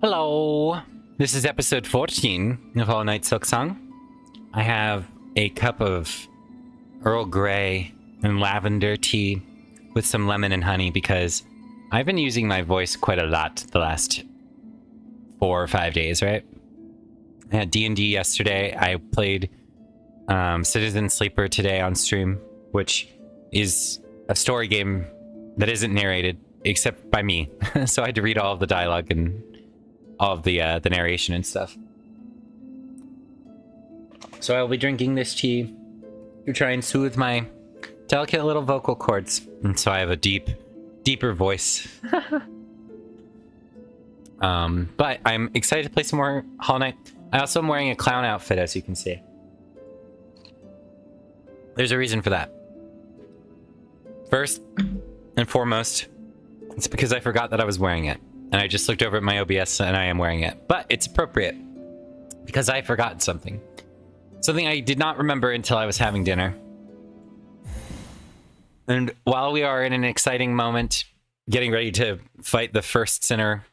Hello! This is episode 14 of All Night Silksong. I have a cup of Earl Grey and lavender tea with some lemon and honey because I've been using my voice quite a lot the last 4 or 5 days, right? I had D&D yesterday. I played Citizen Sleeper today on stream, which is a story game that isn't narrated except by me. So I had to read all of the dialogue and all of the narration and stuff. So I will be drinking this tea to try and soothe my delicate little vocal cords, and so I have a deeper voice. But I'm excited to play some more Hollow Knight. I also am wearing a clown outfit, as you can see. There's a reason for that. First and foremost, it's because I forgot that I was wearing it. And I just looked over at my OBS and I am wearing it. But it's appropriate because I forgot something. Something I did not remember until I was having dinner. And while we are in an exciting moment, getting ready to fight the first sinner,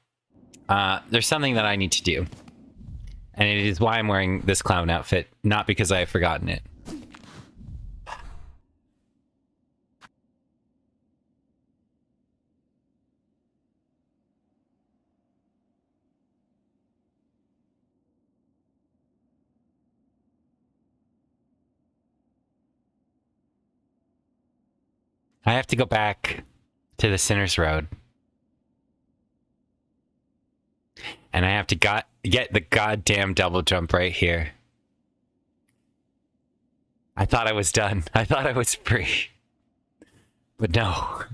there's something that I need to do. And it is why I'm wearing this clown outfit, not because I have forgotten it. I have to go back to the Sinner's Road. And I have to get the goddamn double jump right here. I thought I was done. I thought I was free. But no.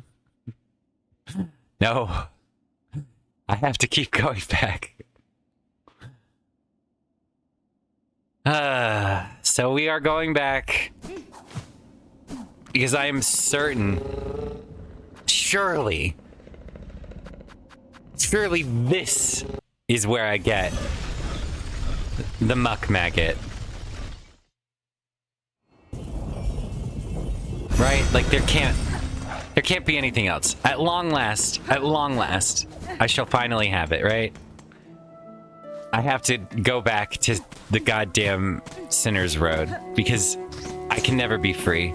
No. I have to keep going back. So we are going back. Because I am certain, surely this is where I get the muck maggot. Right? Like there can't be anything else. At long last, I shall finally have it, right? I have to go back to the goddamn Sinner's Road because I can never be free.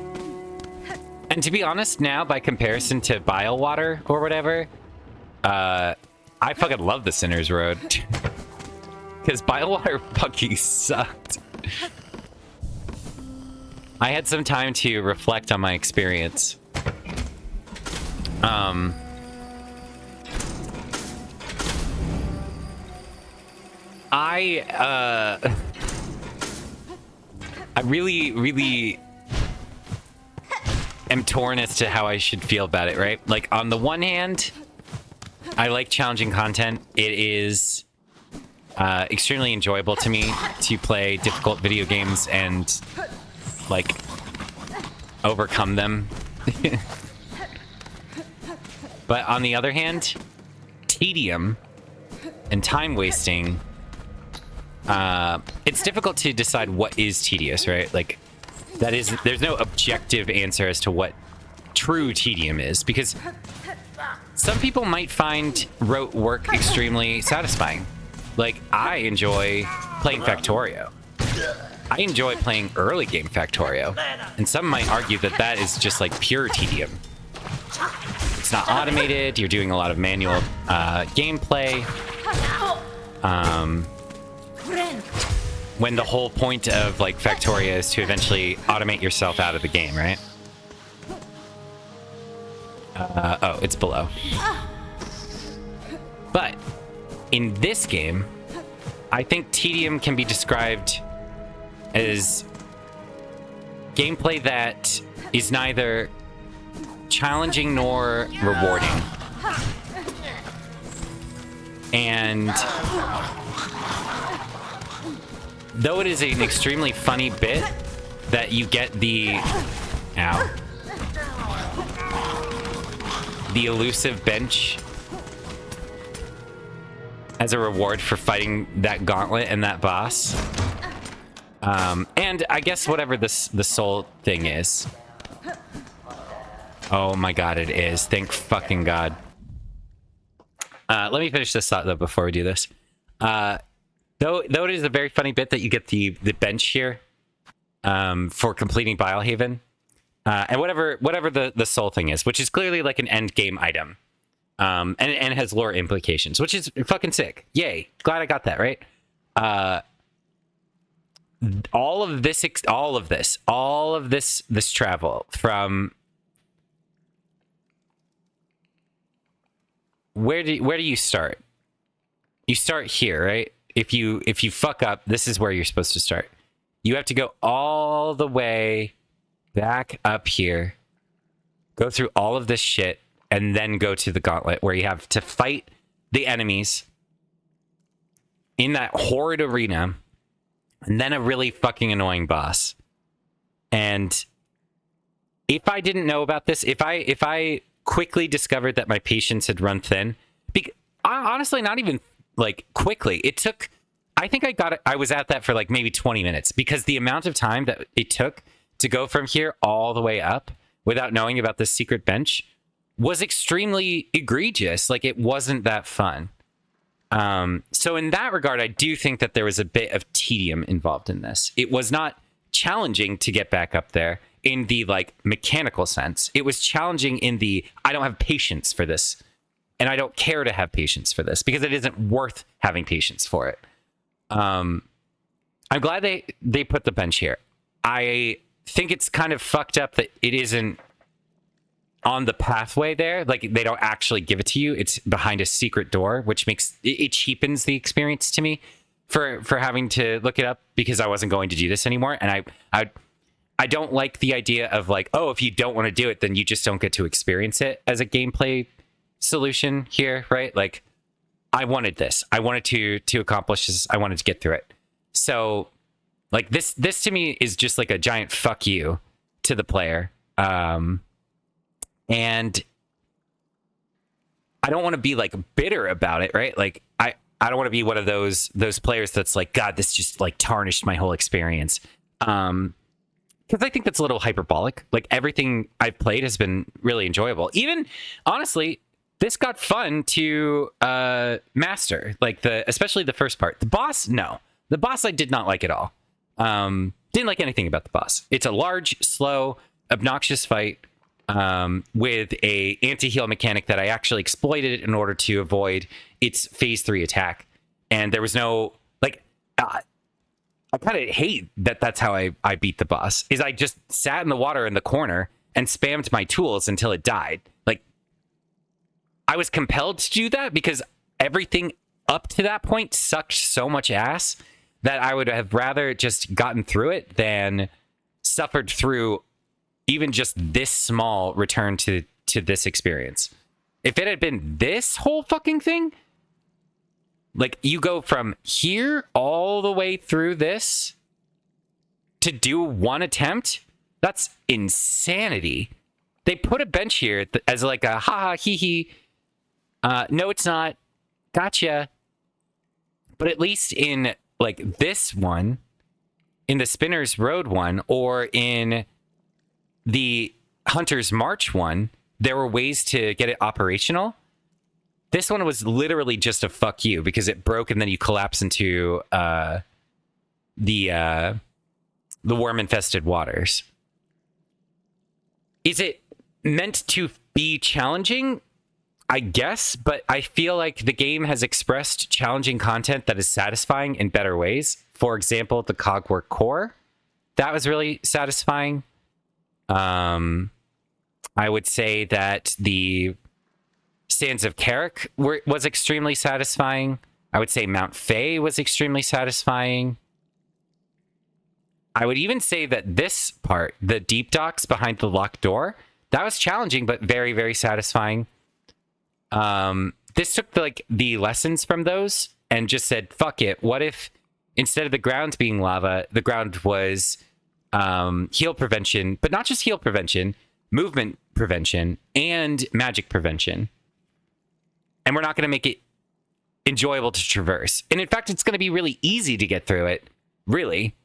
And to be honest, now, by comparison to Bile Water or whatever, I fucking love the Sinner's Road. Because Bile Water fucking sucked. I had some time to reflect on my experience. I really am torn as to how I should feel about it, right? Like, on the one hand, I like challenging content. It is extremely enjoyable to me to play difficult video games and, like, overcome them. But on the other hand, tedium and time wasting, it's difficult to decide what is tedious, right? Like, there's no objective answer as to what true tedium is, because some people might find rote work extremely satisfying. Like, I enjoy playing Factorio. I enjoy playing early game Factorio. And some might argue that that is just like pure tedium. It's not automated, you're doing a lot of manual gameplay. When the whole point of, like, Factoria is to eventually automate yourself out of the game, right? Oh, it's below. But in this game, I think tedium can be described as gameplay that is neither challenging nor rewarding. And though it is an extremely funny bit that you get the elusive bench as a reward for fighting that gauntlet and that boss, and I guess whatever the soul thing is. Oh my god, it is. Thank fucking god. Let me finish this thought though before we do this. Though it is a very funny bit that you get the bench here for completing Biohaven. And whatever the soul thing is, which is clearly like an end game item. And has lore implications, which is fucking sick. Yay. Glad I got that, right? All of this travel from where do you start? You start here, right? If you fuck up, this is where you're supposed to start. You have to go all the way back up here, go through all of this shit, and then go to the gauntlet where you have to fight the enemies in that horrid arena, and then a really fucking annoying boss. And if I didn't know about this, if I quickly discovered that my patience had run thin, honestly, not even like quickly, it took, I think I was at that for like maybe 20 minutes, because the amount of time that it took to go from here all the way up without knowing about this secret bench was extremely egregious. Like, it wasn't that fun. So in that regard, I do think that there was a bit of tedium involved in this. It was not challenging to get back up there in the like mechanical sense. It was challenging in the, I don't have patience for this, and I don't care to have patience for this, because it isn't worth having patience for it. I'm glad they put the bench here. I think it's kind of fucked up that it isn't on the pathway there. Like, they don't actually give it to you. It's behind a secret door, which makes it cheapens the experience to me for having to look it up, because I wasn't going to do this anymore. And I don't like the idea of like, oh, if you don't want to do it, then you just don't get to experience it as a gameplay solution here, right? Like, I wanted this. I wanted to accomplish this. I wanted to get through it. So like this to me is just like a giant fuck you to the player. And I don't want to be like bitter about it, right? Like, I don't want to be one of those players that's like, God, this just like tarnished my whole experience. Because I think that's a little hyperbolic. Like, everything I've played has been really enjoyable. Even, honestly, this got fun to master. Like, especially the first part. The boss, no. The boss I did not like at all. Didn't like anything about the boss. It's a large, slow, obnoxious fight with a anti-heal mechanic that I actually exploited in order to avoid its phase 3 attack. And there was no, like, I kind of hate that that's how I beat the boss, is I just sat in the water in the corner and spammed my tools until it died. Like, I was compelled to do that because everything up to that point sucked so much ass that I would have rather just gotten through it than suffered through even just this small return to this experience. If it had been this whole fucking thing, like, you go from here all the way through this to do one attempt, that's insanity. They put a bench here as like a ha hee hee. No, it's not. Gotcha. But at least in like this one, in the Spinner's Road one, or in the Hunter's March one, there were ways to get it operational. This one was literally just a fuck you, because it broke and then you collapse into the worm-infested waters. Is it meant to be challenging? I guess, but I feel like the game has expressed challenging content that is satisfying in better ways. For example, the Cogwork Core. That was really satisfying. I would say that the Sands of Carrick was extremely satisfying. I would say Mount Fay was extremely satisfying. I would even say that this part, the deep docks behind the locked door, that was challenging, but very, very satisfying. This took the lessons from those and just said, fuck it. What if instead of the ground being lava, the ground was heal prevention, but not just heal prevention, movement prevention and magic prevention. And we're not going to make it enjoyable to traverse. And in fact, it's going to be really easy to get through it, really.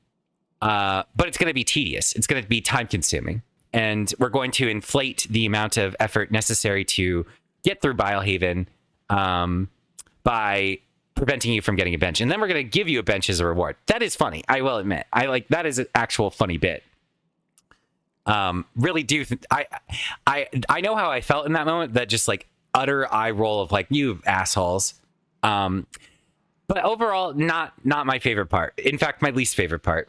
But it's going to be tedious. It's going to be time consuming. And we're going to inflate the amount of effort necessary to get through Biohaven by preventing you from getting a bench. And then we're going to give you a bench as a reward. That is funny. I will admit. That is an actual funny bit. Really do. I know how I felt in that moment, that just like utter eye roll of like, you assholes. But overall, not my favorite part. In fact, my least favorite part.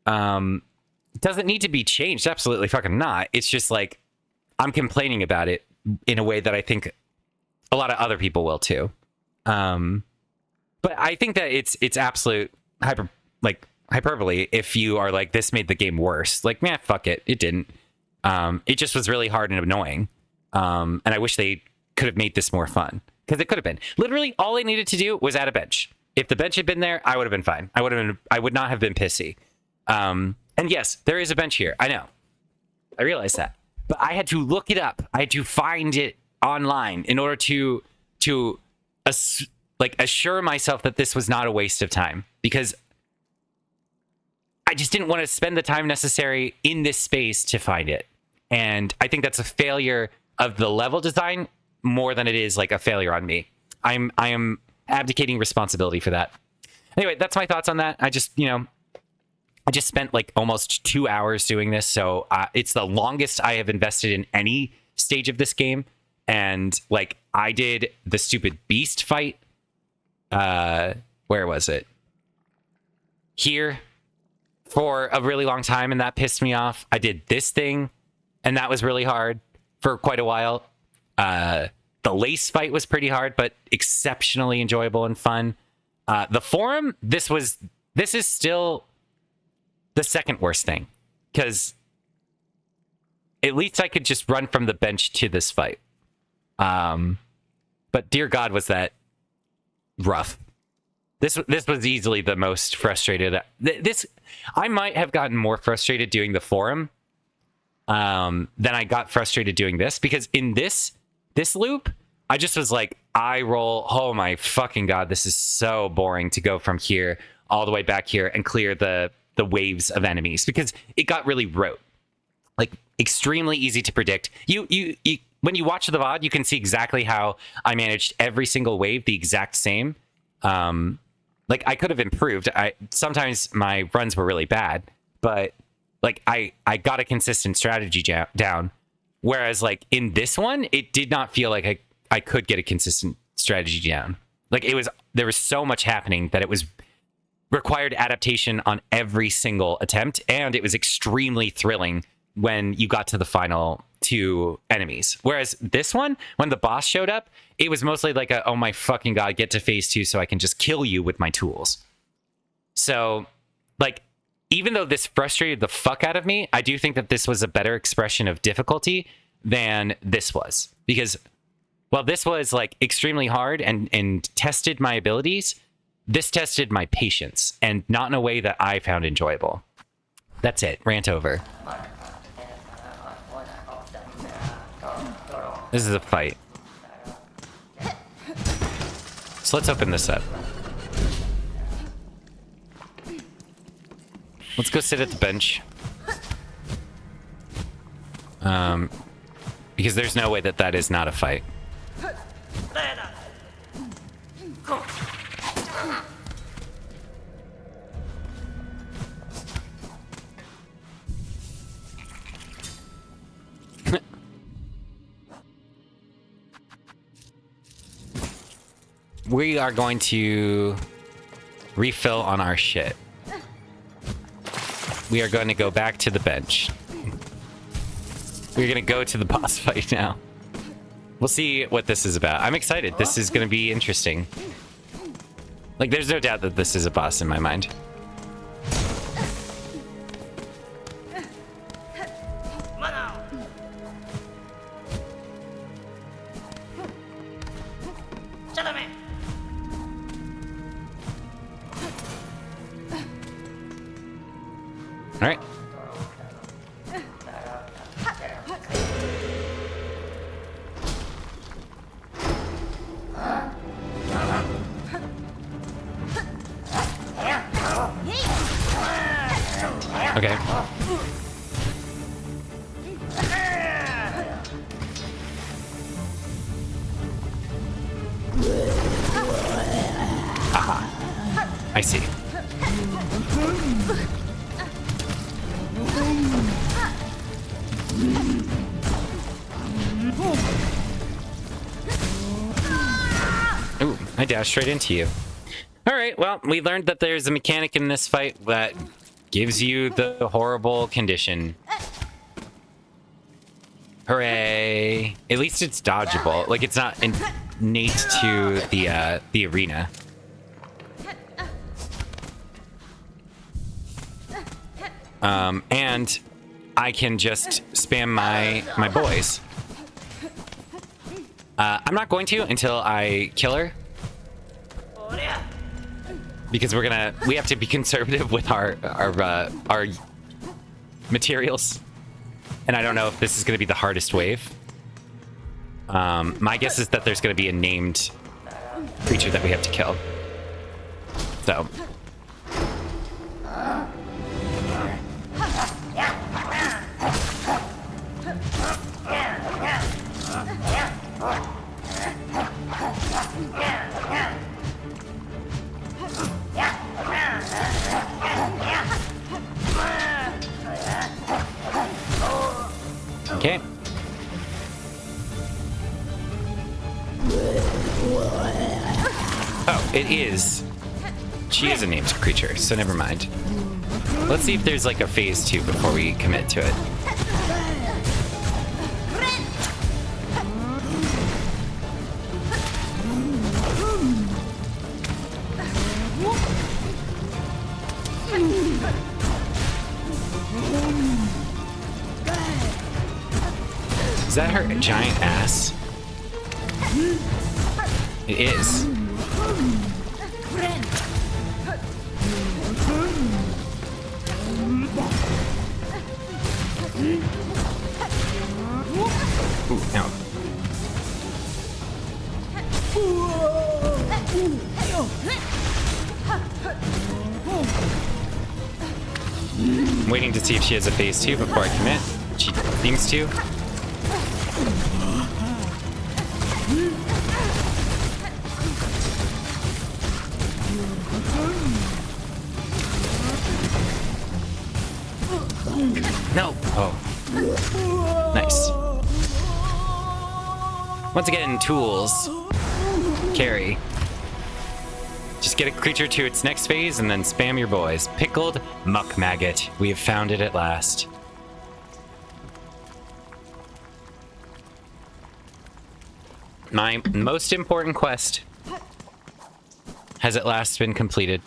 Doesn't need to be changed. Absolutely fucking not. It's just like, I'm complaining about it in a way that I think a lot of other people will too. But I think that it's absolute hyperbole if you are like, this made the game worse. Like, man, fuck it. It didn't. It just was really hard and annoying. And I wish they could have made this more fun, because it could have been. Literally, all I needed to do was add a bench. If the bench had been there, I would have been fine. I would not have been pissy. And yes, there is a bench here. I know. I realize that. But I had to look it up. I had to find it online in order to assure myself that this was not a waste of time, because I just didn't want to spend the time necessary in this space to find it. And I think that's a failure of the level design more than it is like a failure on me. I am abdicating responsibility for that. Anyway, that's my thoughts on that. I just spent like almost 2 hours doing this. So it's the longest I have invested in any stage of this game. And like, I did the stupid beast fight. Where was it? Here for a really long time, and that pissed me off. I did this thing, and that was really hard for quite a while. The lace fight was pretty hard, but exceptionally enjoyable and fun. The forum, this is still the second worst thing, because at least I could just run from the bench to this fight. But dear God, was that rough. This was easily the most frustrated. I might have gotten more frustrated doing the forum than I got frustrated doing this, because in this loop, I just was like, eye roll. Oh my fucking God, this is so boring to go from here all the way back here and clear the waves of enemies, because it got really rote, like extremely easy to predict. You when you watch the VOD, you can see exactly how I managed every single wave the exact same. Like, I could have improved. Sometimes my runs were really bad, but like I got a consistent strategy down. Whereas like in this one, it did not feel like I could get a consistent strategy down. Like, there was so much happening that it was required adaptation on every single attempt, and it was extremely thrilling when you got to the final two enemies. Whereas this one, when the boss showed up, it was mostly like oh my fucking God, get to phase 2 so I can just kill you with my tools. So like, even though this frustrated the fuck out of me, I do think that this was a better expression of difficulty than this was. Because while this was like extremely hard and tested my abilities, this tested my patience, and not in a way that I found enjoyable. That's it. Rant over. This is a fight. So let's open this up. Let's go sit at the bench. Because there's no way that is not a fight. We are going to refill on our shit. We are going to go back to the bench. We're going to go to the boss fight now. We'll see what this is about. I'm excited. This is going to be interesting. Like, there's no doubt that this is a boss in my mind. All right. Okay. I see. Ooh, I dashed straight into you. Alright, well, we learned that there's a mechanic in this fight that gives you the horrible condition. Hooray! At least it's dodgeable. Like, it's not innate to the arena. And I can just spam my boys. I'm not going to until I kill her. Because we have to be conservative with our materials. And I don't know if this is going to be the hardest wave. My guess is that there's going to be a named creature that we have to kill. So. Okay. Oh, it is. She is a named creature, so never mind. Let's see if there's like a phase 2 before we commit to it. Is that her giant ass? It is. Ooh, no. I'm waiting to see if she has a phase 2 before I commit. She seems to. No. Oh. Nice. Once again, tools. Carry. Just get a creature to its next phase and then spam your boys. Pickled muck maggot. We have found it at last. My most important quest has at last been completed.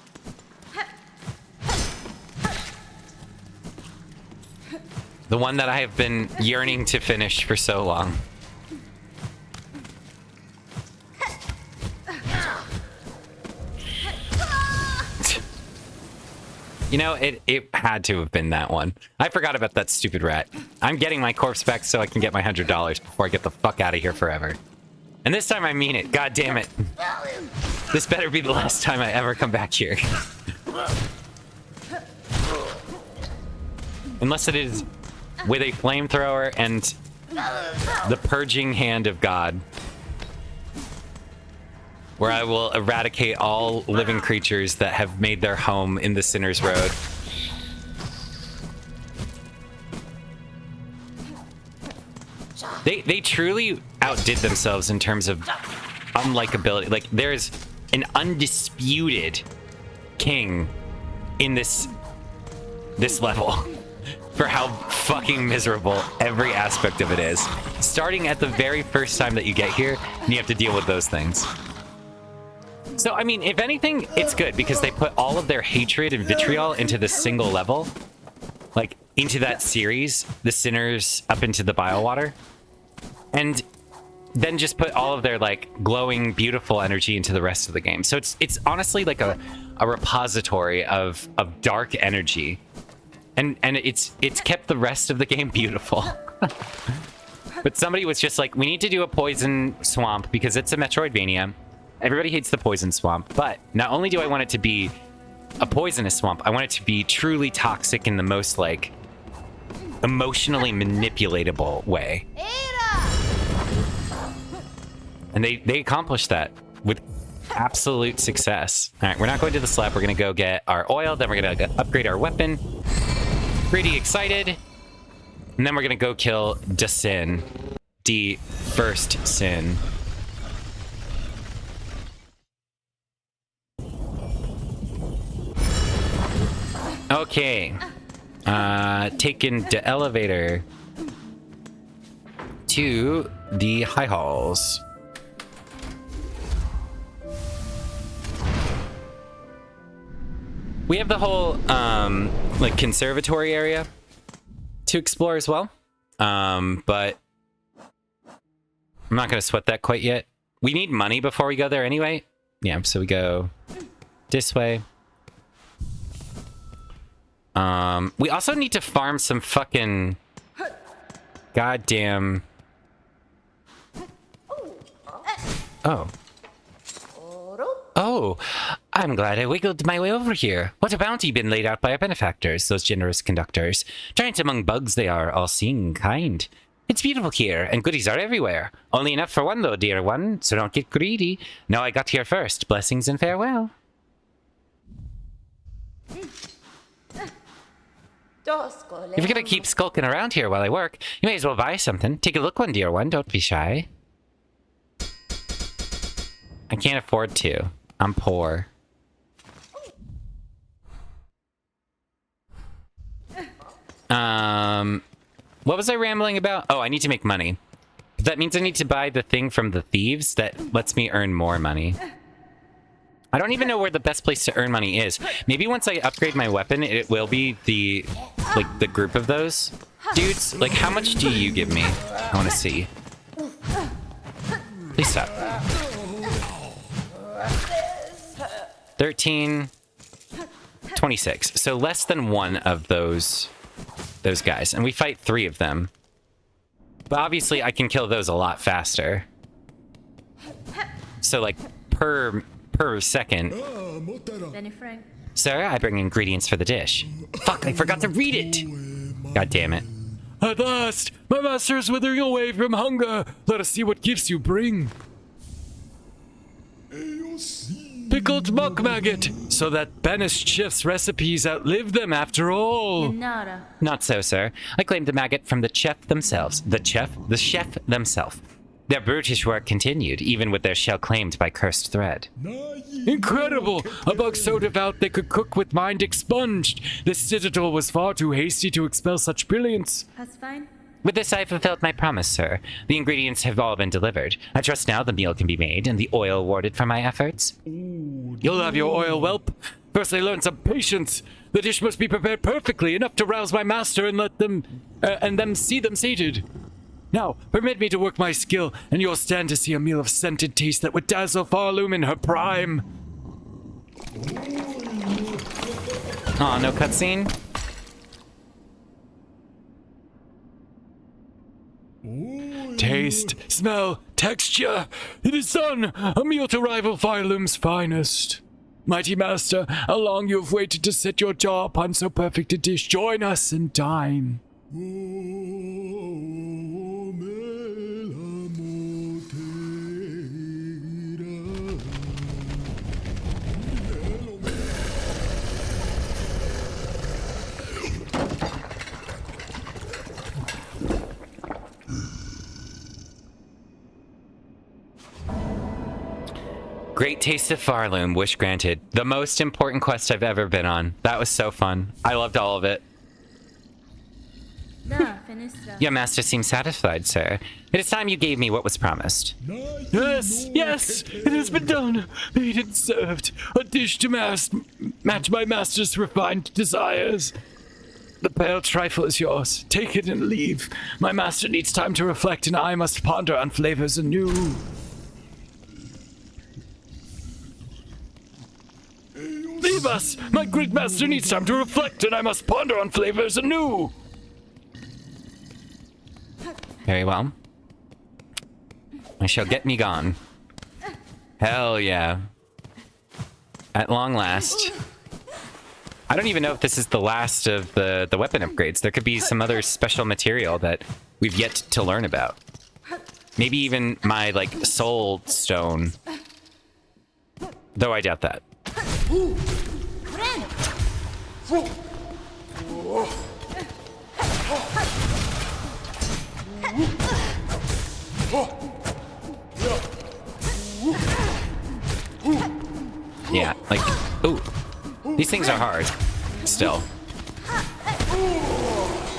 The one that I have been yearning to finish for so long. You know, it had to have been that one. I forgot about that stupid rat. I'm getting my corpse back so I can get my $100 before I get the fuck out of here forever. And this time I mean it. God damn it. This better be the last time I ever come back here. Unless it is with a flamethrower and the purging hand of God, where I will eradicate all living creatures that have made their home in the Sinner's Road. They truly outdid themselves in terms of unlikability. Like, there's an undisputed king in this level for how fucking miserable every aspect of it is. Starting at the very first time that you get here, and you have to deal with those things. So, I mean, if anything, it's good because they put all of their hatred and vitriol into this single level. Like, into that series, the Sinners up into the Biowater. And then just put all of their, like, glowing, beautiful energy into the rest of the game. So it's honestly like a repository of dark energy. And it's kept the rest of the game beautiful. But somebody was just like, we need to do a poison swamp because it's a Metroidvania. Everybody hates the poison swamp, but not only do I want it to be a poisonous swamp, I want it to be truly toxic in the most, like, emotionally manipulatable way. And they accomplished that with Absolute success. All right, we're not going to the slab. We're going to go get our oil. Then we're going to upgrade our weapon. Pretty excited. And then we're going to go kill the sin. The first sin. Okay. Taking the elevator to the high halls. We have the whole, like, conservatory area to explore as well. But I'm not going to sweat that quite yet. We need money before we go there anyway. Yeah, so we go this way. We also need to farm some fucking goddamn... Oh. Oh, I'm glad I wiggled my way over here. What a bounty been laid out by our benefactors, those generous conductors. Giants among bugs they are, all-seeing kind. It's beautiful here, and goodies are everywhere. Only enough for one, though, dear one, so don't get greedy. No, I got here first. Blessings and farewell. If you're gonna keep skulking around here while I work, you may as well buy something. Take a look, one dear one. Don't be shy. I can't afford to. I'm poor. What was I rambling about? Oh, I need to make money. That means I need to buy the thing from the thieves that lets me earn more money. I don't even know where the best place to earn money is. Maybe once I upgrade my weapon, it will be the, like, the group of those dudes. Like, how much do you give me? I want to see. Please stop. 13, 26. So less than one of those guys. And we fight 3 of them. But obviously I can kill those a lot faster. So, like, per second. Sir, I bring ingredients for the dish. Fuck, I forgot to read it. God damn it. At last, my master is withering away from hunger. Let us see what gifts you bring. Pickled muck maggot, so that banished chef's recipes outlive them after all. Not so, sir. I claimed the maggot from the chef themselves. The chef themselves. Their brutish work continued, even with their shell claimed by cursed thread. Incredible! A bug so devout they could cook with mind expunged. This citadel was far too hasty to expel such brilliance. That's fine. With this, I fulfilled my promise, sir. The ingredients have all been delivered. I trust now the meal can be made and the oil awarded for my efforts. You'll have your oil, whelp. First, I learned some patience. The dish must be prepared perfectly, enough to rouse my master and let them, see them sated. Now, permit me to work my skill, and you'll stand to see a meal of scented taste that would dazzle Farloom in her prime. Aw, no cutscene? Taste, smell, texture. It is done. A meal to rival Farloom's finest. Mighty master, how long you have waited to set your jaw upon so perfect a dish. Join us and dine. Great taste of Farloom, wish granted. The most important quest I've ever been on. That was so fun. I loved all of it. Your master seems satisfied, sir. It is time you gave me what was promised. Yes, yes, it has been done. Made and served. A dish to match my master's refined desires. The pale trifle is yours. Take it and leave. My master needs time to reflect, and I must ponder on flavors anew. Leave us! My great master needs time to reflect, and I must ponder on flavors anew! Very well. I shall get me gone. Hell yeah. At long last. I don't even know if this is the last of the weapon upgrades. There could be some other special material that we've yet to learn about. Maybe even my, like, soul stone. Though I doubt that. Yeah, like, ooh. These things are hard, still.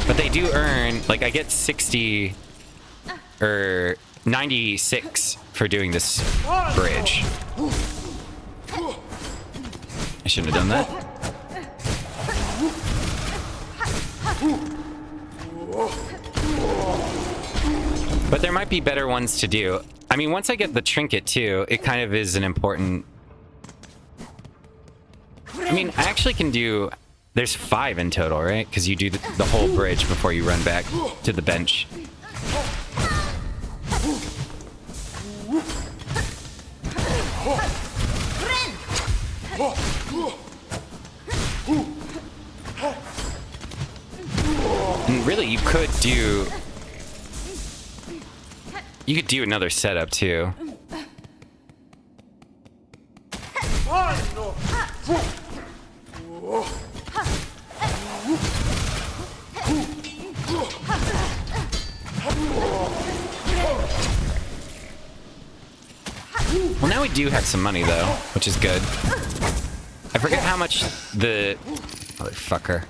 But they do earn, like, I get 60, or 96 for doing this bridge. I shouldn't have done that. But there might be better ones to do. I mean, once I get the trinket, too, it kind of is an important... I mean, I actually can do... There's 5 in total, right? Because you do the whole bridge before you run back to the bench. And really, you could do... You could do another setup, too. Well, now we do have some money, though, which is good. I forget how much the... Motherfucker.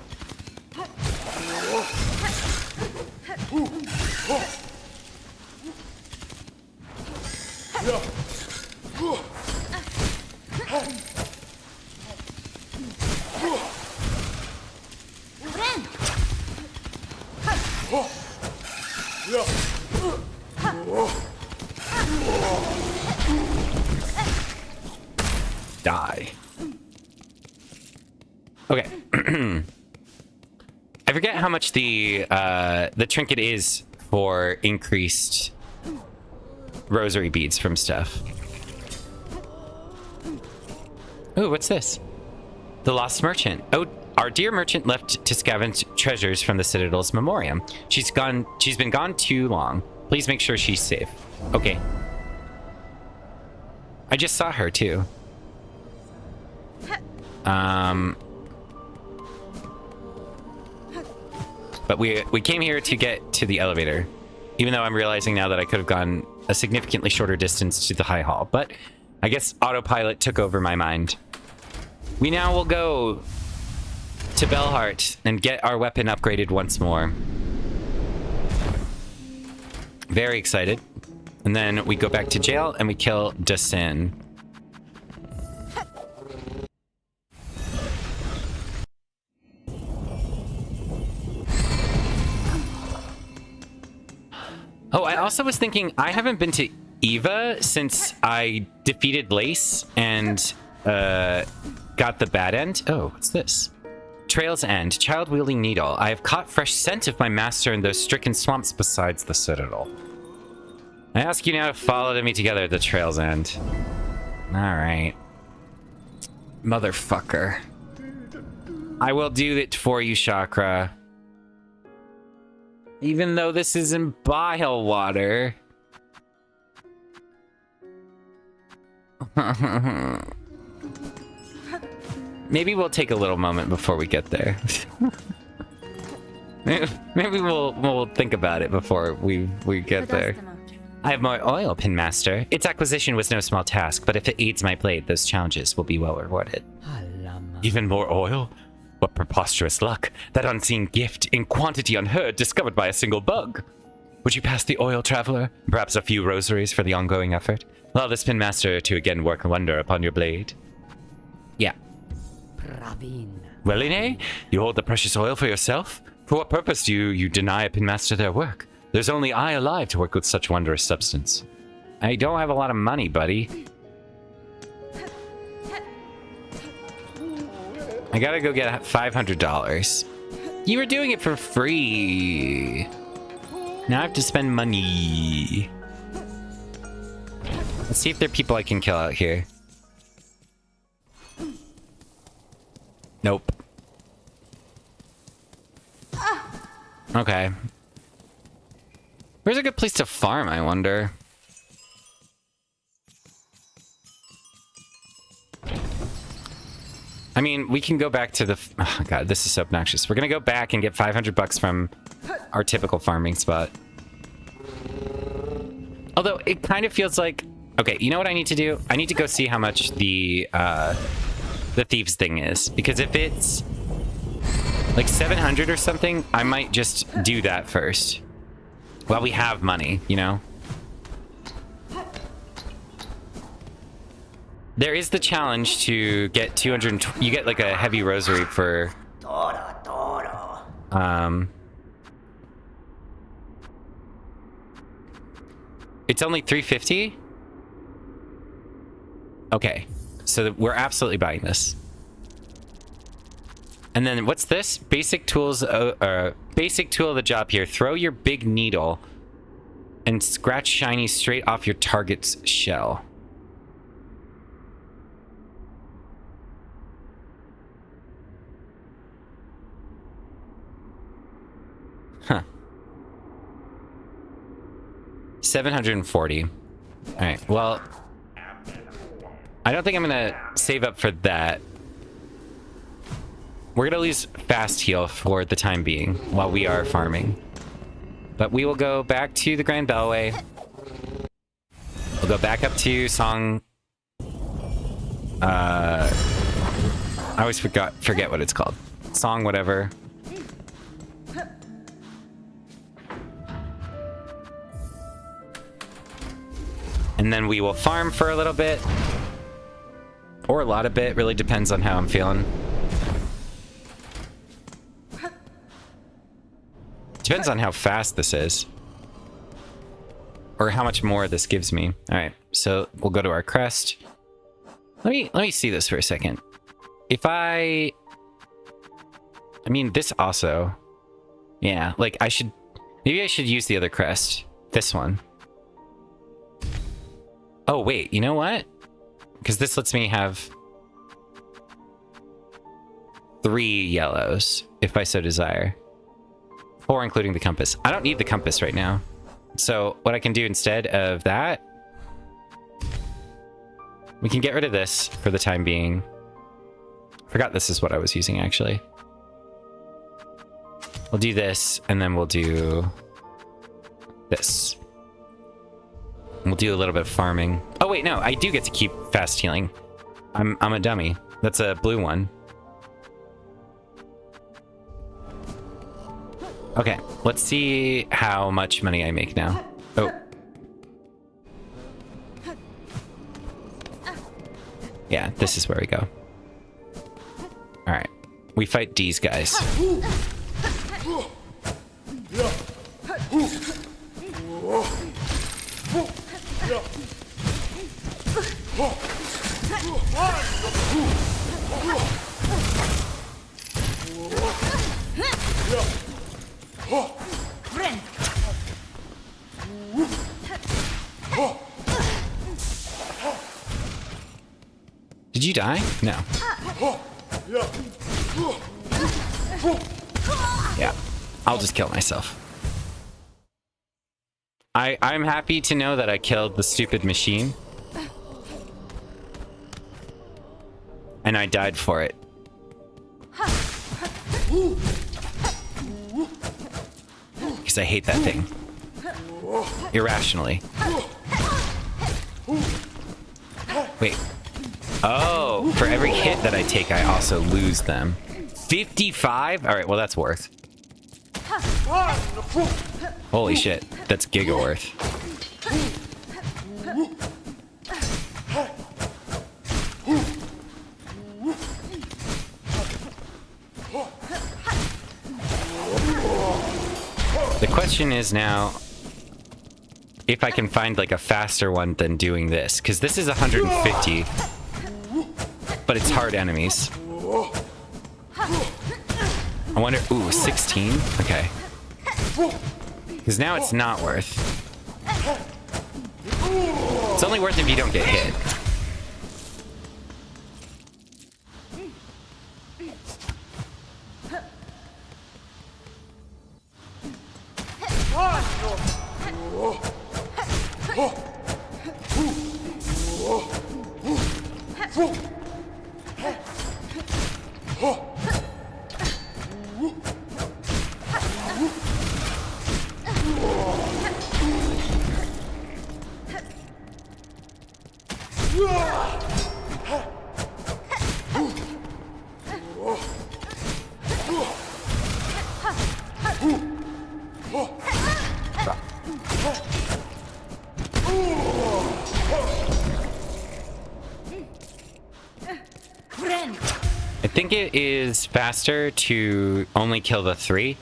Die. Okay. I forget how much the trinket is for increased rosary beads from stuff. Ooh, what's this? The Lost Merchant. Oh, our dear merchant left to scavenge treasures from the Citadel's memoriam. She's been gone too long. Please make sure she's safe. Okay. I just saw her too. But we came here to get to the elevator. Even though I'm realizing now that I could have gone a significantly shorter distance to the High Hall. But I guess autopilot took over my mind. We now will go to Belhart and get our weapon upgraded once more. Very excited. And then we go back to jail and we kill Dasin. Oh, I also was thinking, I haven't been to Eva since I defeated Lace and got the bad end. Oh, what's this? Trail's End, child-wielding needle. I have caught fresh scent of my master in those stricken swamps besides the Citadel. I ask you now to follow me together at the Trail's End. Alright. Motherfucker. I will do it for you, Chakra. Even though this is in bile water. Maybe we'll take a little moment before we get there. Maybe we'll think about it before we get there. I have more oil, Pinmaster. Its acquisition was no small task, but if it aids my blade, those challenges will be well rewarded. Even more oil? What preposterous luck. That unseen gift, in quantity unheard, discovered by a single bug. Would you pass the oil, traveler? Perhaps a few rosaries for the ongoing effort? Allow this Pinmaster to again work wonder upon your blade. Yeah. Well, Ine, you hold the precious oil for yourself? For what purpose do you deny a Pinmaster their work? There's only I alive to work with such wondrous substance. I don't have a lot of money, buddy. I gotta go get $500. You were doing it for free. Now I have to spend money. Let's see if there are people I can kill out here. Nope. Okay. Where's a good place to farm, I wonder? mean, we can go back to the... Oh, God, this is so obnoxious. We're going to go back and get 500 bucks from our typical farming spot. Although, it kind of feels like... Okay, you know what I need to do? I need to go see how much the thieves thing is. Because if it's like 700 or something, I might just do that first. While we have money, you know? There is the challenge to get 200... You get like a heavy rosary for... It's only 350? Okay, so we're absolutely buying this. And then what's this? Basic tools, basic tool of the job here. Throw your big needle and scratch shiny straight off your target's shell. Huh. 740. All right, well... I don't think I'm gonna save up for that. We're gonna lose fast heal for the time being while we are farming. But we will go back to the Grand Bellway. We'll go back up to Song... I always forget what it's called. Song whatever. And then we will farm for a little bit. Or a lot of bit, really depends on how I'm feeling. Depends on how fast this is. Or how much more this gives me. Alright, so we'll go to our crest. Let me see this for a second. If I mean, this also... Yeah, like I should... Maybe I should use the other crest. This one. Oh, wait, you know what? Because this lets me have 3 yellows, if I so desire. 4, including the compass. I don't need the compass right now. So what I can do instead of that, we can get rid of this for the time being. Forgot this is what I was using, actually. We'll do this, and then we'll do this. We'll do a little bit of farming. Oh wait, no, I do get to keep fast healing. I'm a dummy. That's a blue one. Okay, let's see how much money I make now. Oh. Yeah, this is where we go. Alright. We fight these guys. Did you die? No. Yeah, I'll just kill myself. I'm happy to know that I killed the stupid machine. And I died for it. Because I hate that thing. Irrationally. Wait. Oh, for every hit that I take, I also lose them. 55? Alright, well that's worth. Holy shit, that's giga worth. The question is now if I can find like a faster one than doing this, because this is 150, but it's hard enemies. I wonder, ooh, 16? Okay. Because now it's not worth. It's only worth if you don't get hit. I think it is faster to only kill the 3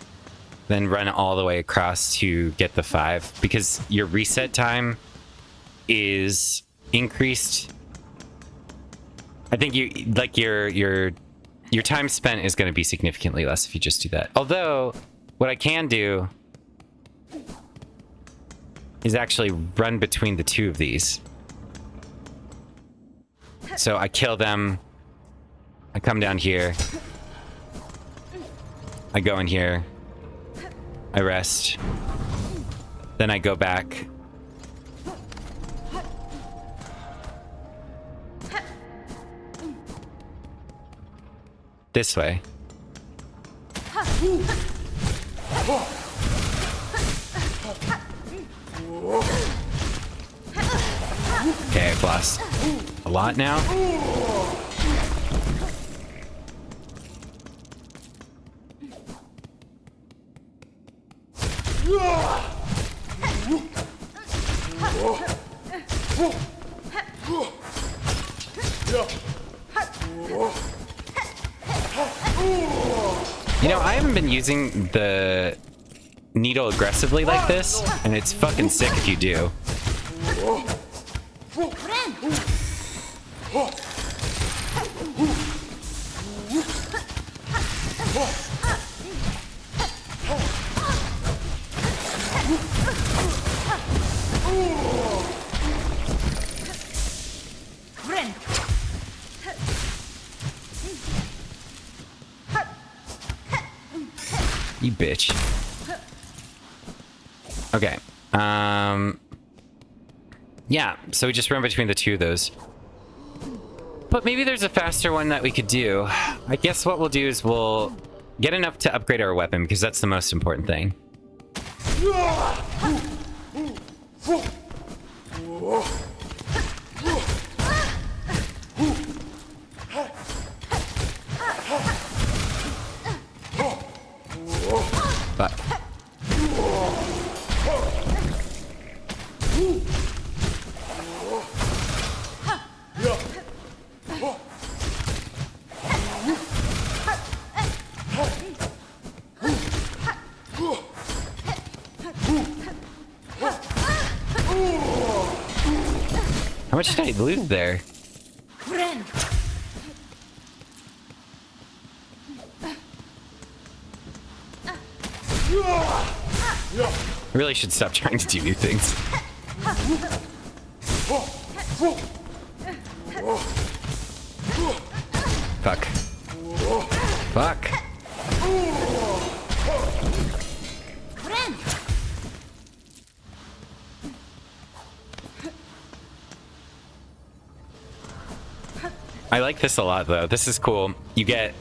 than run all the way across to get the 5, because your reset time is increased. I think you like your time spent is going to be significantly less if you just do that. Although what I can do is actually run between the 2 of these. So I kill them, I come down here, I go in here, I rest, then I go back. This way. Okay, I've lost a lot now. You know, I haven't been using the needle aggressively like this, and it's fucking sick if you do. You bitch. Okay. Yeah, so we just run between the 2 of those. But maybe there's a faster one that we could do. I guess what we'll do is we'll get enough to upgrade our weapon, because that's the most important thing. But how much did I lose there? I really should stop trying to do new things. Fuck. Fuck. I like this a lot, though. This is cool. You get,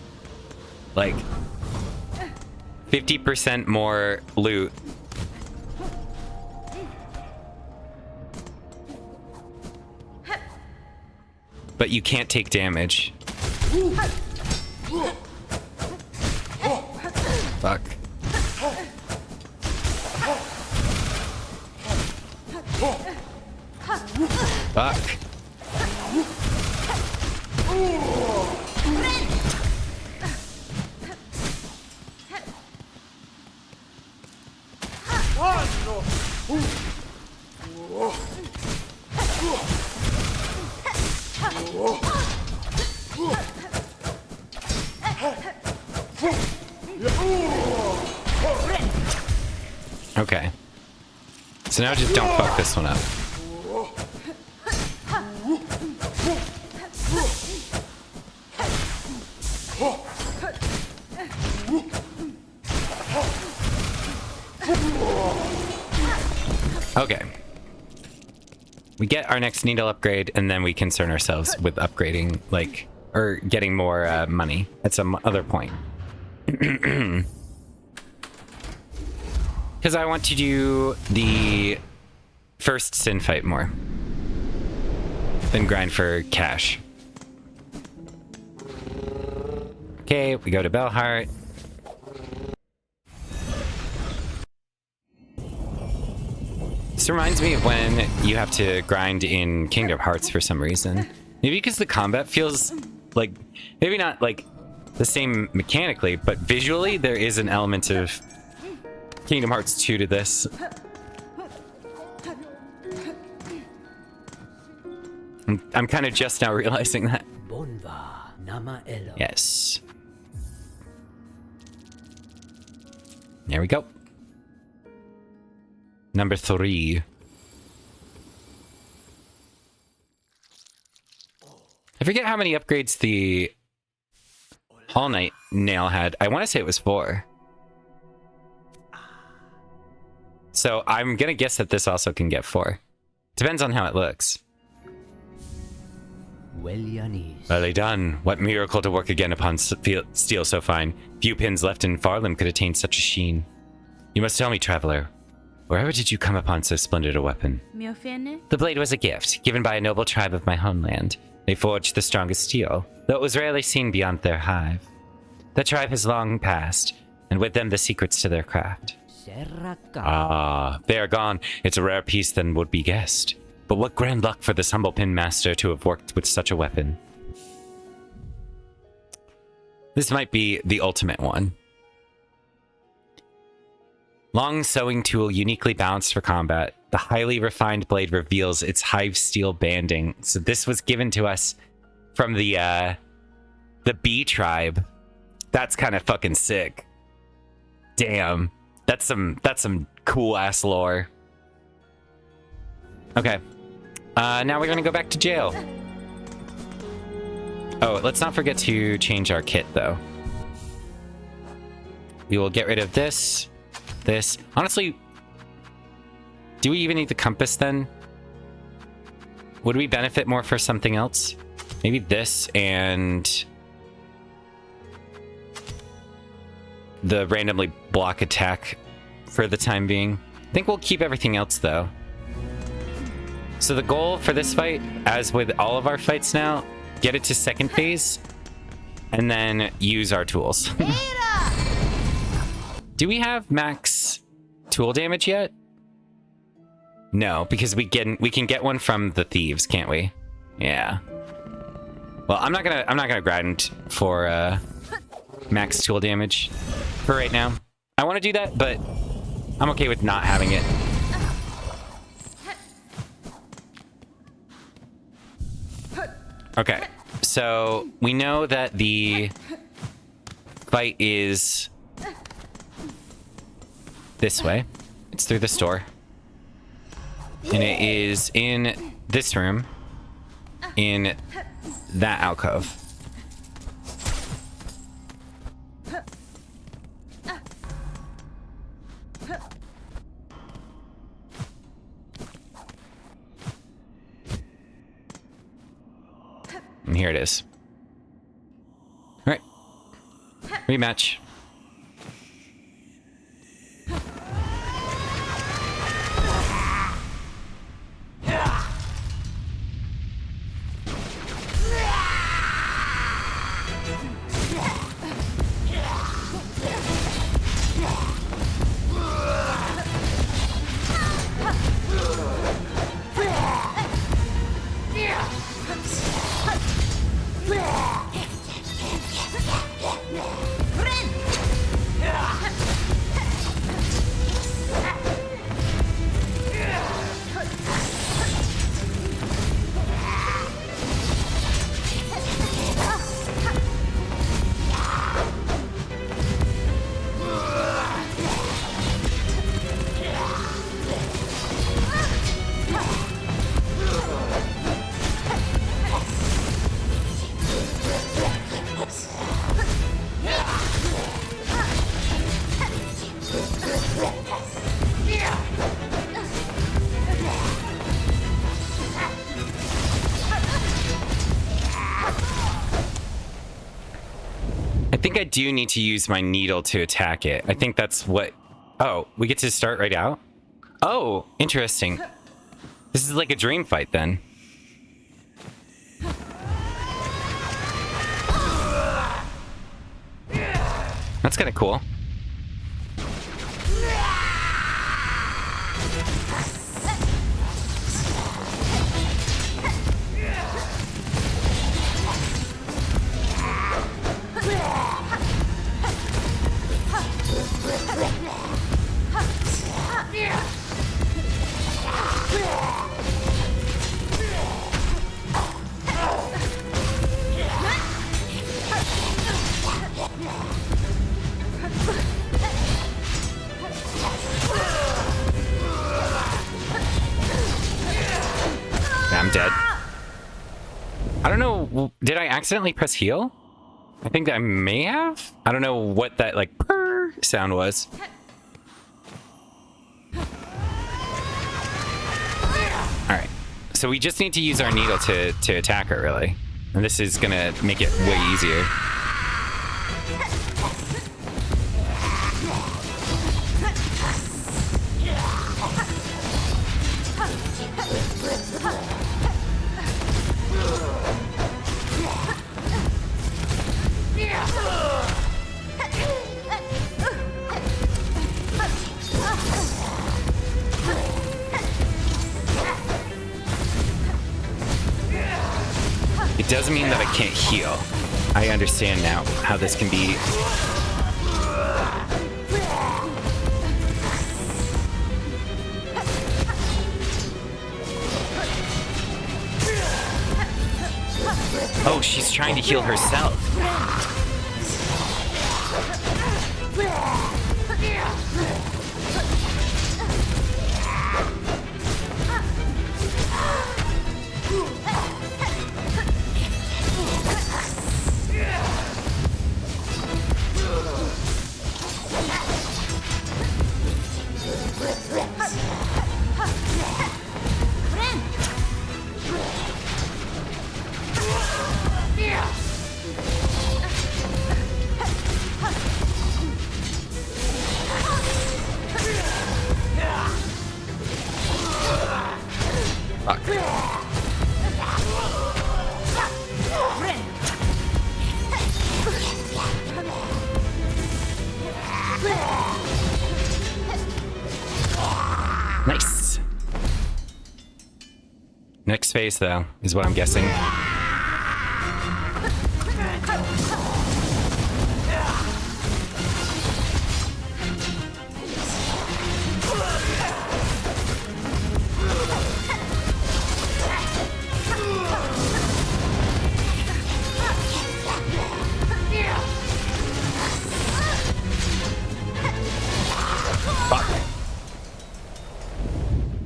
like, 50% more loot. But you can't take damage. Fuck. Fuck. Okay. So now just don't fuck this one up. Okay. We get our next needle upgrade, and then we concern ourselves with upgrading, like, or getting more money at some other point. Because I want to do the first sin fight more than grind for cash. Okay, we go to Bellheart. This reminds me of when you have to grind in Kingdom Hearts for some reason. Maybe because the combat feels like, maybe not like the same mechanically, but visually there is an element of Kingdom Hearts 2 to this. I'm kind of just now realizing that. Yes. There we go. Number 3. I forget how many upgrades the Hall Knight nail had. I want to say it was 4. So I'm going to guess that this also can get 4. Depends on how it looks. Well done. What miracle to work again upon steel so fine. Few pins left in Farlam could attain such a sheen. You must tell me, traveler, wherever did you come upon so splendid a weapon? The blade was a gift, given by a noble tribe of my homeland. They forged the strongest steel, though it was rarely seen beyond their hive. The tribe has long passed, and with them the secrets to their craft. Ah, they are gone. It's a rare piece than would be guessed. But what grand luck for this humble pin master to have worked with such a weapon. This might be the ultimate one. Long sewing tool, uniquely balanced for combat. The highly refined blade reveals its hive steel banding. So this was given to us from the bee tribe. That's kind of fucking sick. Damn. That's some cool ass lore. Okay. Now we're gonna go back to jail. Oh, let's not forget to change our kit though. We will get rid of this. This. Honestly, do we even need the compass then? Would we benefit more for something else? Maybe this and the randomly block attack for the time being. I think we'll keep everything else though. So the goal for this fight, as with all of our fights now, get it to second phase and then use our tools. Do we have max tool damage yet? No, because we can get one from the thieves, can't we? Yeah. Well, I'm not gonna grind for max tool damage for right now. I want to do that, but I'm okay with not having it. Okay, so we know that the fight is this way. It's through the store. And it is in this room, in that alcove. And here it is. All right. Rematch. I think I do need to use my needle to attack it. I think that's what... Oh, we get to start right out? Oh, interesting. This is like a dream fight then. That's kind of cool. I'm dead. I don't know. Did I accidentally press heal? I think I may have. I don't know what that like purr sound was. All right. So we just need to use our needle to attack her, really. And this is gonna make it way easier. It doesn't mean that I can't heal. I understand now how this can be. Oh, she's trying to heal herself. Nice. Next phase, though, is what I'm guessing.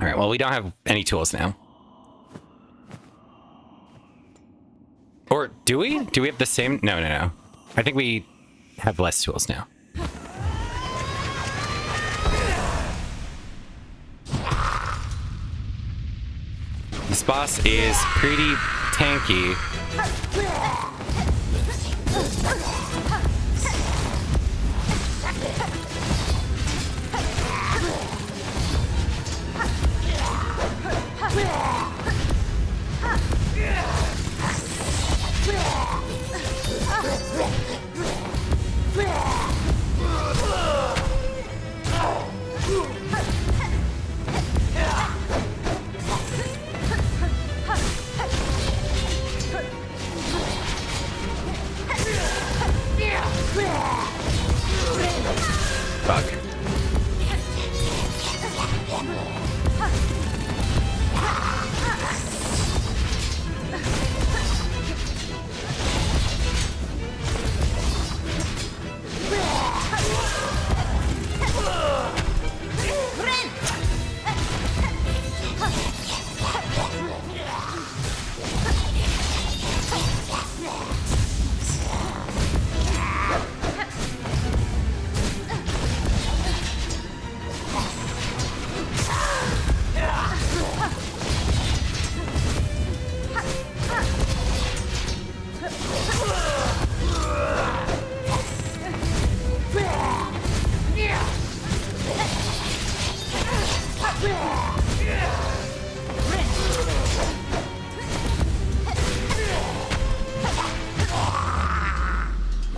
All right, well, we don't have any tools now. Or do we? Do we have the same? No, no, no. I think we have less tools now. This boss is pretty tanky. Fuck.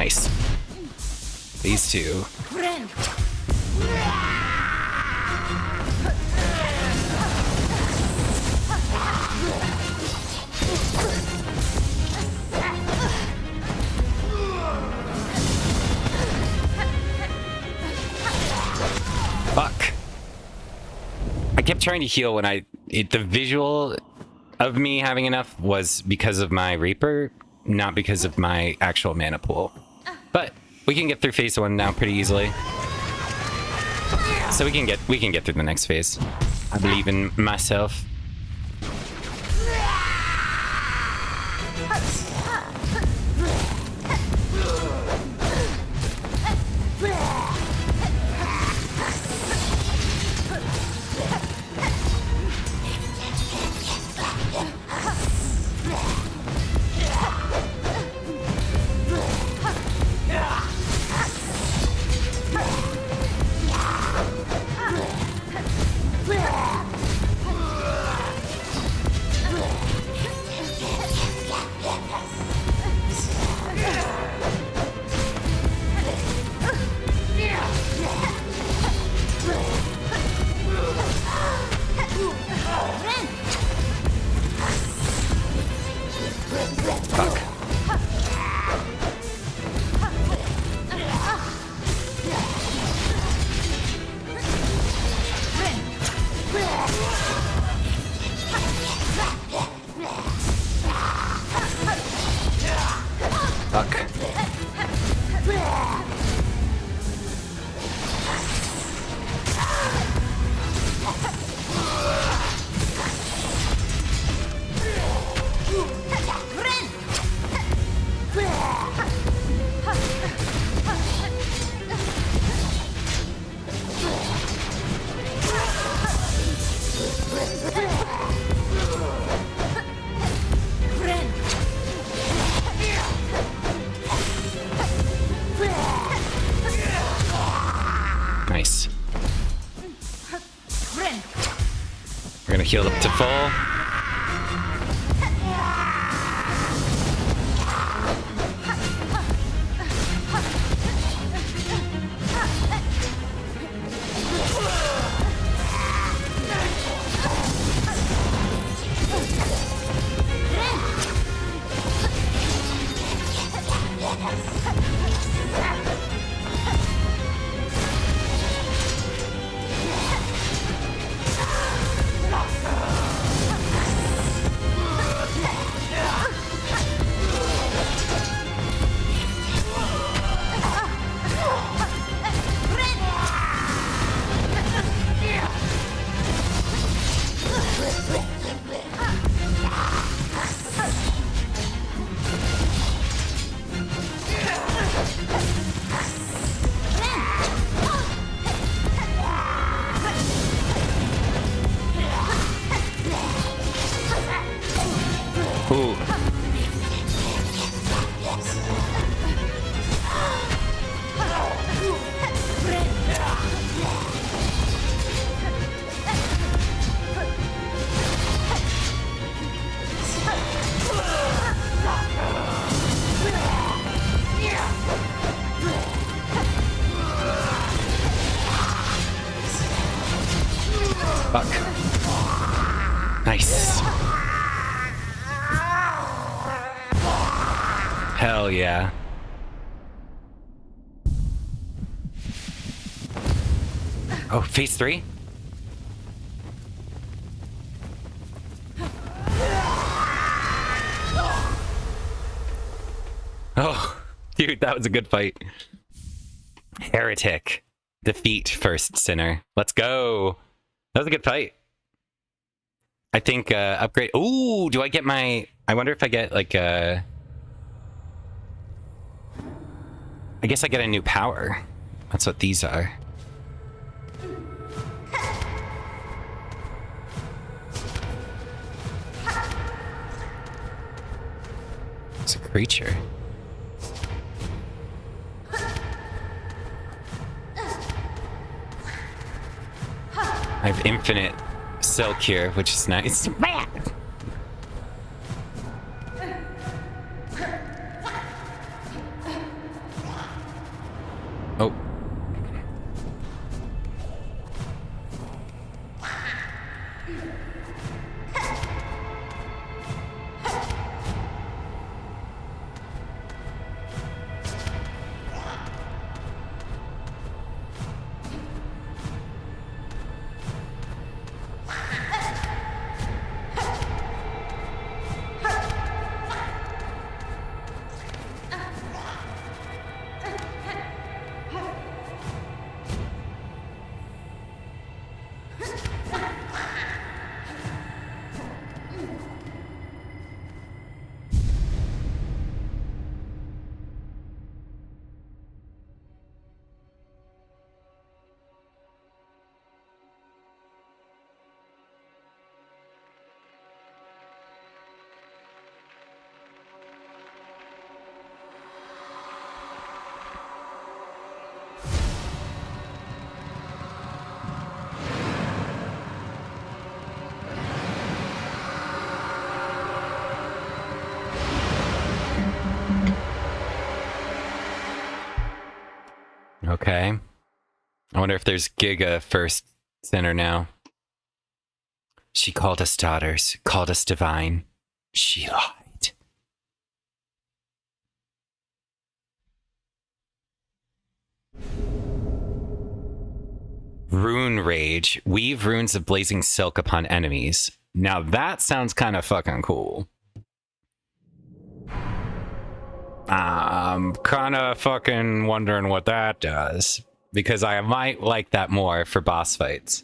Nice. These two. Fuck. I kept trying to heal when the visual of me having enough was because of my Reaper, not because of my actual mana pool. But we can get through phase 1 now pretty easily. So we can get through the next phase. I believe in myself. Fuck. Nice. We're gonna heal up to full. Ooh. Fuck. Nice. Hell yeah. Oh, phase 3? Oh, dude, that was a good fight. Heretic. Defeat first sinner. Let's go. That was a good fight. I think upgrade. Ooh, do I get my... I wonder if I get like a... I guess I get a new power. That's what these are. It's a creature. I have infinite silk here, which is nice. Oh. Okay. I wonder if there's Giga first center now. She called us daughters, called us divine. She lied. Rune Rage. Weave runes of blazing silk upon enemies. Now that sounds kind of fucking cool. I'm kind of fucking wondering what that does. Because I might like that more for boss fights.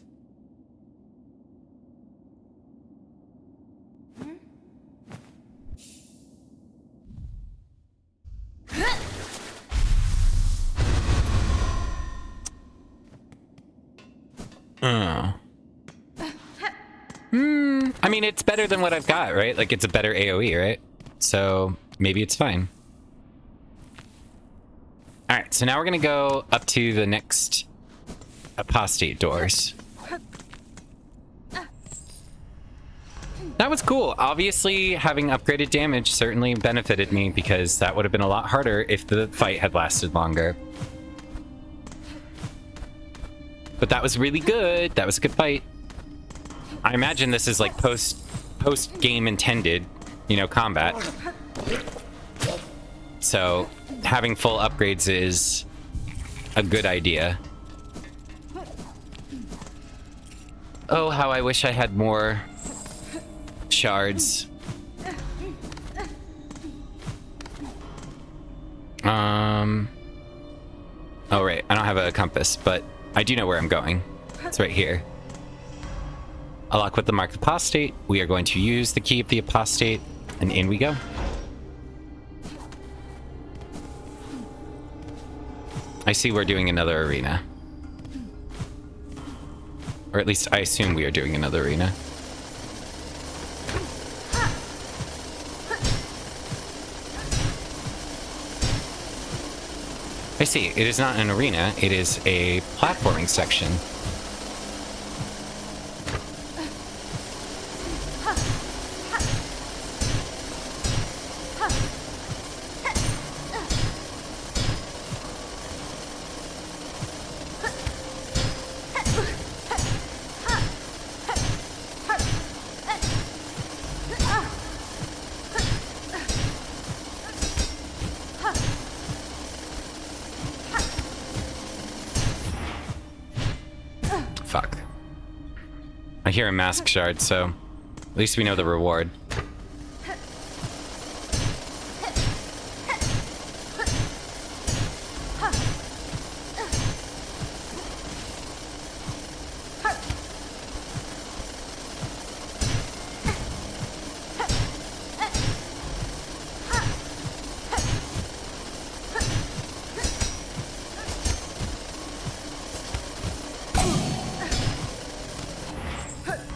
I mean, it's better than what I've got, right? Like, it's a better AoE, right? So, maybe it's fine. Alright, so now we're gonna go up to the next apostate doors. That was cool. Obviously, having upgraded damage certainly benefited me because that would have been a lot harder if the fight had lasted longer. But that was really good. That was a good fight. I imagine this is like post-game intended, you know, combat. So having full upgrades is a good idea. Oh, how I wish I had more shards. Oh, right. I don't have a compass, but I do know where I'm going. It's right here. Unlock with the Mark of Apostate. We are going to use the Key of the Apostate, and in we go. I see we're doing another arena. Or at least I assume we are doing another arena. I see. It is not an arena. It is a platforming section. Fuck. I hear a mask shard, so at least we know the reward.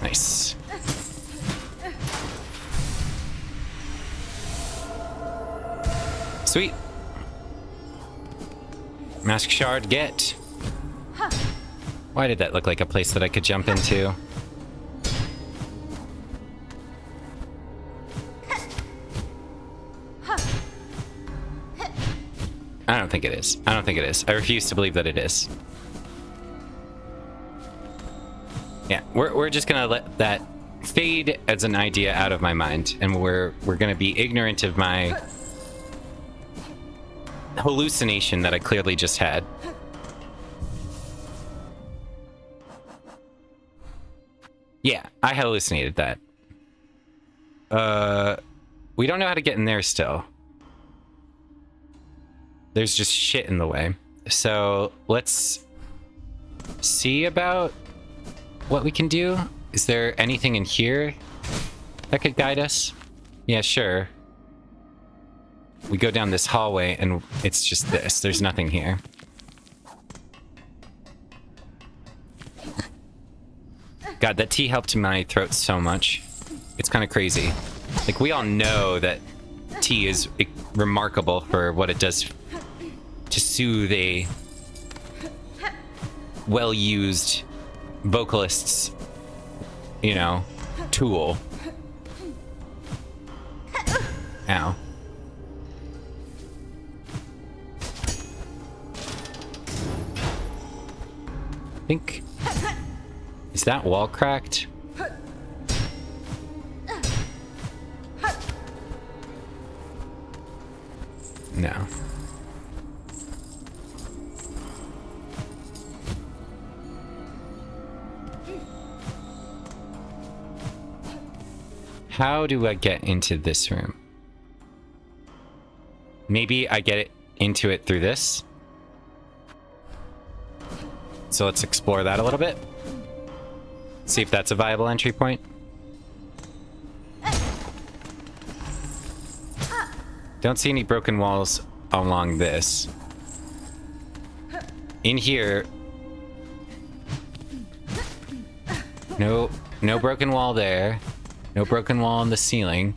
Nice. Sweet. Mask shard get. Why did that look like a place that I could jump into? I don't think it is. I don't think it is. I refuse to believe that it is. Yeah, we're just gonna let that fade as an idea out of my mind, and we're gonna be ignorant of my hallucination that I clearly just had. Yeah, I hallucinated that. We don't know how to get in there still. There's just shit in the way. So let's see about what we can do. Is there anything in here that could guide us? Yeah, sure. We go down this hallway and it's just this. There's nothing here. God, that tea helped my throat so much. It's kind of crazy. Like, we all know that tea is remarkable for what it does to soothe a well-used vocalist's, you know, tool. Ow. I think... Is that wall cracked? No. How do I get into this room? Maybe I get into it through this. So let's explore that a little bit. See if that's a viable entry point. Don't see any broken walls along this. In here... No broken wall there. No broken wall on the ceiling.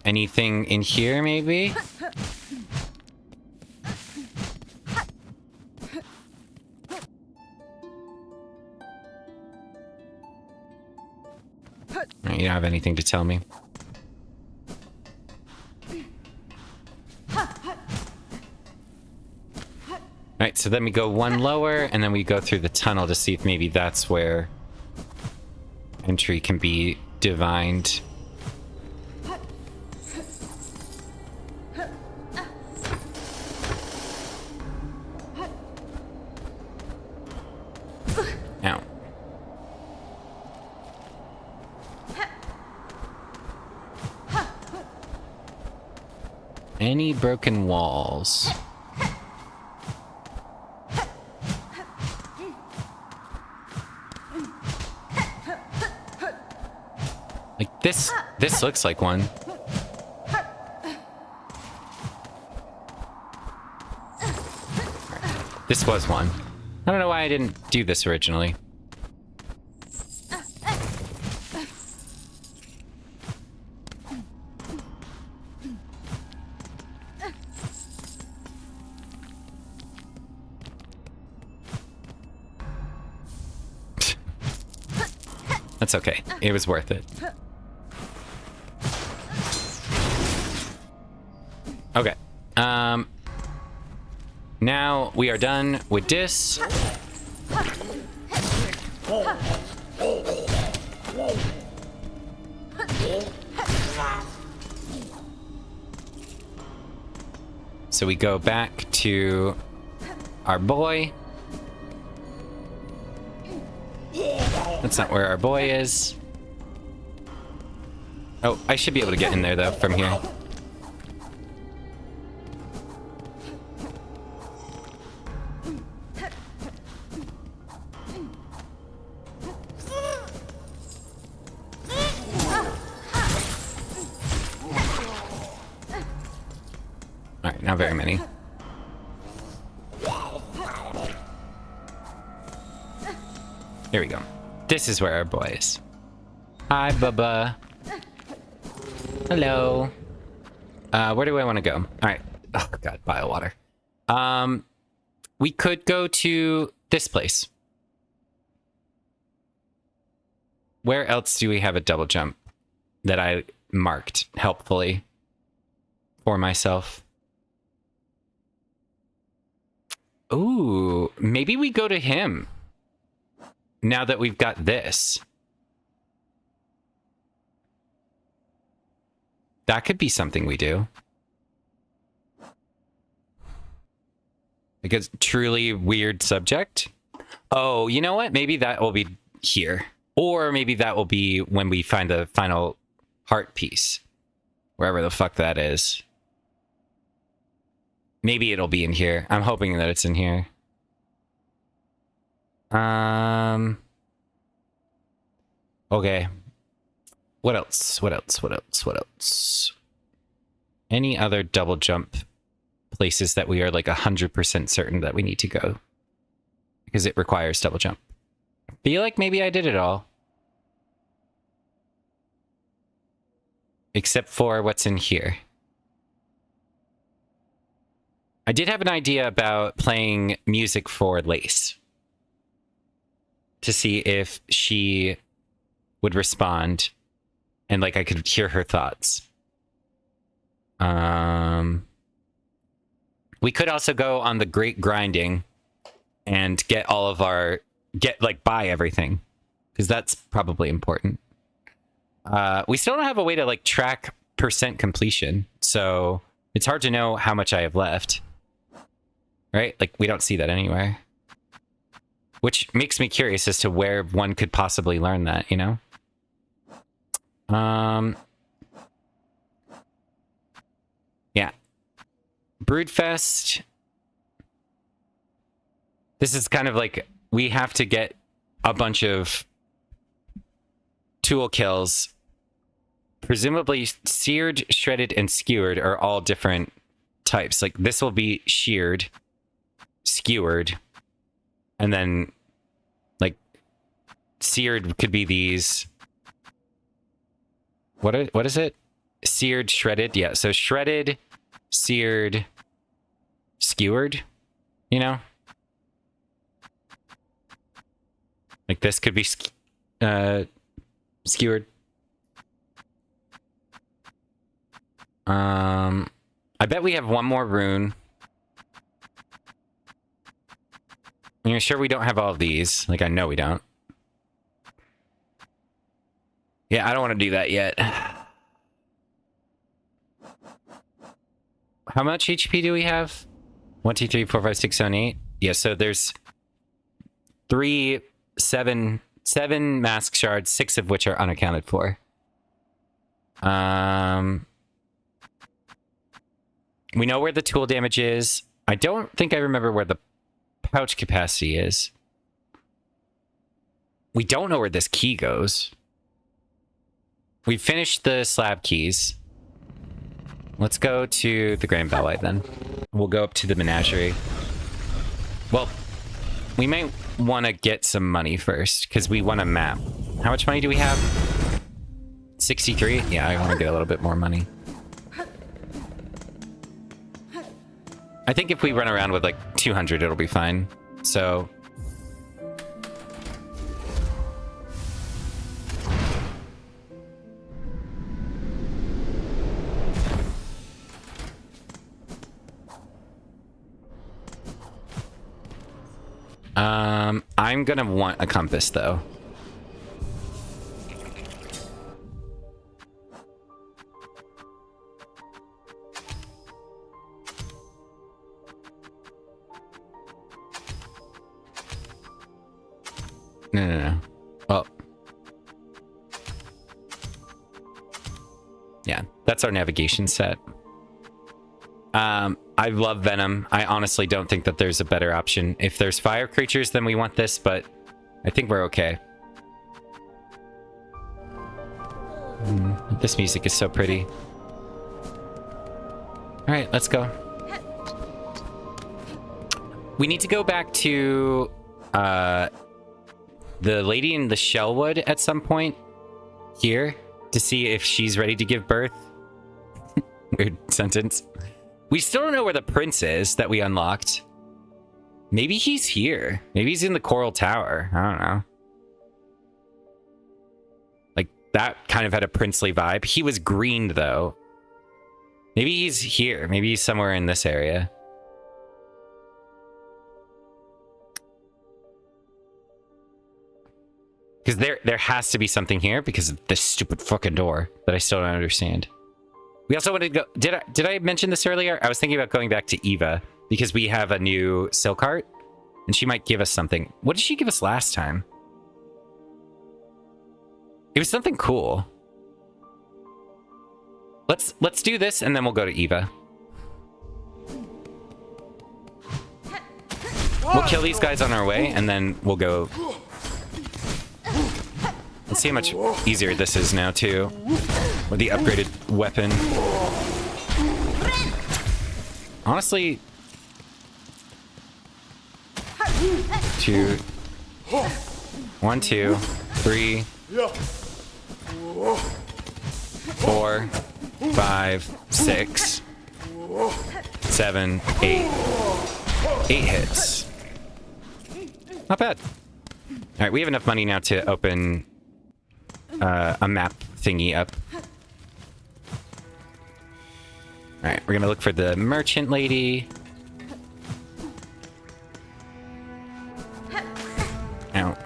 Anything in here, maybe? You don't have anything to tell me. Alright, so then we go one lower, and then we go through the tunnel to see if maybe that's where entry can be divined. Ow. Any broken walls? Like this looks like one. This was one. I don't know why I didn't do this originally. That's okay. It was worth it. Okay. Now we are done with this. So we go back to our boy. That's not where our boy is. Oh, I should be able to get in there though from here. Alright, not very many. Here we go. This is where our boy is. Hi, Bubba. Hello. Where do I want to go? Alright. Oh, God, bile water. We could go to this place. Where else do we have a double jump that I marked helpfully? for myself. Ooh, maybe we go to him now that we've got this. That could be something we do. Like a truly weird subject. Oh, you know what? Maybe that will be here. Or maybe that will be when we find the final heart piece. Wherever the fuck that is. Maybe it'll be in here. I'm hoping that it's in here. Okay. What else? What else? What else? What else? Any other double jump places that we are like 100% certain that we need to go? Because it requires double jump. Feel like maybe I did it all. Except for what's in here. I did have an idea about playing music for Lace. To see if she would respond. And like I could hear her thoughts. We could also go on the Great Grinding and get all of our... buy everything. Because that's probably important. We still don't have a way to like track percent completion. So it's hard to know how much I have left. Right? Like we don't see that anywhere. Which makes me curious as to where one could possibly learn that, you know? Yeah. Broodfest. This is kind of like, we have to get a bunch of tool kills. Presumably seared, shredded, and skewered are all different types. Like this will be sheared, skewered, and then like seared could be these. What is it? Seared, shredded. Yeah, so shredded, seared, skewered, you know? Like this could be skewered. I bet we have one more rune. You're sure we don't have all of these? Like, I know we don't. Yeah, I don't want to do that yet. How much HP do we have? 1, 2, 3, 4, 5, 6, 7, 8. Yeah, so there's 7 mask shards, 6 of which are unaccounted for. We know where the tool damage is. I don't think I remember where the pouch capacity is. We don't know where this key goes. We finished the slab keys. Let's go to the Grand Ballet then. We'll go up to the menagerie. Well, we might want to get some money first because we want a map. How much money do we have? 63? Yeah, I want to get a little bit more money. I think if we run around with like 200, it'll be fine. So... I'm gonna want a compass though. No. Well. Yeah, that's our navigation set. I love Venom. I honestly don't think that there's a better option. If there's fire creatures, then we want this, but I think we're okay. This music is so pretty. Alright, let's go. We need to go back to the lady in the Shellwood at some point here to see if she's ready to give birth. Weird sentence. We still don't know where the prince is that we unlocked. Maybe he's here. Maybe he's in the Coral Tower. I don't know. Like, that kind of had a princely vibe. He was green, though. Maybe he's here. Maybe he's somewhere in this area. Because there has to be something here because of this stupid fucking door that I still don't understand. We also wanted to go... Did I mention this earlier? I was thinking about going back to Eva because we have a new silk cart and she might give us something. What did she give us last time? It was something cool. Let's do this and then we'll go to Eva. We'll kill these guys on our way and then we'll go... Let's see how much easier this is now, too. With the upgraded weapon. Honestly... 2... 1, 2, 3... 4... 5... 6... 7... 8... 8 hits. Not bad. Alright, we have enough money now to open... a map thingy up. Alright, we're gonna look for the merchant lady. Ow.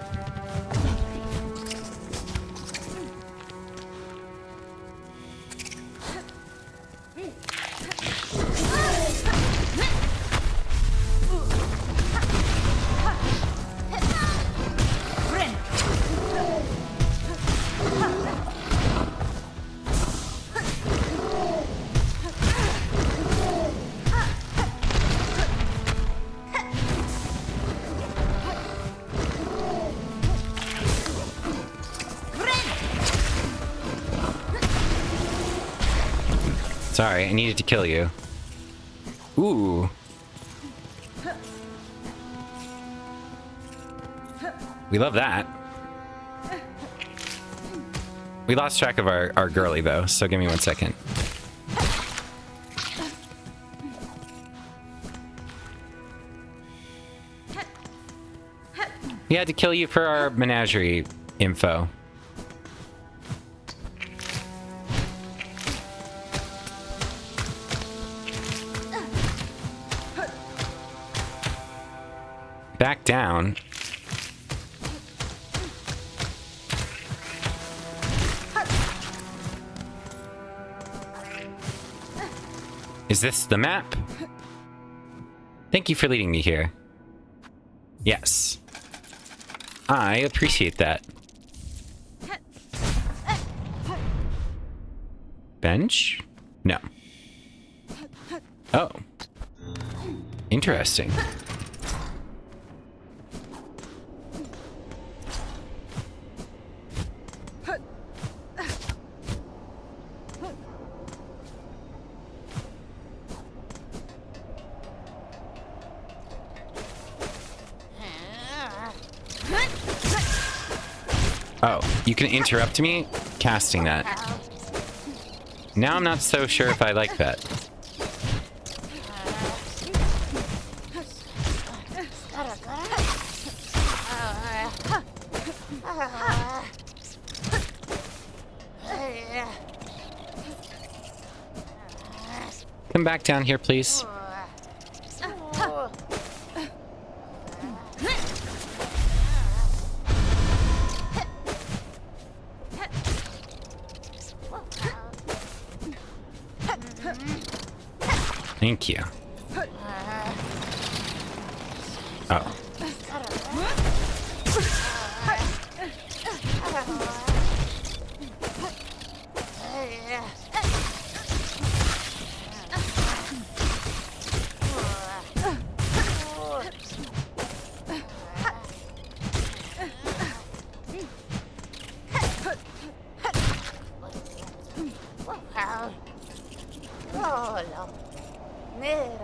Sorry, I needed to kill you. Ooh. We love that. We lost track of our girly, though, so give me 1 second. We had to kill you for our menagerie info. Back down. Is this the map? Thank you for leading me here. Yes. I appreciate that. Bench? No. Oh. Interesting. Oh, you can interrupt me casting that. Now I'm not so sure if I like that. Come back down here, please. Thank you. Oh.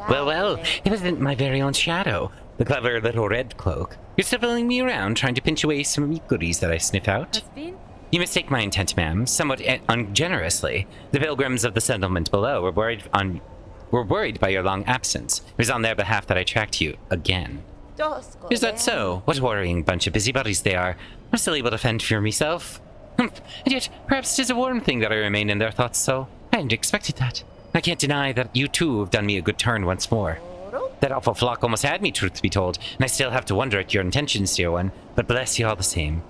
Well, it wasn't my very own shadow. The clever little red cloak. You're still following me around, trying to pinch away some meat goodies that I sniff out. You mistake my intent, ma'am, somewhat ungenerously. The pilgrims of the settlement below were worried by your long absence. It was on their behalf that I tracked you again. Is that so? What a worrying bunch of busybodies they are. I'm still able to fend for myself. And yet, perhaps 'tis a warm thing that I remain in their thoughts, so I hadn't expected that. I can't deny that you too have done me a good turn once more. That awful flock almost had me, truth be told, and I still have to wonder at your intentions, dear one, but bless you all the same.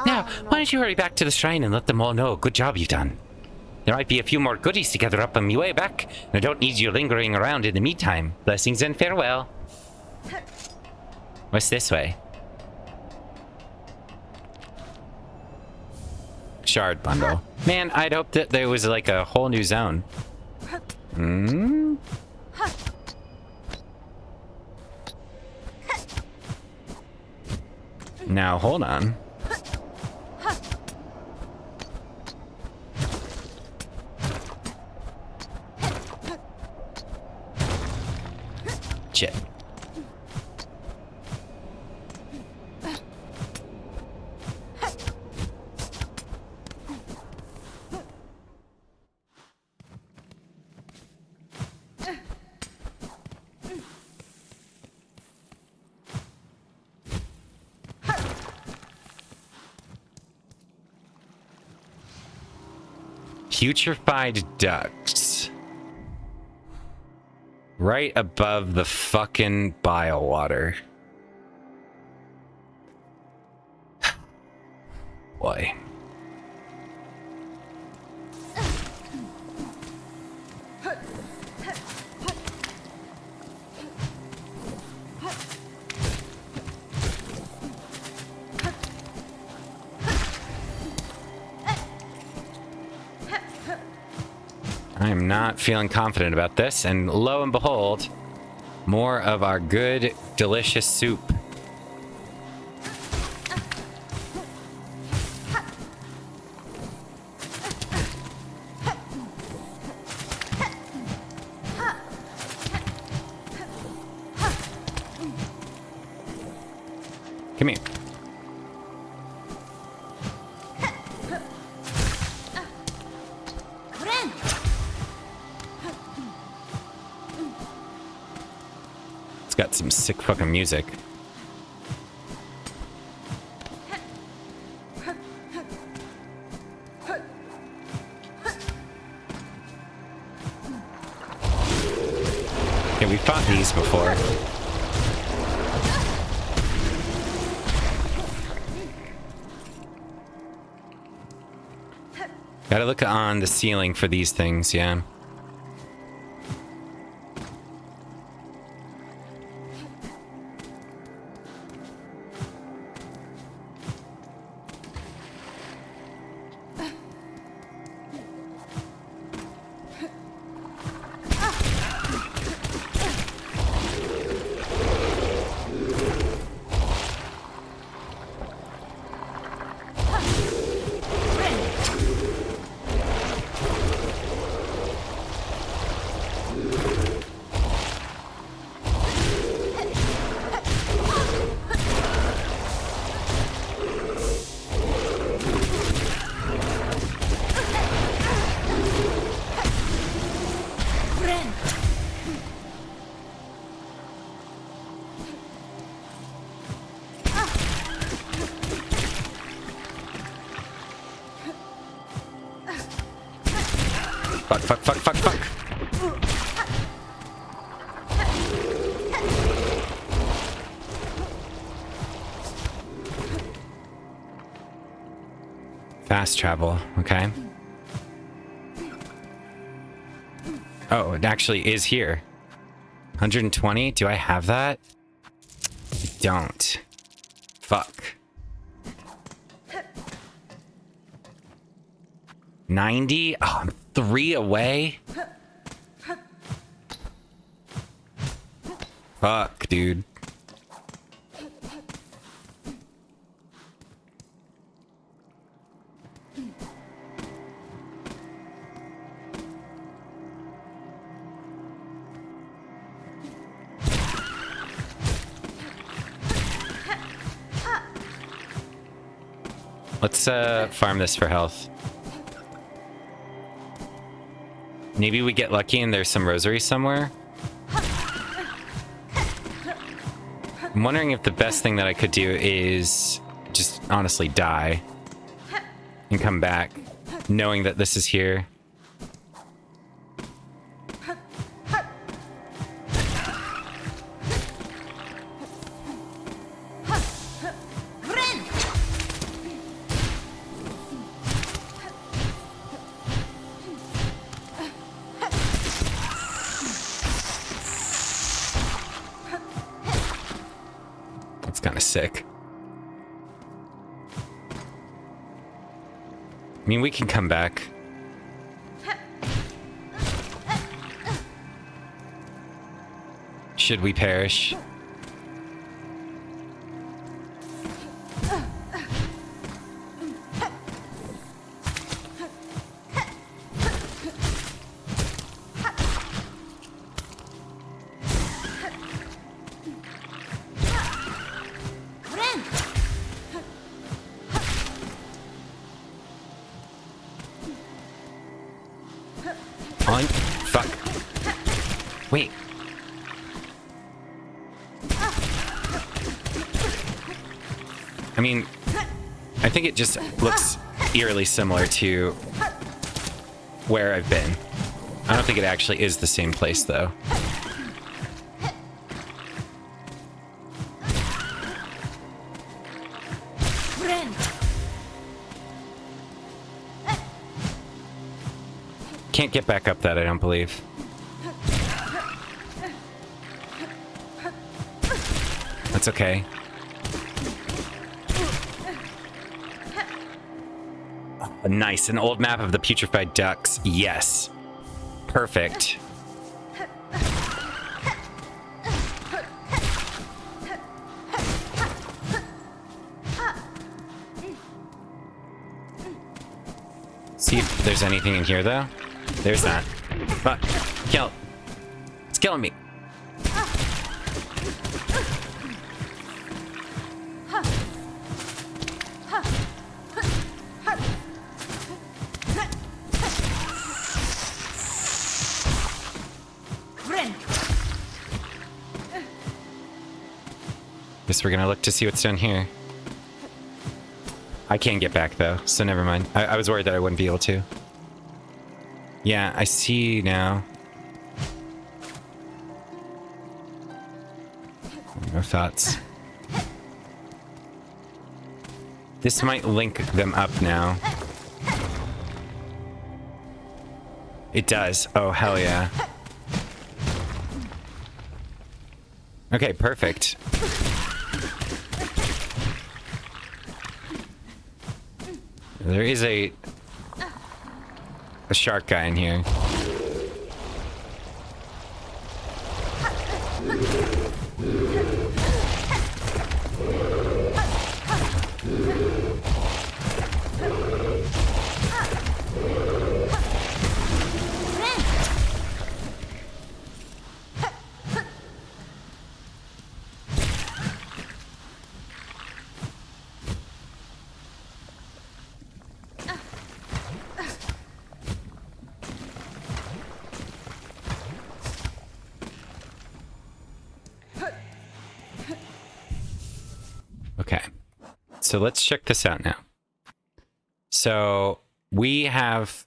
Now, why don't you hurry back to the shrine and let them all know good job you've done. There might be a few more goodies to gather up on my way back, and I don't need you lingering around in the meantime. Blessings and farewell. What's this way? Shard bundle. Man, I'd hoped that there was like a whole new zone. Hmm? Now, hold on. Shit. Putrefied ducts. Right above the fucking bile water. Boy. I am not feeling confident about this, and lo and behold, more of our good, delicious soup. Come here. Got some sick fucking music. Yeah, we fought these before. Gotta look on the ceiling for these things, yeah. Fuck, fuck, fuck, fuck, fuck. Fast travel, okay. Oh, it actually is here. 120? Do I have that? I don't. Fuck. 90? Oh, I'm 3 away? Fuck, dude. Let's farm this for health. Maybe we get lucky and there's some rosaries somewhere. I'm wondering if the best thing that I could do is just honestly die and come back knowing that this is here. That's kind of sick. I mean, we can come back. Should we perish? On. Fuck. Wait. I mean, I think it just looks eerily similar to where I've been. I don't think it actually is the same place, though. Can't get back up that, I don't believe. That's okay. Nice, an old map of the putrefied ducks. Yes. Perfect. See if there's anything in here, though. There's not. Fuck. Kill. It's killing me. Guess we're gonna look to see what's down here. I can't get back, though, so never mind. I was worried that I wouldn't be able to. Yeah, I see now. No thoughts. This might link them up now. It does. Oh, hell yeah. Okay, perfect. There is a shark guy in here. Okay, so let's check this out now. So we have,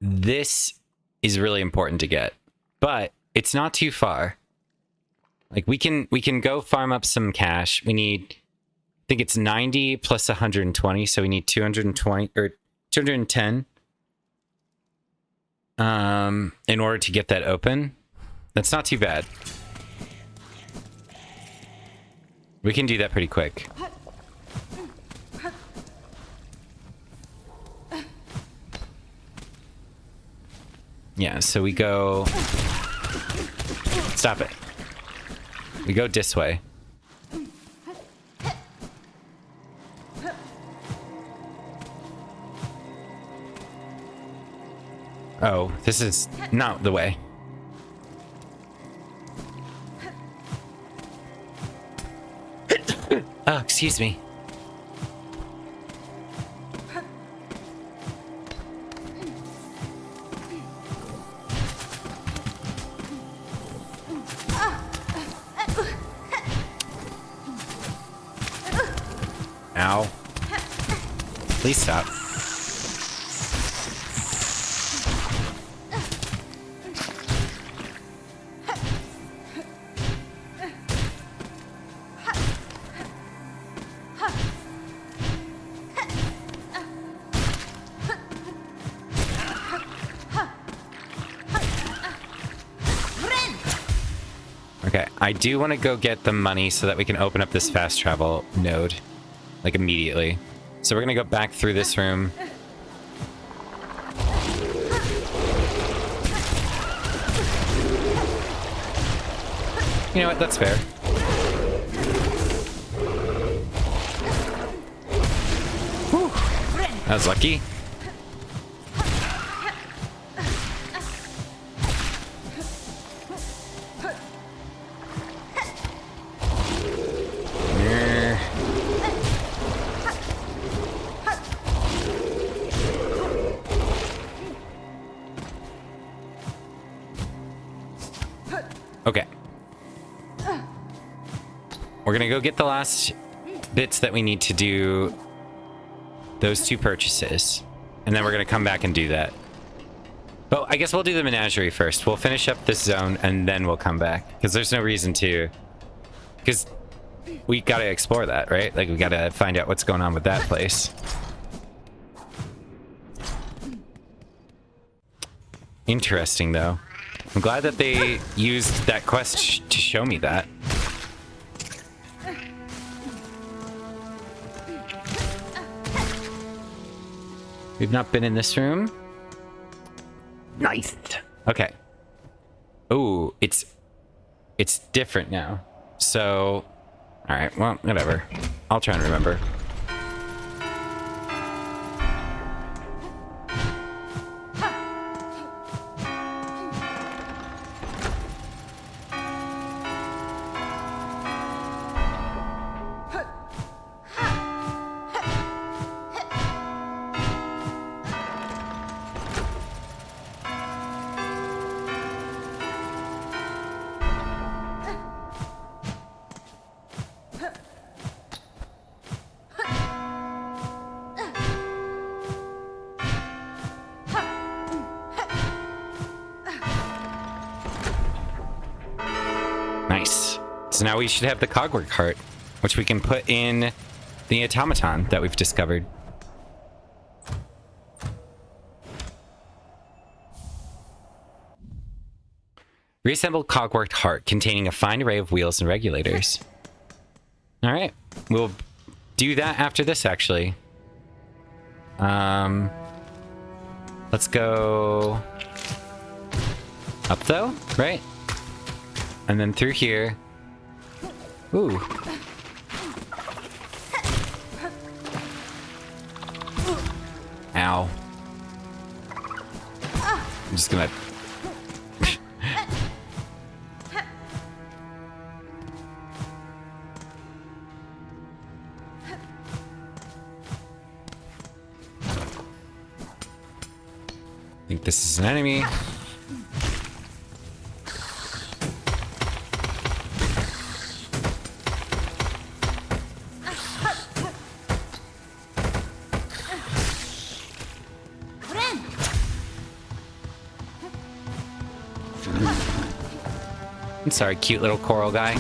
this is really important to get, but it's not too far. Like we can go farm up some cash. We need, I think it's 90 plus 120, so we need 220 or 210 in order to get that open. That's not too bad. We can do that pretty quick. Yeah, so we go... Stop it. We go this way. Oh, this is not the way. Oh, excuse me. Ow. Please stop. Okay, I do want to go get the money so that we can open up this fast travel node, like, immediately. So we're gonna go back through this room. You know what, that's fair. Whew. That was lucky. Okay. We're gonna go get the last bits that we need to do those 2 purchases. And then we're gonna come back and do that. But I guess we'll do the menagerie first. We'll finish up this zone and then we'll come back. Because there's no reason to... Because we gotta explore that, right? Like, we gotta find out what's going on with that place. Interesting, though. I'm glad that they used that quest to show me that. We've not been in this room. Nice. Okay. Ooh, it's different now. So, all right, well, whatever. I'll try and remember. Nice. So now we should have the cogwork heart, which we can put in the automaton that we've discovered. Reassembled cogwork heart containing a fine array of wheels and regulators. All right, we'll do that after this, actually. Let's go up, though, right? And then through here. Ooh. Ow. I'm just gonna... I think this is an enemy. I'm sorry, cute little coral guy.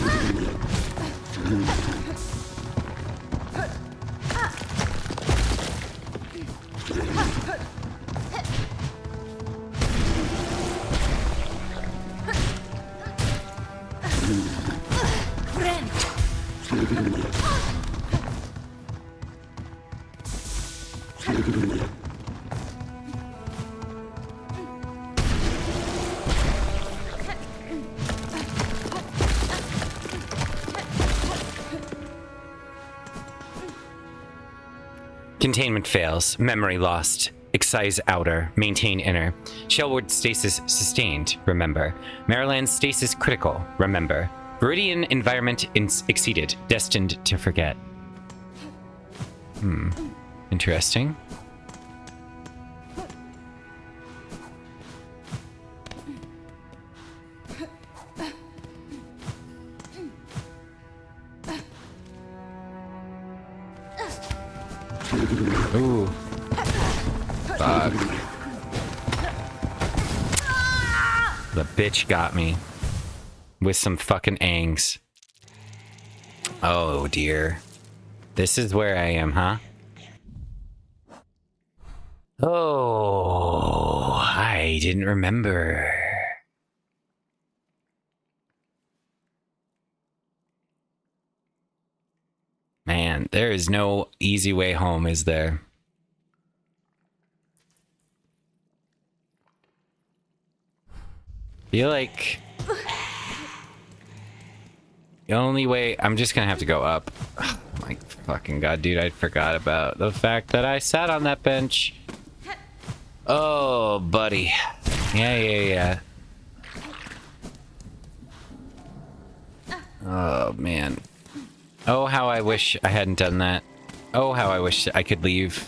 Containment fails. Memory lost. Excise outer. Maintain inner. Shellward stasis sustained. Remember. Maryland stasis critical. Remember. Viridian environment exceeded. Destined to forget. Interesting. Ooh. Fuck. The bitch got me. With some fucking angs. Oh dear. This is where I am, huh? Oh, I didn't remember. Man, there is no easy way home, is there? Feel like the only way, I'm just gonna have to go up. Oh my fucking god, dude, I forgot about the fact that I sat on that bench. Oh, buddy. Yeah. Oh, man. Oh, how I wish I hadn't done that. Oh, how I wish I could leave.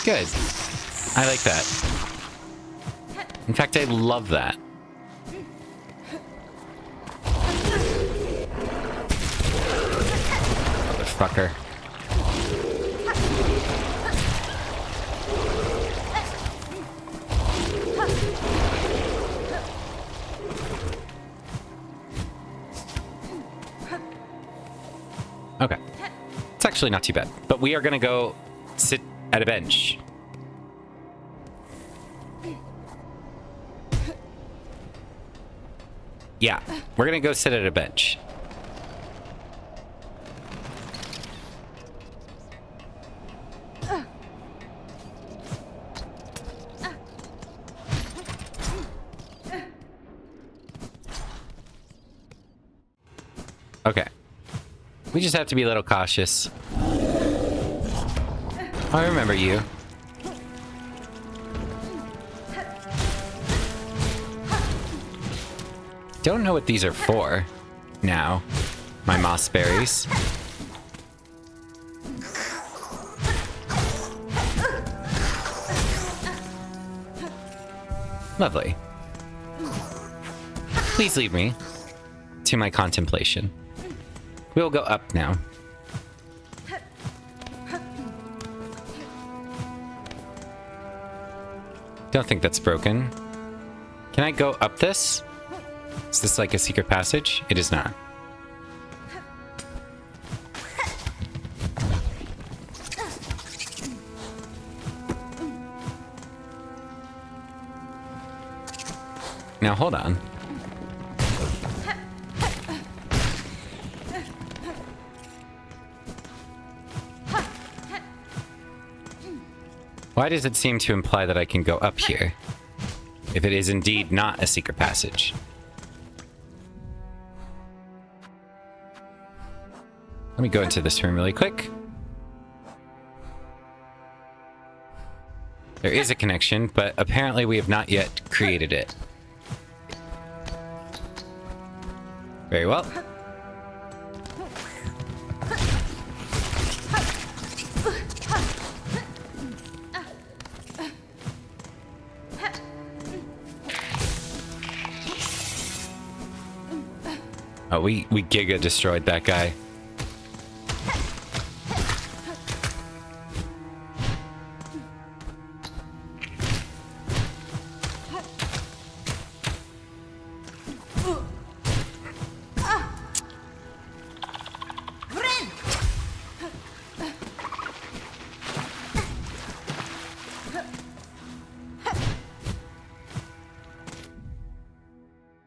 Good. I like that. In fact, I love that. Motherfucker. Okay. It's actually not too bad. But we are gonna go sit at a bench. Yeah, we're gonna go sit at a bench. Okay. We just have to be a little cautious. I remember you. Don't know what these are for now. My moss berries. Lovely. Please leave me to my contemplation. We'll go up now. Don't think that's broken. Can I go up this? Is this like a secret passage? It is not. Now hold on. Why does it seem to imply that I can go up here? If it is indeed not a secret passage. Let me go into this room really quick. There is a connection, but apparently we have not yet created it. Very well. Oh, we giga destroyed that guy.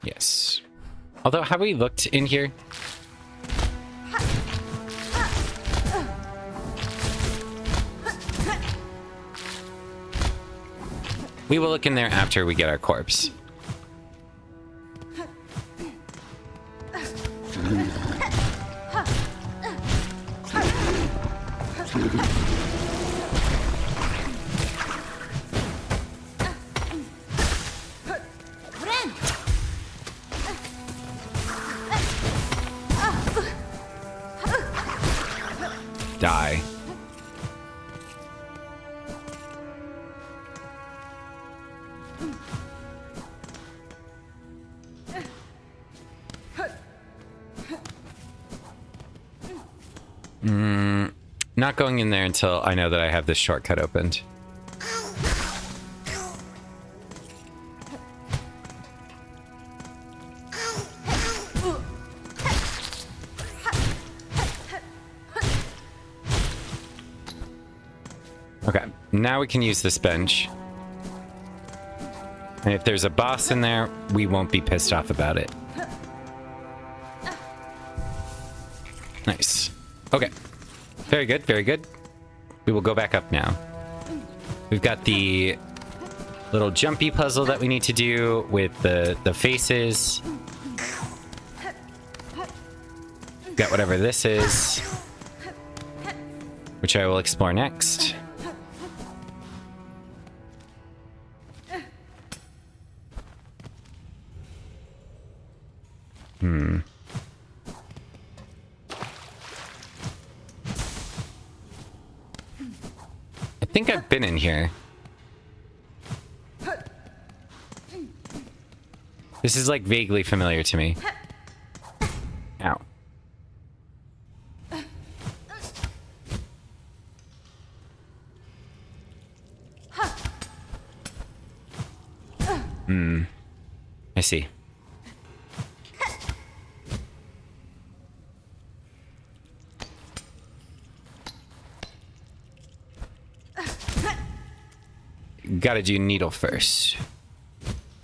Yes. Although, have we looked in here? We will look in there after we get our corpse. Die. Not going in there until I know that I have this shortcut opened. Okay, now we can use this bench. And if there's a boss in there, we won't be pissed off about it. Nice. Okay. Very good, very good. We will go back up now. We've got the little jumpy puzzle that we need to do with the faces. Got whatever this is, which I will explore next. I think I've been in here. This is like vaguely familiar to me. Ow. I see. Gotta do needle first.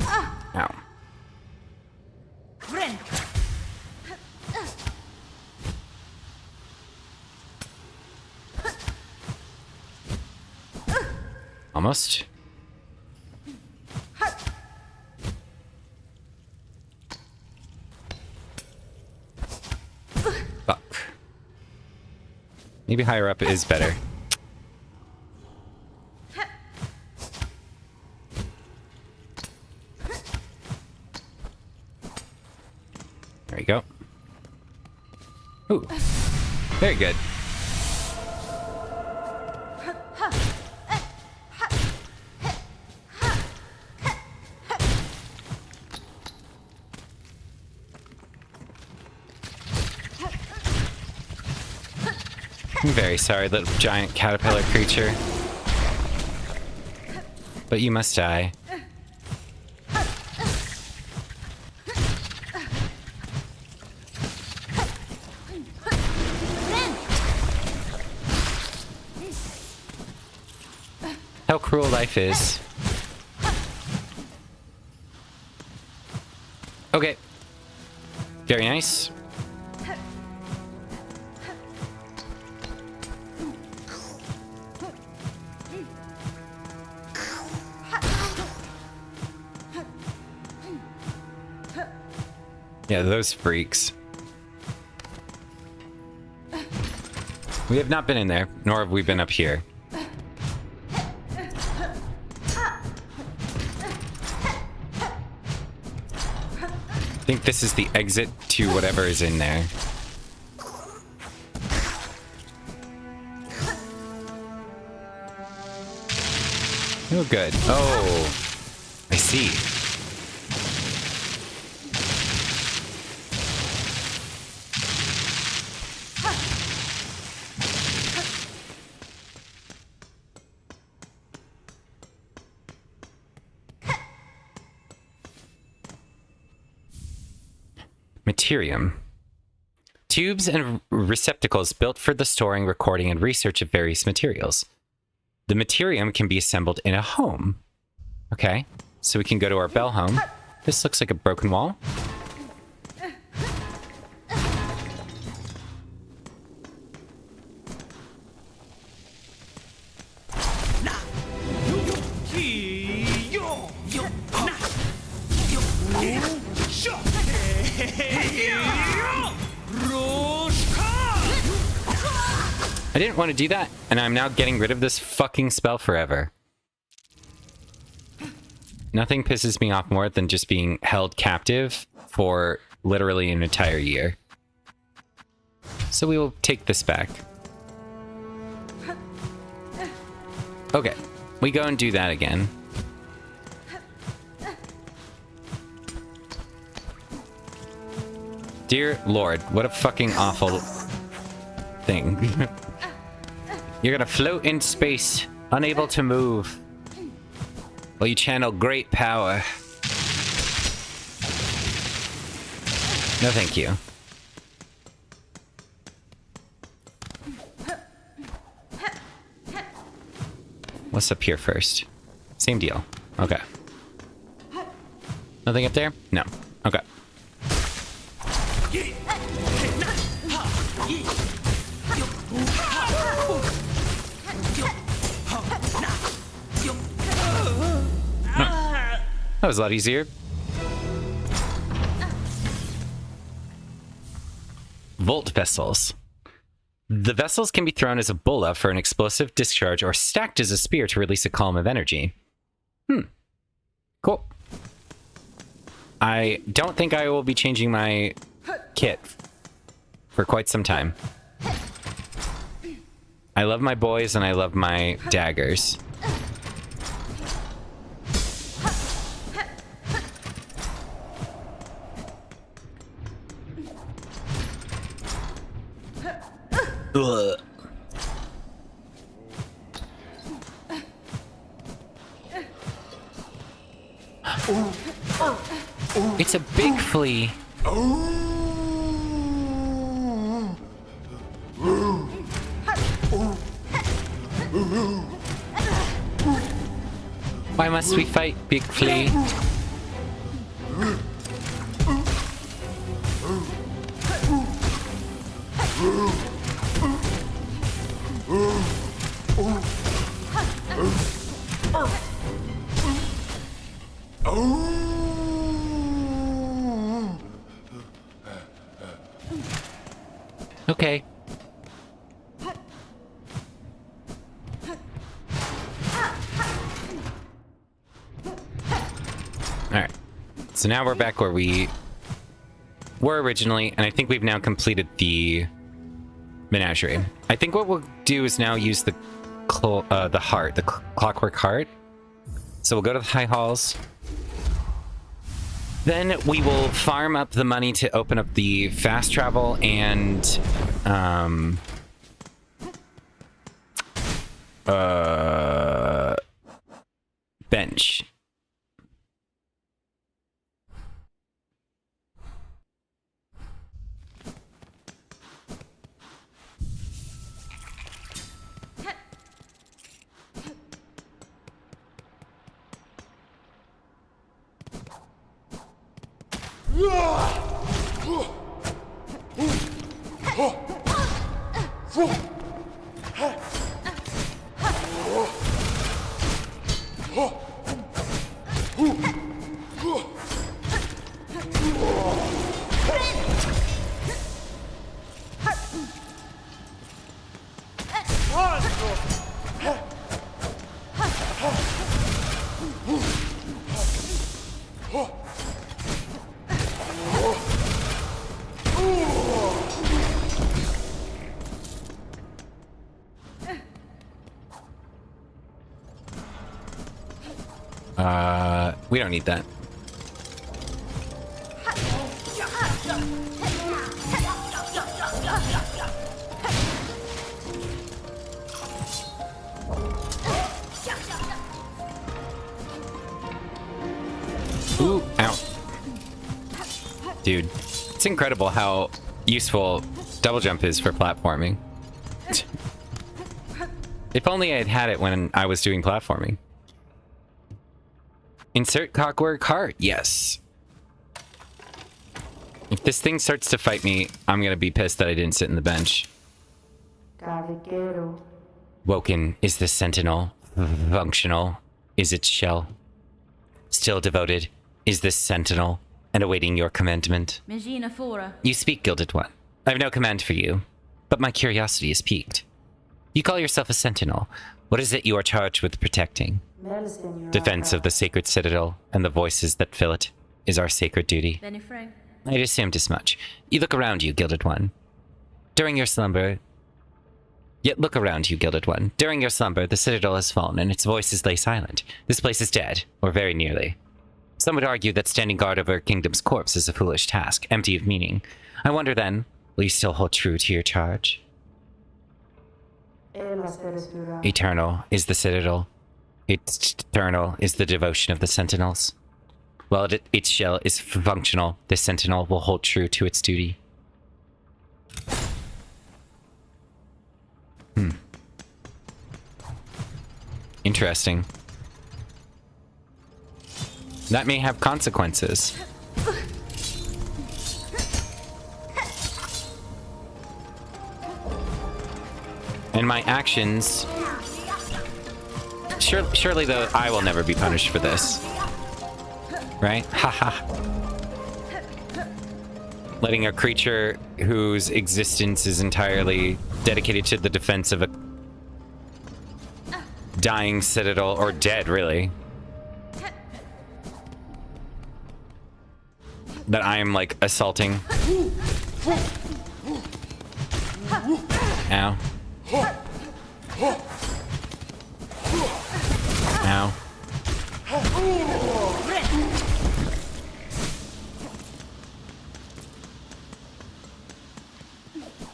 Ow. Almost. Fuck. Maybe higher up is better. There we go. Ooh. Very good. I'm very sorry, little giant caterpillar creature. But you must die. How cruel life is. Okay. Very nice. Yeah, those freaks. We have not been in there, nor have we been up here. I think this is the exit to whatever is in there. Oh, good. Oh, I see. Materium. Tubes and receptacles built for the storing, recording, and research of various materials. The materium can be assembled in a home. Okay, so we can go to our bell home. This looks like a broken wall. I didn't want to do that, and I'm now getting rid of this fucking spell forever. Nothing pisses me off more than just being held captive for literally an entire year. So we will take this back. Okay, we go and do that again. Dear Lord, what a fucking awful... thing. You're gonna float in space, unable to move, while you channel great power. No, thank you. What's up here first? Same deal. Okay. Nothing up there? No. Okay. That was a lot easier. Volt vessels. The vessels can be thrown as a bola for an explosive discharge or stacked as a spear to release a column of energy. Cool. I don't think I will be changing my kit for quite some time. I love my boys and I love my daggers. Ugh. It's a big flea. Why must we fight, big flea? Okay. Alright. So now we're back where we were originally, and I think we've now completed the menagerie. I think what we'll do is now use the heart, the clockwork heart. So we'll go to the high halls. Then we will farm up the money to open up the fast travel and bench. We don't need that. Ooh, ow. Dude, it's incredible how useful double jump is for platforming. If only I had had it when I was doing platforming. Insert clockwork heart. Yes. If this thing starts to fight me, I'm gonna be pissed that I didn't sit in the bench. Woken is the sentinel. Functional is its shell. Still devoted is this sentinel, and awaiting your commandment. You speak, Gilded One. I have no command for you, but my curiosity is piqued. You call yourself a sentinel. What is it you are charged with protecting? Defense of the sacred citadel and the voices that fill it is our sacred duty. I'd assumed as much. You look around you, Gilded One. During your slumber... Yet look around you, Gilded One. During your slumber, the citadel has fallen and its voices lay silent. This place is dead, or very nearly. Some would argue that standing guard over a kingdom's corpse is a foolish task, empty of meaning. I wonder then, will you still hold true to your charge? Eternal is the citadel. Eternal is the devotion of the sentinels. While its shell is functional, the sentinel will hold true to its duty. Interesting. That may have consequences. And my actions... Surely, though, I will never be punished for this. Right? Haha. Letting a creature whose existence is entirely dedicated to the defense of a dying citadel, or dead, really. That I am, like, assaulting. Ow. Ow.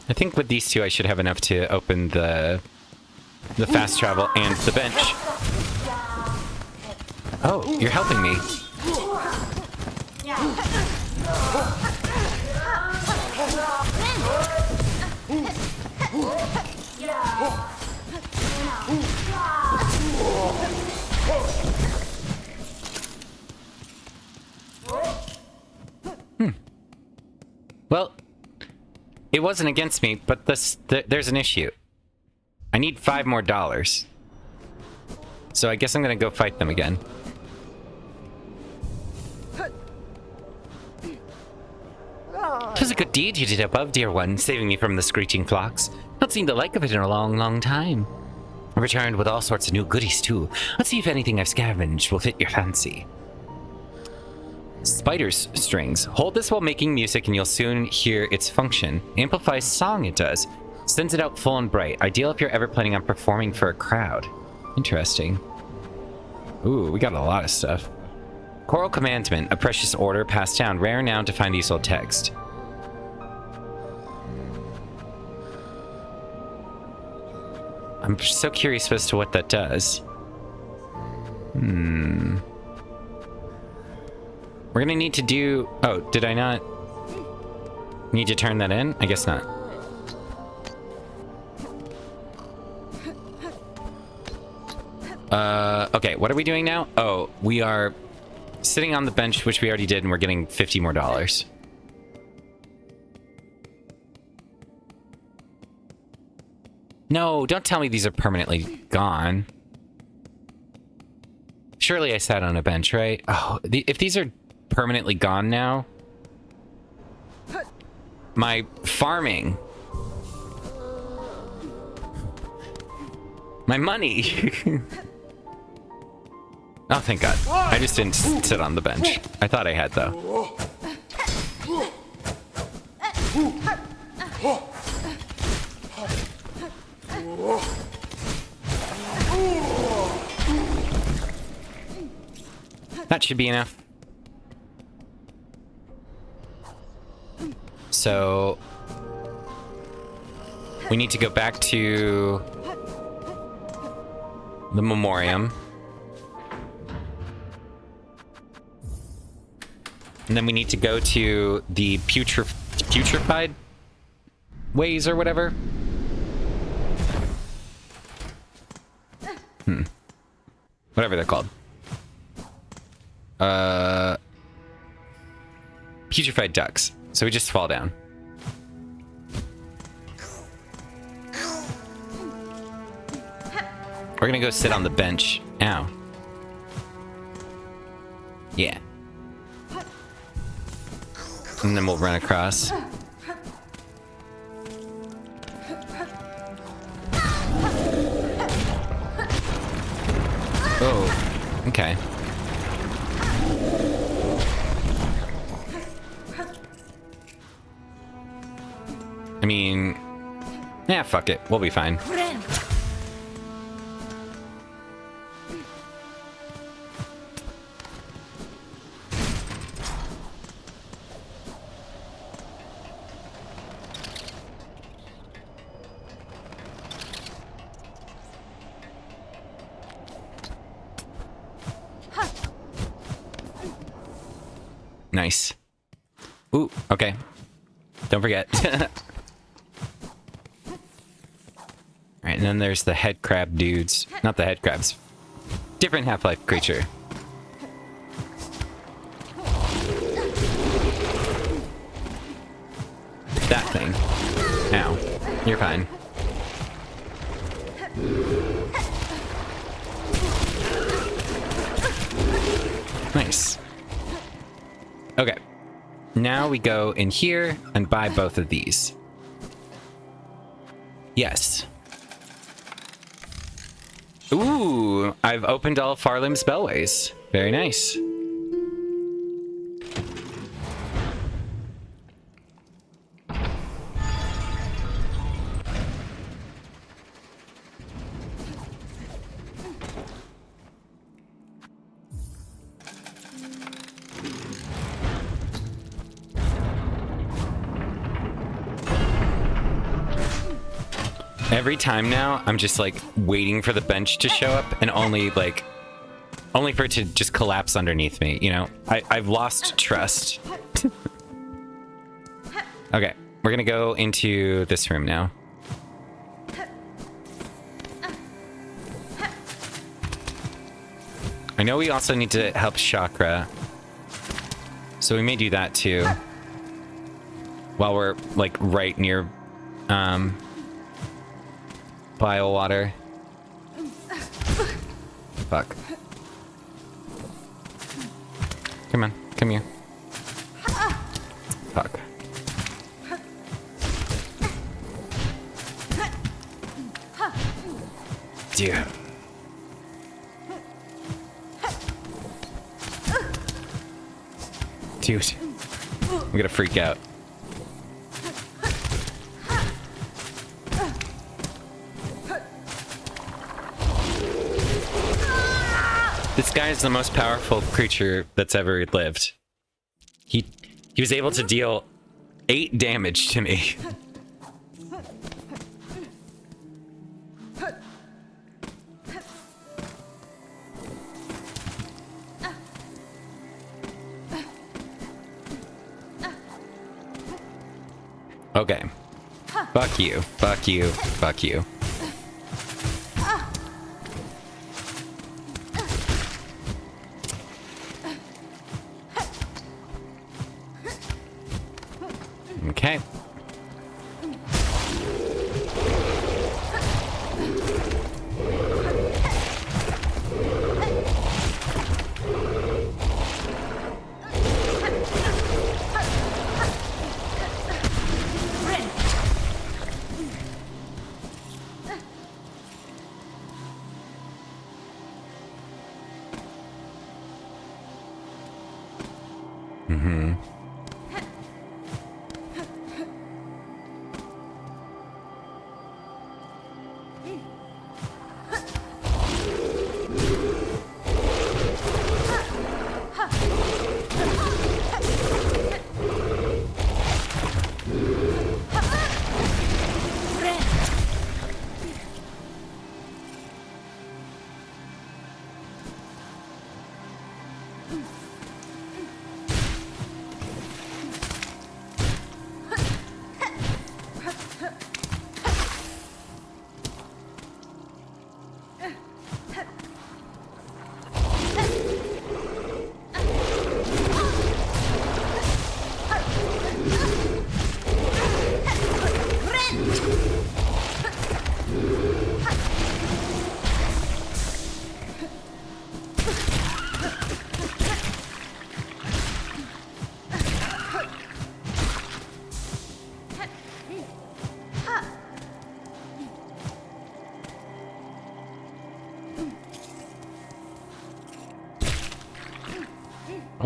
I think with these two I should have enough to open the fast travel and the bench. Oh, you're helping me. Well, it wasn't against me, but there's an issue. I need $5 more. So I guess I'm gonna go fight them again. "'Twas a good deed you did above, dear one, saving me from the screeching flocks. Not seen the like of it in a long, long time. I returned with all sorts of new goodies, too. Let's see if anything I've scavenged will fit your fancy. Spider's strings. Hold this while making music and you'll soon hear its function. Amplifies song it does. Sends it out full and bright. Ideal if you're ever planning on performing for a crowd." Interesting. Ooh, we got a lot of stuff. Choral Commandment. A precious order passed down. Rare now to find useful text. I'm so curious as to what that does. We're gonna need to do... Oh, did I not need to turn that in? I guess not. Okay, what are we doing now? Oh, we are sitting on the bench, which we already did, and we're getting $50 more. No, don't tell me these are permanently gone. Surely I sat on a bench, right? Oh, if these are permanently gone now, my farming, my money. Oh, thank God. I just didn't sit on the bench. I thought I had, though. That should be enough. So we need to go back to the memoriam. And then we need to go to the putrefied ways or whatever. Whatever they're called. Putrefied ducks. So we just fall down. We're gonna go sit on the bench. Ow. Yeah. And then we'll run across. Oh, okay. I mean, yeah, fuck it. We'll be fine. Nice. Ooh, okay. Don't forget. Alright, and then there's the head crab dudes. Not the head crabs. Different Half-Life creature. That thing. Ow. You're fine. Nice. Okay. Now we go in here and buy both of these. Yes. Ooh, I've opened all Farlim's Bellways. Very nice. Every time now, I'm just like waiting for the bench to show up and only for it to just collapse underneath me, you know? I've lost trust. Okay, we're gonna go into this room now. I know we also need to help Chakra, so we may do that too. While we're like right near bile water. Fuck. Come on, come here. Fuck. Dude. Dude. I'm gonna freak out. This guy is the most powerful creature that's ever lived. He was able to deal 8 damage to me. Okay. Fuck you. Fuck you. Fuck you. Okay.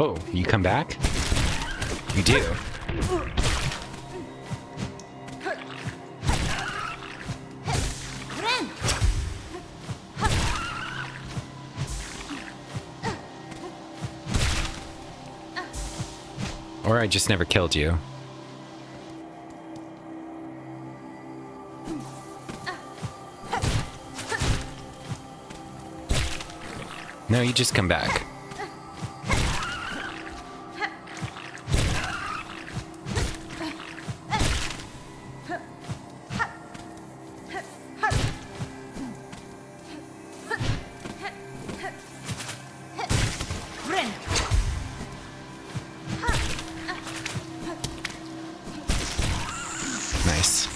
Oh, you come back? You do. Or I just never killed you. No, you just come back. Nice.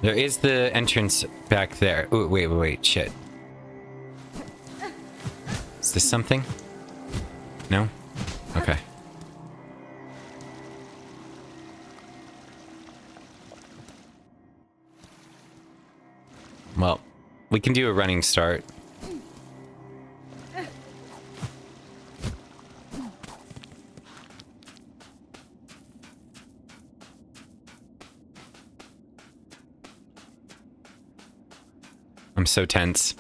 There is the entrance back there. Ooh, wait, shit. Is this something? No? Okay. Well, we can do a running start. I'm so tense.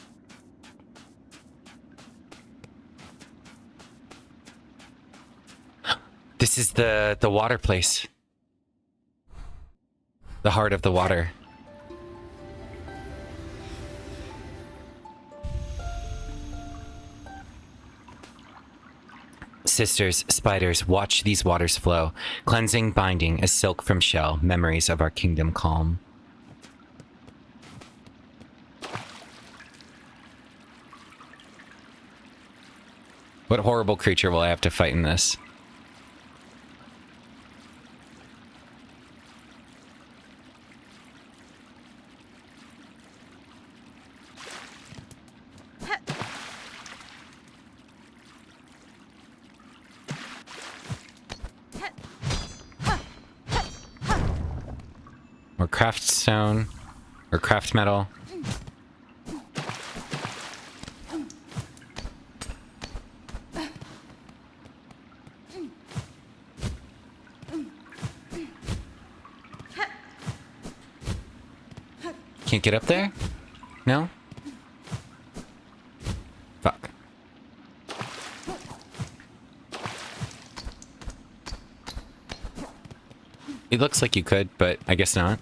This is the water place. The heart of the water. Sisters, spiders, watch these waters flow. Cleansing, binding, as silk from shell. Memories of our kingdom calm. What horrible creature will I have to fight in this? Or craft stone. Or craft metal. Can't get up there? No? Fuck. It looks like you could, but I guess not.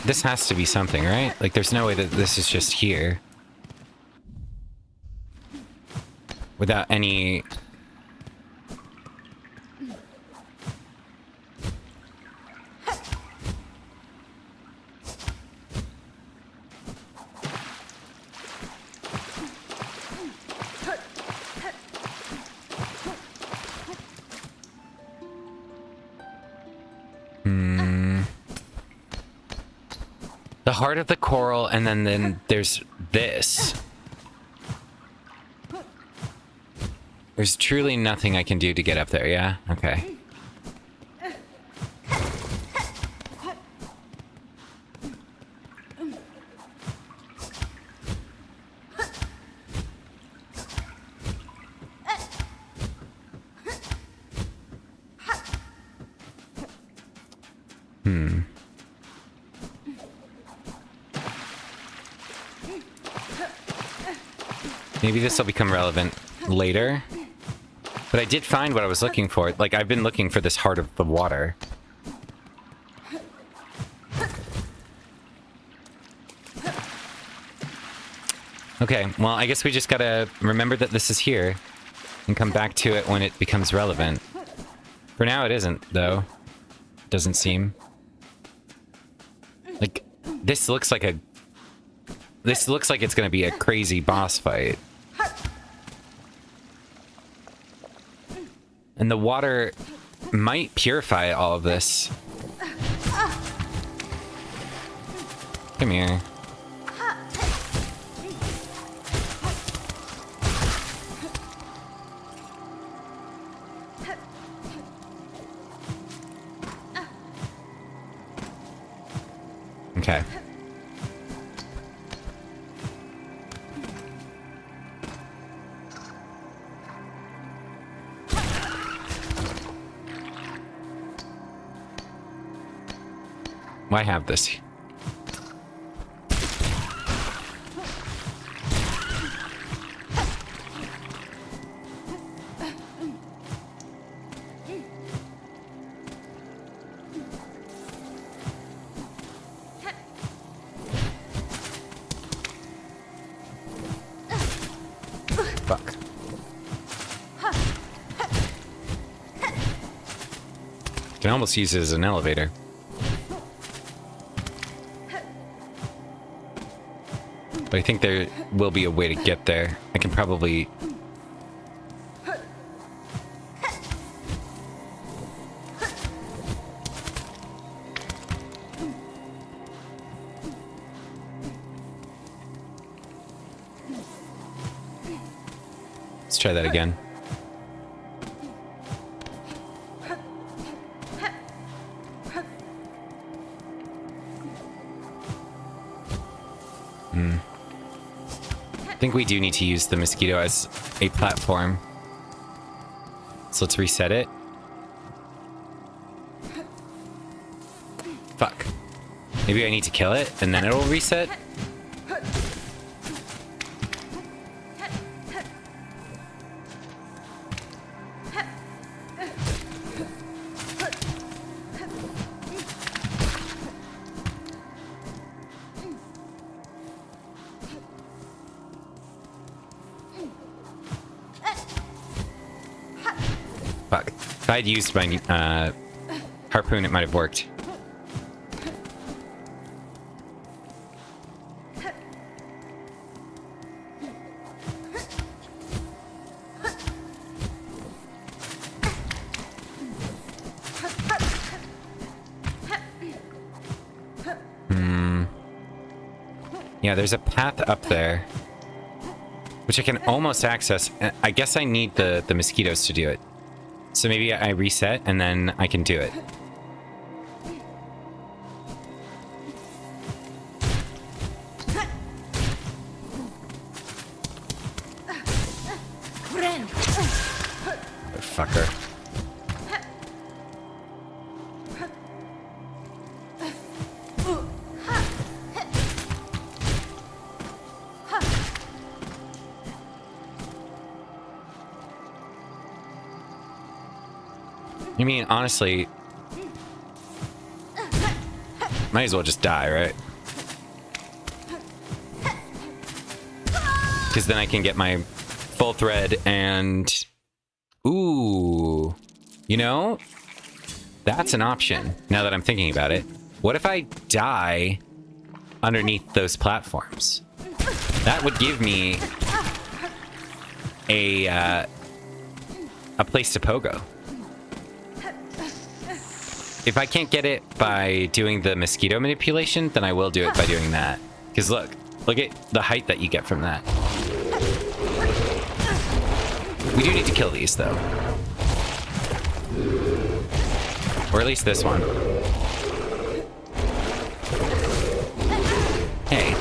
This has to be something, right? Like, there's no way that this is just here. Without any... The heart of the coral, and then there's this. There's truly nothing I can do to get up there, yeah? Okay. Maybe this will become relevant later. But I did find what I was looking for. Like, I've been looking for this heart of the water. Okay, well, I guess we just gotta remember that this is here and come back to it when it becomes relevant. For now, it isn't, though. Doesn't seem. Like, this looks like a... This looks like it's gonna be a crazy boss fight. And the water might purify all of this. Come here. Okay. Why have this? Fuck. Can almost use it as an elevator. But I think there will be a way to get there. I can probably... Let's try that again. I think we do need to use the mosquito as a platform. So let's reset it. Fuck. Maybe I need to kill it and then it'll reset? Fuck. If I'd used my harpoon, it might have worked. Yeah, there's a path up there, which I can almost access. I guess I need the mosquitoes to do it. So maybe I reset and then I can do it. Fucker. I mean, honestly, might as well just die, right? Because then I can get my full thread and... Ooh. You know? That's an option, now that I'm thinking about it. What if I die underneath those platforms? That would give me a place to pogo. If I can't get it by doing the mosquito manipulation, then I will do it by doing that. Because look at the height that you get from that. We do need to kill these, though. Or at least this one. Hey.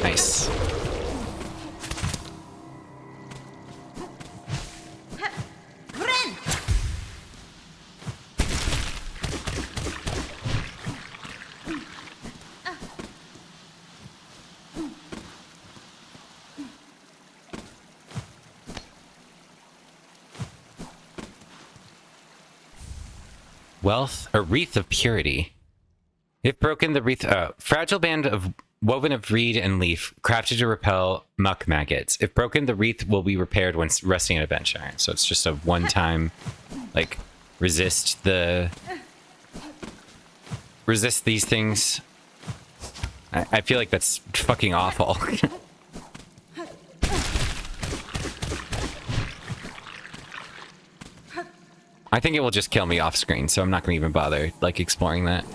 Nice. Wealth, a wreath of purity. If broken, the wreath, fragile band of woven of reed and leaf, crafted to repel muck maggots. If broken, the wreath will be repaired when resting in a bench iron. So it's just a one-time, like, resist these things. I feel like that's fucking awful. I think it will just kill me off screen, so I'm not going to even bother, like, exploring that.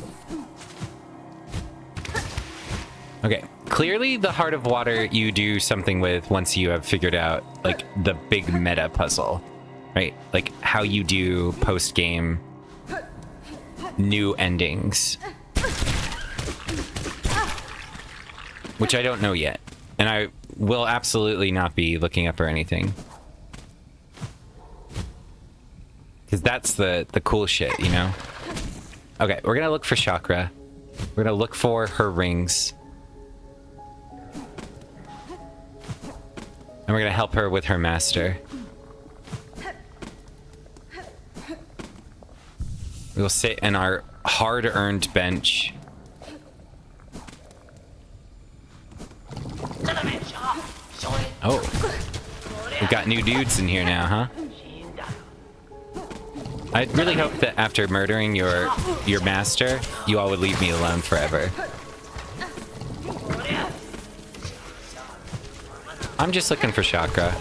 Okay, clearly the Heart of Water you do something with once you have figured out, like, the big meta puzzle, right? Like, how you do post-game new endings. Which I don't know yet. And I will absolutely not be looking up or anything. Because that's the cool shit, you know? Okay, we're gonna look for Chakra. We're gonna look for her rings. And we're gonna help her with her master. We will sit in our hard-earned bench. Oh. We've got new dudes in here now, huh? I really hope that after murdering your master, you all would leave me alone forever. I'm just looking for Chakra.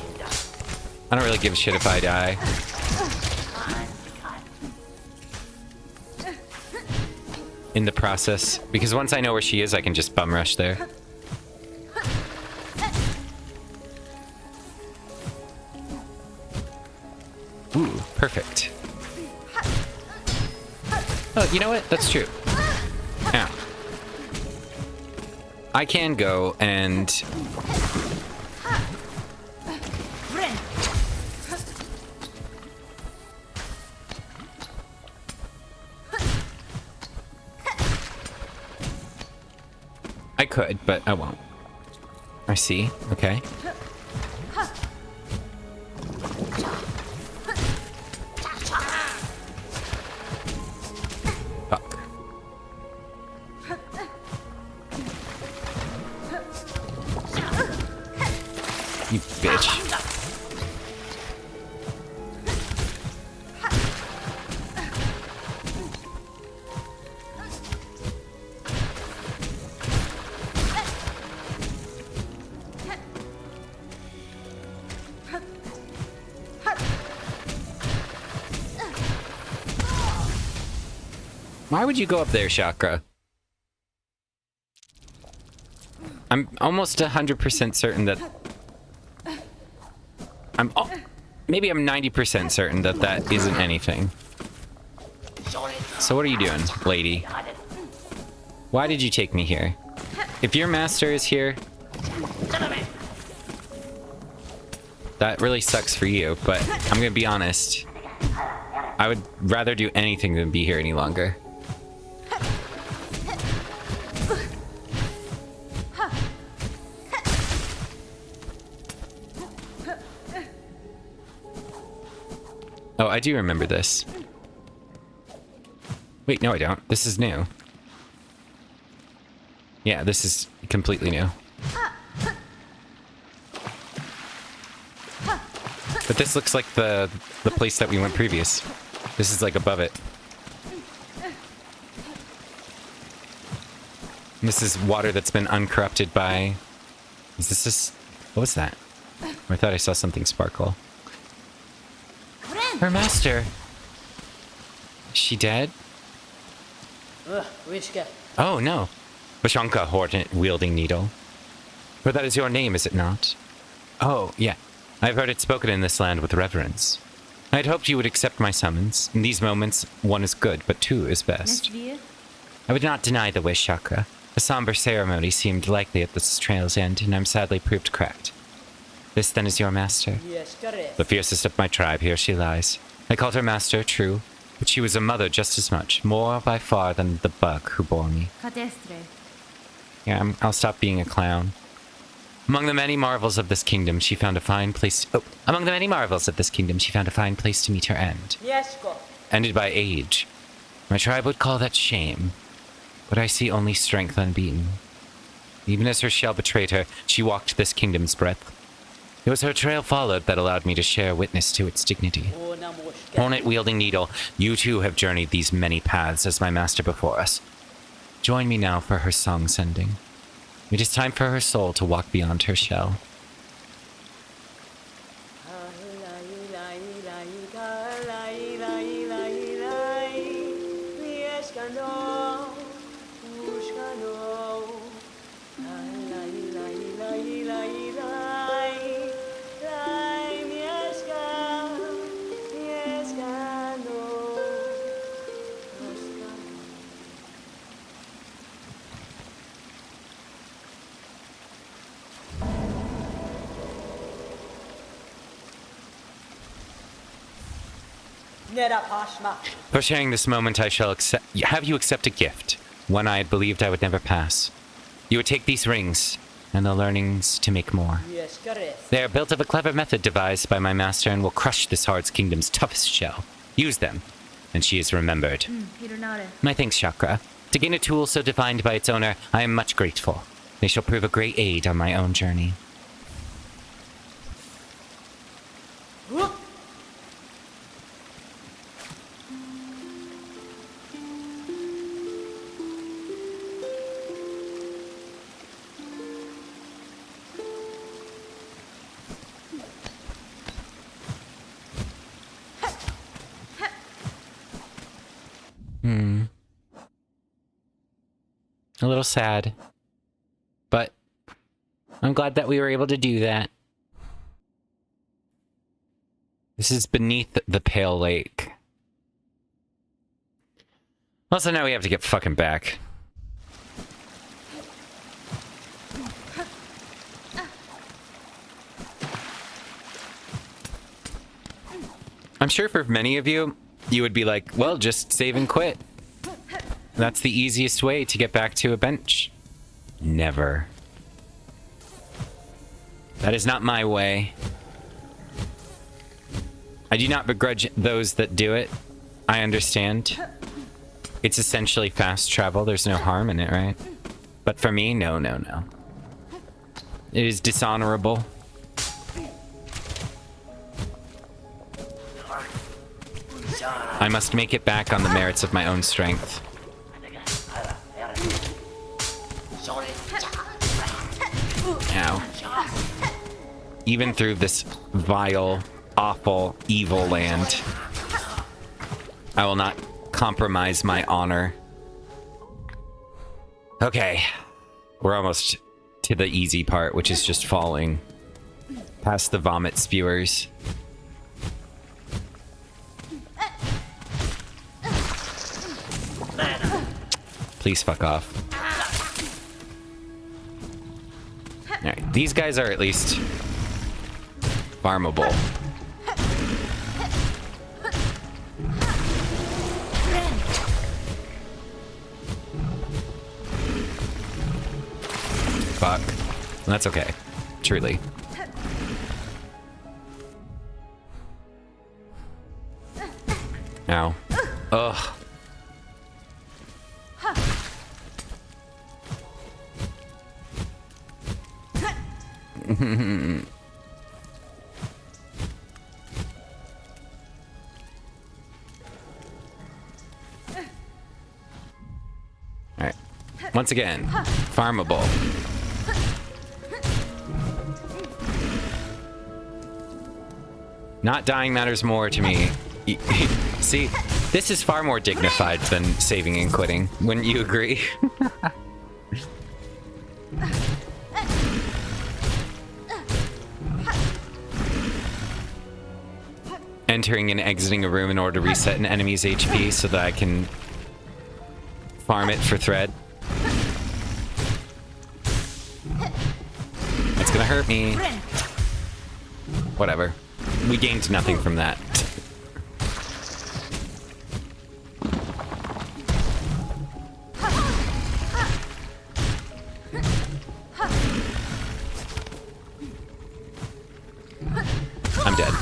I don't really give a shit if I die. In the process, because once I know where she is, I can just bum rush there. Ooh, perfect. Oh, you know what? That's true. Now, I can go and... I could, but I won't. I see. Okay. Fuck. You bitch. Why would you go up there, Chakra? I'm almost 100% certain that... maybe I'm 90% certain that that isn't anything. So what are you doing, lady? Why did you take me here? If your master is here... That really sucks for you, but I'm gonna be honest. I would rather do anything than be here any longer. Oh, I do remember this. Wait, no I don't. This is new. Yeah, this is completely new. But this looks like the place that we went previous. This is like above it. And this is water that's been uncorrupted by... Is this just... What was that? Oh, I thought I saw something sparkle. Her master! Is she dead? Oh, no. Vashanka, hornet-wielding needle. For that is your name, is it not? Oh, yeah. I've heard it spoken in this land with reverence. I had hoped you would accept my summons. In these moments, one is good, but two is best. I would not deny the wish, Chakra. A somber ceremony seemed likely at this trail's end, and I'm sadly proved correct. This, then, is your master? Yes, correct. The fiercest of my tribe, here she lies. I called her master, true, but she was a mother just as much, more by far than the bug who bore me. Yeah, I'll stop being a clown. Among the many marvels of this kingdom, she found a fine place... among the many marvels of this kingdom, she found a fine place to meet her end. Yes, go. Ended by age. My tribe would call that shame, but I see only strength unbeaten. Even as her shell betrayed her, she walked this kingdom's breadth. It was her trail followed that allowed me to share witness to its dignity. Hornet-wielding needle, you too have journeyed these many paths as my master before us. Join me now for her song sending. It is time for her soul to walk beyond her shell. For sharing this moment, I shall have you accept a gift, one I had believed I would never pass. You would take these rings, and the learnings to make more. They are built of a clever method devised by my master and will crush this Hard's kingdom's toughest shell. Use them, and she is remembered. My thanks, Chakra. To gain a tool so defined by its owner, I am much grateful. They shall prove a great aid on my own journey. A little sad, but I'm glad that we were able to do that. This is beneath the Pale Lake. Also, now we have to get fucking back. I'm sure for many of you, you would be like, well, just save and quit. That's the easiest way to get back to a bench. Never. That is not my way. I do not begrudge those that do it. I understand. It's essentially fast travel. There's no harm in it, right? But for me, no, no, no. It is dishonorable. I must make it back on the merits of my own strength. Ow. Even through this vile, awful, evil land, I will not compromise my honor. Okay. We're almost to the easy part, which is just falling past the vomit spewers. Please fuck off. Alright, these guys are at least farmable. Fuck. That's okay. Truly. Ow. Ugh. Alright. Once again, farmable. Not dying matters more to me. See, this is far more dignified than saving and quitting. Wouldn't you agree? Entering and exiting a room in order to reset an enemy's HP so that I can farm it for thread. It's gonna hurt me. Whatever. We gained nothing from that. I'm dead.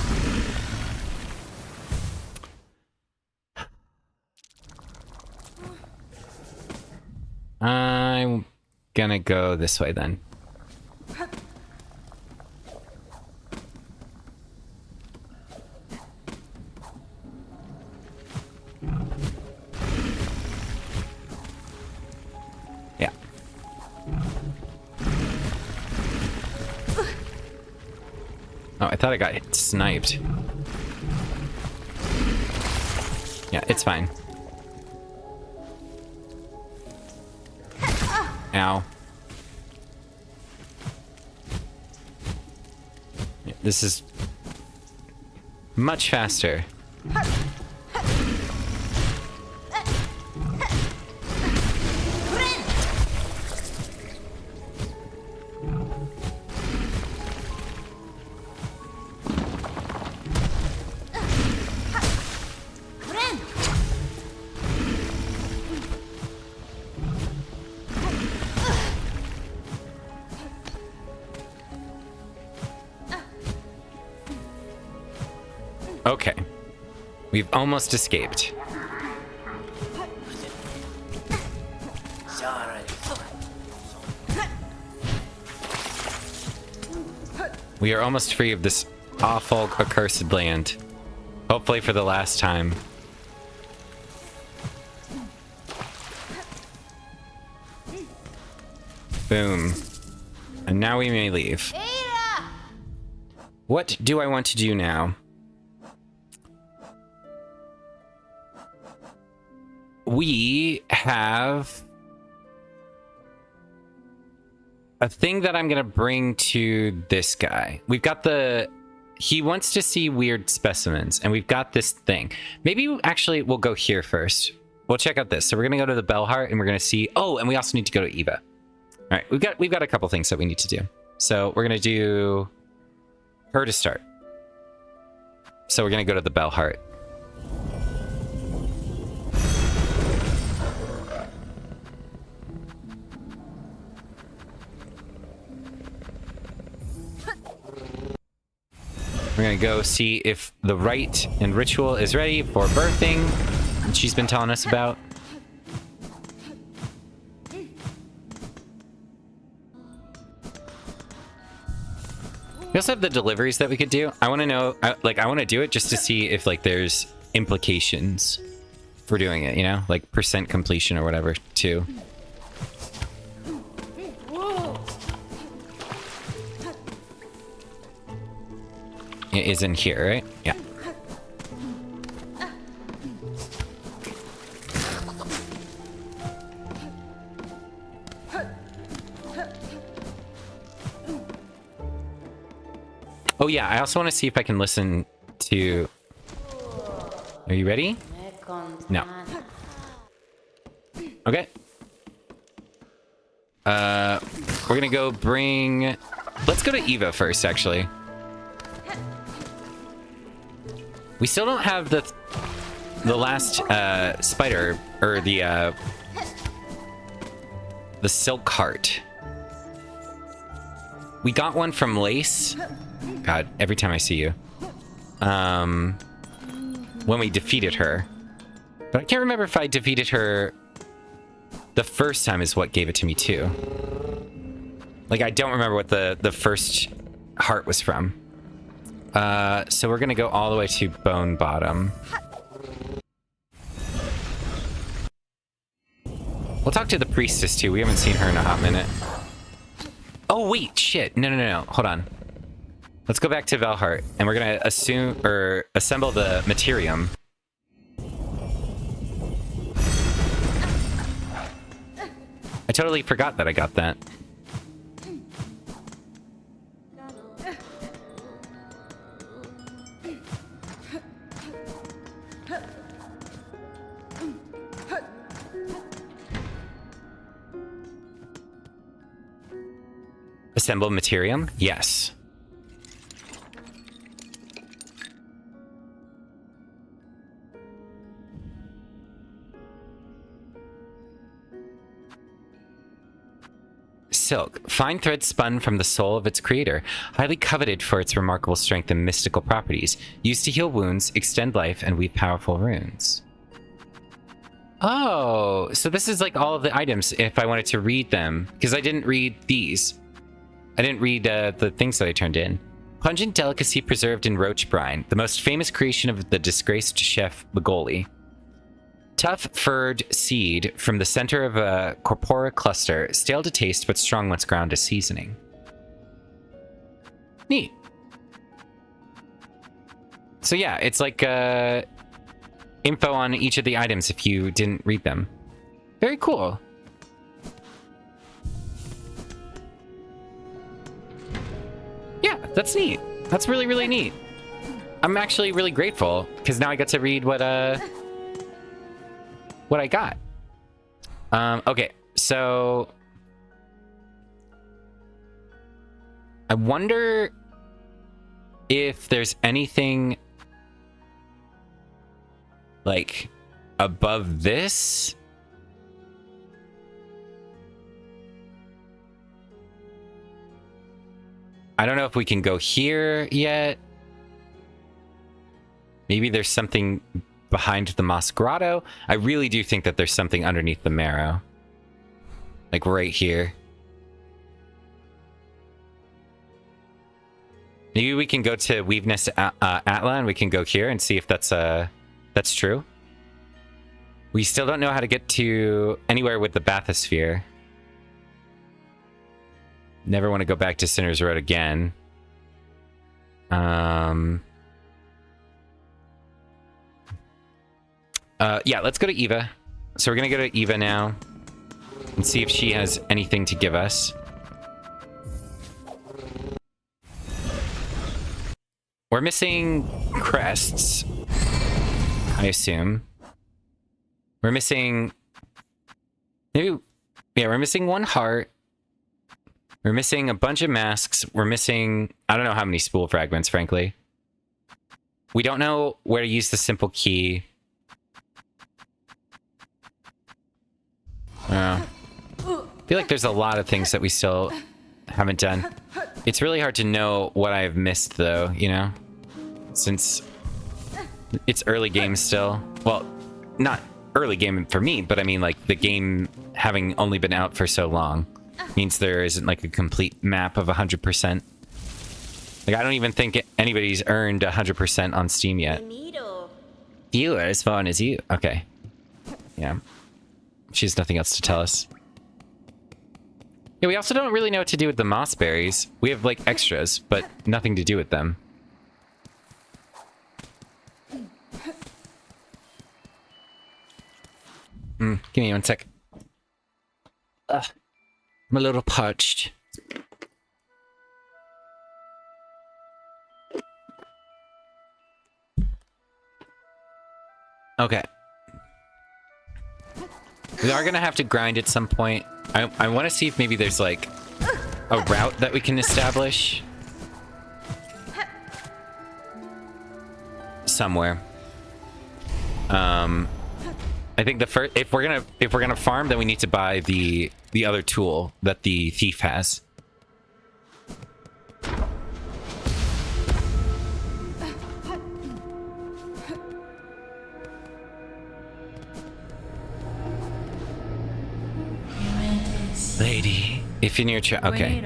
I'm gonna go this way then. Yeah. Oh, I thought I got sniped. Yeah, it's fine. Ow. Yeah, this is much faster. Okay. We've almost escaped. We are almost free of this awful, accursed land. Hopefully for the last time. Boom. And now we may leave. What do I want to do now? We have a thing that I'm gonna bring to this guy. We've got he wants to see weird specimens, and we've got this thing. Maybe actually we'll go here first. We'll check out this. So we're gonna go to the Bellheart, and we're gonna see. Oh, and we also need to go to Eva. All right, we've got a couple things that we need to do. So we're gonna do her to start. So we're gonna go to the Bellheart. We're gonna go see if the rite and ritual is ready for birthing, that she's been telling us about. We also have the deliveries that we could do. I want to know, I want to do it just to see if like there's implications for doing it, you know, like percent completion or whatever too. It is in here, right? Yeah. Oh yeah, I also want to see if I can listen to... Are you ready? No. Okay. We're gonna go bring... Let's go to Eva first, actually. We still don't have the last spider, or the silk cart. We got one from Lace. God, every time I see you. When we defeated her. But I can't remember if I defeated her the first time is what gave it to me too. Like, I don't remember what the first heart was from. So we're gonna go all the way to Bone Bottom. We'll talk to the priestess too. We haven't seen her in a hot minute. Oh wait, shit. No. Hold on. Let's go back to Valhart, and we're gonna assemble the Materium. I totally forgot that I got that. Assemble Materium? Yes. Silk, fine thread spun from the soul of its creator, highly coveted for its remarkable strength and mystical properties, used to heal wounds, extend life, and weave powerful runes. Oh, so this is like all of the items if I wanted to read them, because I didn't read these. I didn't read the things that I turned in. Pungent delicacy preserved in roach brine, the most famous creation of the disgraced chef Bagoli. Tough furred seed from the center of a corpora cluster, stale to taste but strong once ground to seasoning. Neat. So yeah, it's like info on each of the items if you didn't read them. Very cool. Yeah, that's neat. That's really, really neat. I'm actually really grateful because now I get to read what I got. Okay, so I wonder if there's anything like above this. I don't know if we can go here yet. Maybe there's something behind the Moss Grotto. I really do think that there's something underneath the marrow. Like right here. Maybe we can go to Weaveness Atla and we can go here and see if that's true. We still don't know how to get to anywhere with the bathysphere. Never want to go back to Sinner's Road again. Yeah, let's go to Eva. So we're gonna go to Eva now and see if she has anything to give us. We're missing crests, I assume. We're missing... Maybe... Yeah, we're missing one heart. We're missing a bunch of masks. We're missing... I don't know how many spool fragments, frankly. We don't know where to use the simple key. I feel like there's a lot of things that we still haven't done. It's really hard to know what I've missed, though, you know? Since it's early game still. Well, not early game for me, but I mean, like, the game having only been out for so long means there isn't, like, a complete map of 100%. Like, I don't even think anybody's earned 100% on Steam yet. You are as fun as you. Okay. Yeah. She has nothing else to tell us. Yeah, we also don't really know what to do with the moss berries. We have, like, extras, but nothing to do with them. Give me one sec. I'm a little parched. Okay. We are gonna have to grind at some point. I want to see if maybe there's like a route that we can establish somewhere. I think the first, if we're gonna farm, then we need to buy the other tool that the thief has. Lady, if in your okay.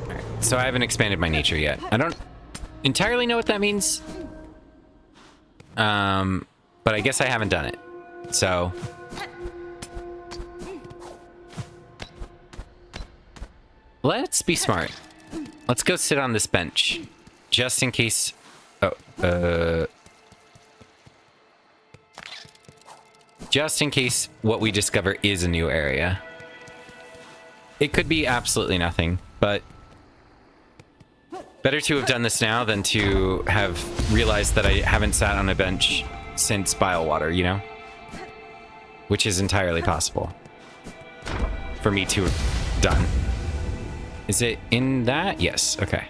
Right. So I haven't expanded my nature yet. I don't entirely know what that means. But I guess I haven't done it. So let's be smart. Let's go sit on this bench. Just in case. Just in case what we discover is a new area. It could be absolutely nothing, but better to have done this now than to have realized that I haven't sat on a bench since Bilewater, you know? Which is entirely possible for me to have done. Is it in that? Yes, okay.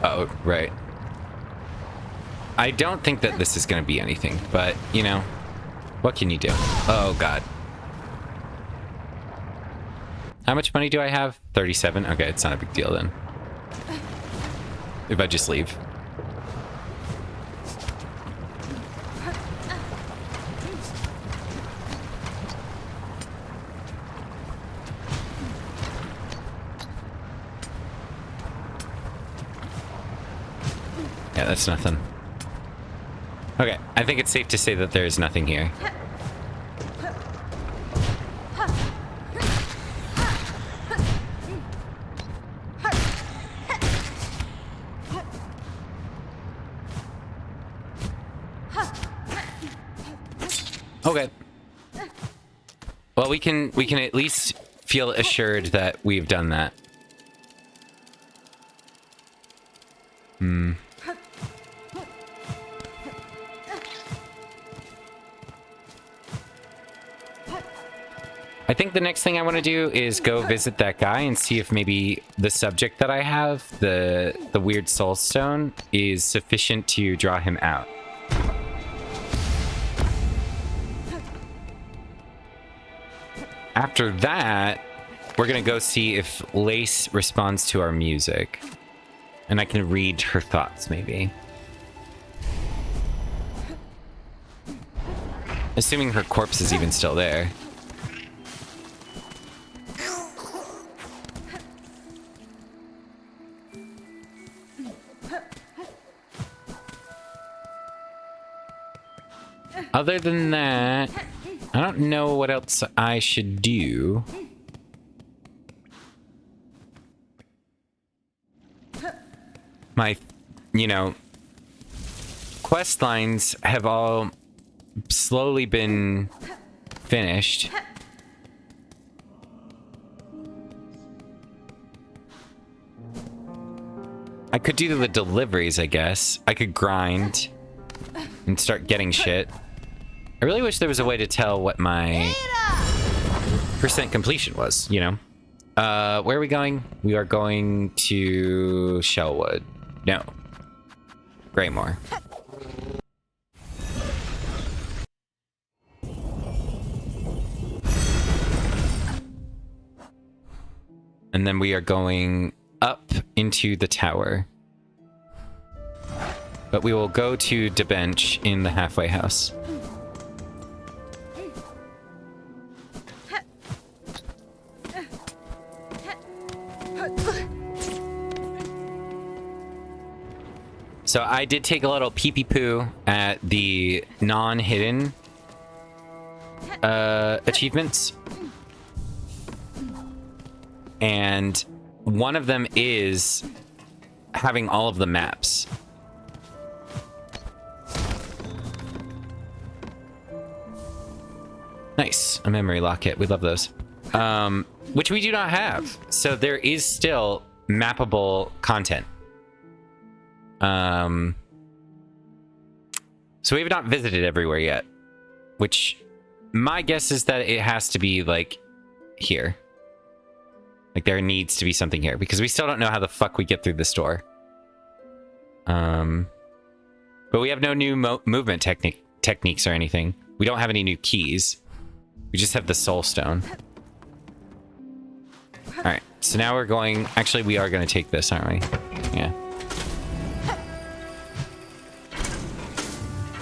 Oh, right. I don't think that this is going to be anything, but, you know, what can you do? Oh, God. How much money do I have? 37? Okay, it's not a big deal then. If I just leave. Yeah, that's nothing. Okay, I think it's safe to say that there's nothing here. Okay. Well, we can at least feel assured that we've done that. I think the next thing I want to do is go visit that guy and see if maybe the subject that I have, the weird soul stone, is sufficient to draw him out. After that, we're gonna go see if Lace responds to our music. And I can read her thoughts, maybe. Assuming her corpse is even still there. Other than that, I don't know what else I should do. My, you know, quest lines have all slowly been finished. I could do the deliveries, I guess. I could grind and start getting shit. I really wish there was a way to tell what my percent completion was, you know? Where are we going? We are going to Shellwood. No. Greymore. And then we are going up into the tower. But we will go to Debench in the halfway house. So I did take a little pee-pee poo at the non-hidden achievements. And one of them is having all of the maps. Nice. A memory locket. We love those. Which we do not have. So there is still mappable content. So we have not visited everywhere yet, which my guess is that it has to be like here. Like there needs to be something here because we still don't know how the fuck we get through this door. But we have no new movement techniques or anything. We don't have any new keys. We just have the soul stone. All right, so now we're going, actually we are going to take this, aren't we? Yeah.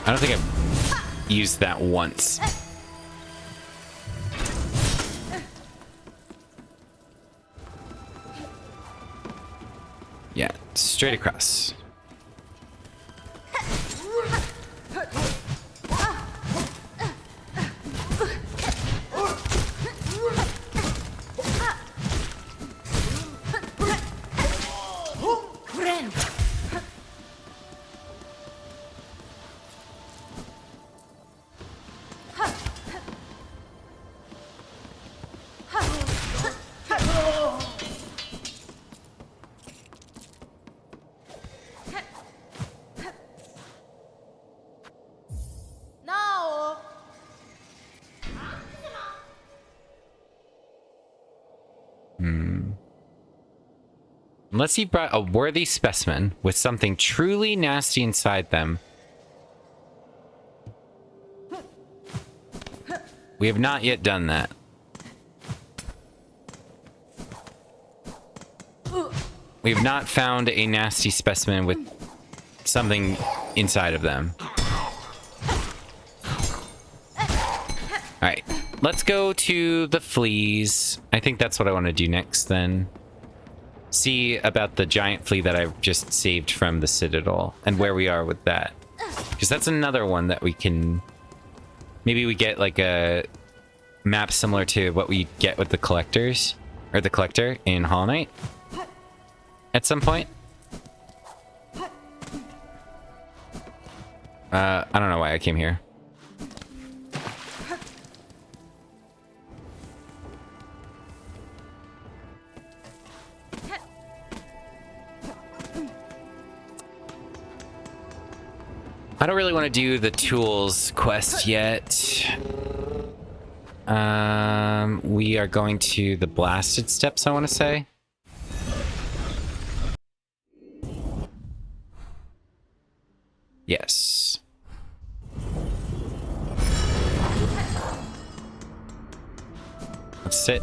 I don't think I've used that once. Yeah, straight across. Unless you brought a worthy specimen with something truly nasty inside them. We have not yet done that. We have not found a nasty specimen with something inside of them. Alright, let's go to the fleas. I think that's what I want to do next then. See about the giant flea that I've just saved from the Citadel and where we are with that. Because that's another one that we can... Maybe we get like a map similar to what we get with the collectors. Or the collector in Hollow Knight. At some point. I don't know why I came here. I don't really want to do the tools quest yet. I We are going to the blasted steps, I want to say. Yes. Let's sit.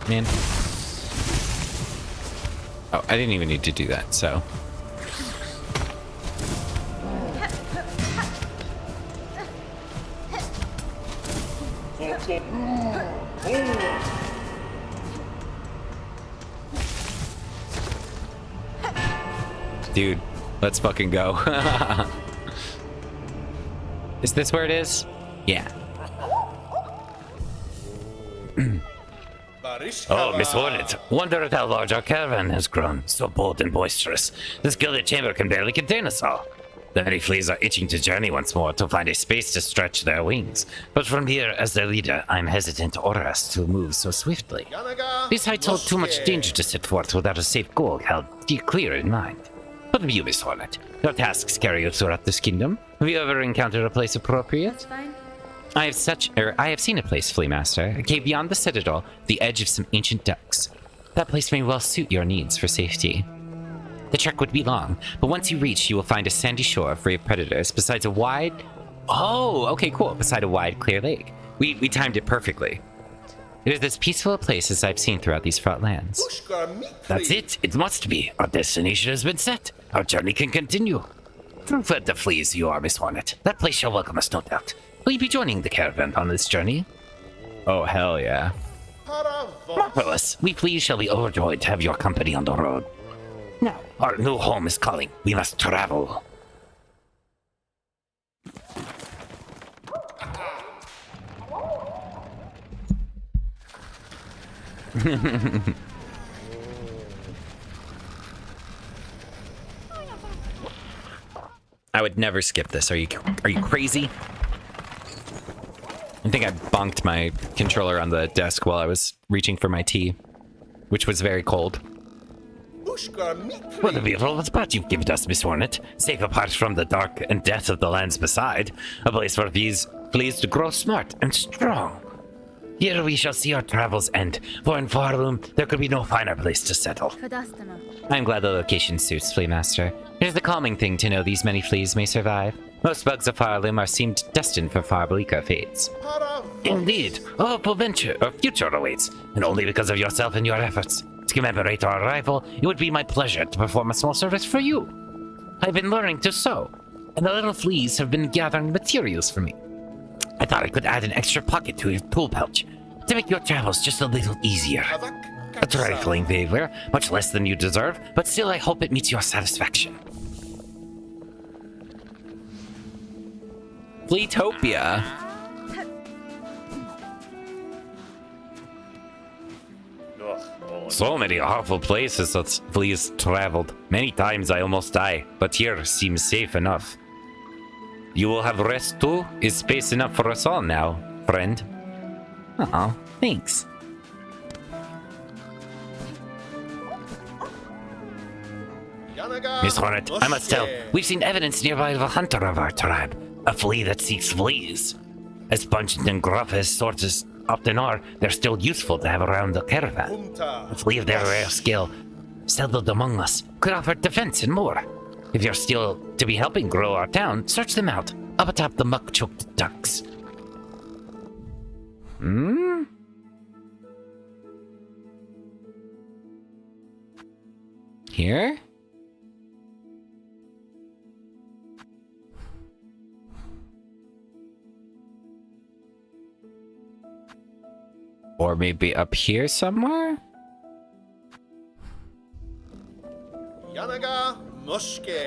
Man. Oh, I didn't even need to do that, so. Dude, let's fucking go. Is this where it is? Yeah. Oh, Miss Hornet, wonder at how large our caravan has grown. So bold and boisterous. This gilded chamber can barely contain us all. The many fleas are itching to journey once more to find a space to stretch their wings. But from here, as their leader, I'm hesitant to order us to move so swiftly. These heights hold too much danger to set forth without a safe goal held clear in mind. But of you, Miss Hornet, your tasks carry you throughout this kingdom. Have you ever encountered a place appropriate? I have seen a place, Flea Master, a cave beyond the citadel, the edge of some ancient ducks. That place may well suit your needs for safety. The trek would be long, but once you reach, you will find a sandy shore free of predators, besides a wide... Oh, okay, cool. Beside a wide, clear lake. We timed it perfectly. It is as peaceful a place as I've seen throughout these fraught lands. That's it. It must be. Our destination has been set. Our journey can continue. True-fed the fleas you are, Miss Hornet. That place shall welcome us, no doubt. Will you be joining the caravan on this journey? Oh, hell yeah. Marvelous. We fleas shall be overjoyed to have your company on the road. Now, our new home is calling. We must travel. I would never skip this. Are you crazy? I think I bonked my controller on the desk while I was reaching for my tea, which was very cold. What a beautiful spot you've given us, Miss Hornet. Safe apart from the dark and death of the lands beside. A place for these fleas to grow smart and strong. Here we shall see our travels end, for in Farloom there could be no finer place to settle. I'm glad the location suits, Flea Master. It is a calming thing to know these many fleas may survive. Most bugs of Farloom are seemed destined for far bleaker fates. Indeed, a hopeful venture or future awaits, and only because of yourself and your efforts. To commemorate our arrival, it would be my pleasure to perform a small service for you. I've been learning to sew, and the little fleas have been gathering materials for me. I thought I could add an extra pocket to your tool pouch to make your travels just a little easier. A trifling favor, much less than you deserve, but still I hope it meets your satisfaction. Fleetopia. So many awful places that fleas traveled. Many times I almost die, but here seems safe enough. You will have rest too? Is space enough for us all now, friend? Oh, thanks. Miss Hornet, I must tell, we've seen evidence nearby of a hunter of our tribe. A flea that seeks fleas. As pungent and gruff as sorts often are, they're still useful to have around the caravan. A flea of their rare skill, settled among us, could offer defense and more. If you're still to be helping grow our town, search them out, up atop the muck-choked ducks. Here? Or maybe up here somewhere?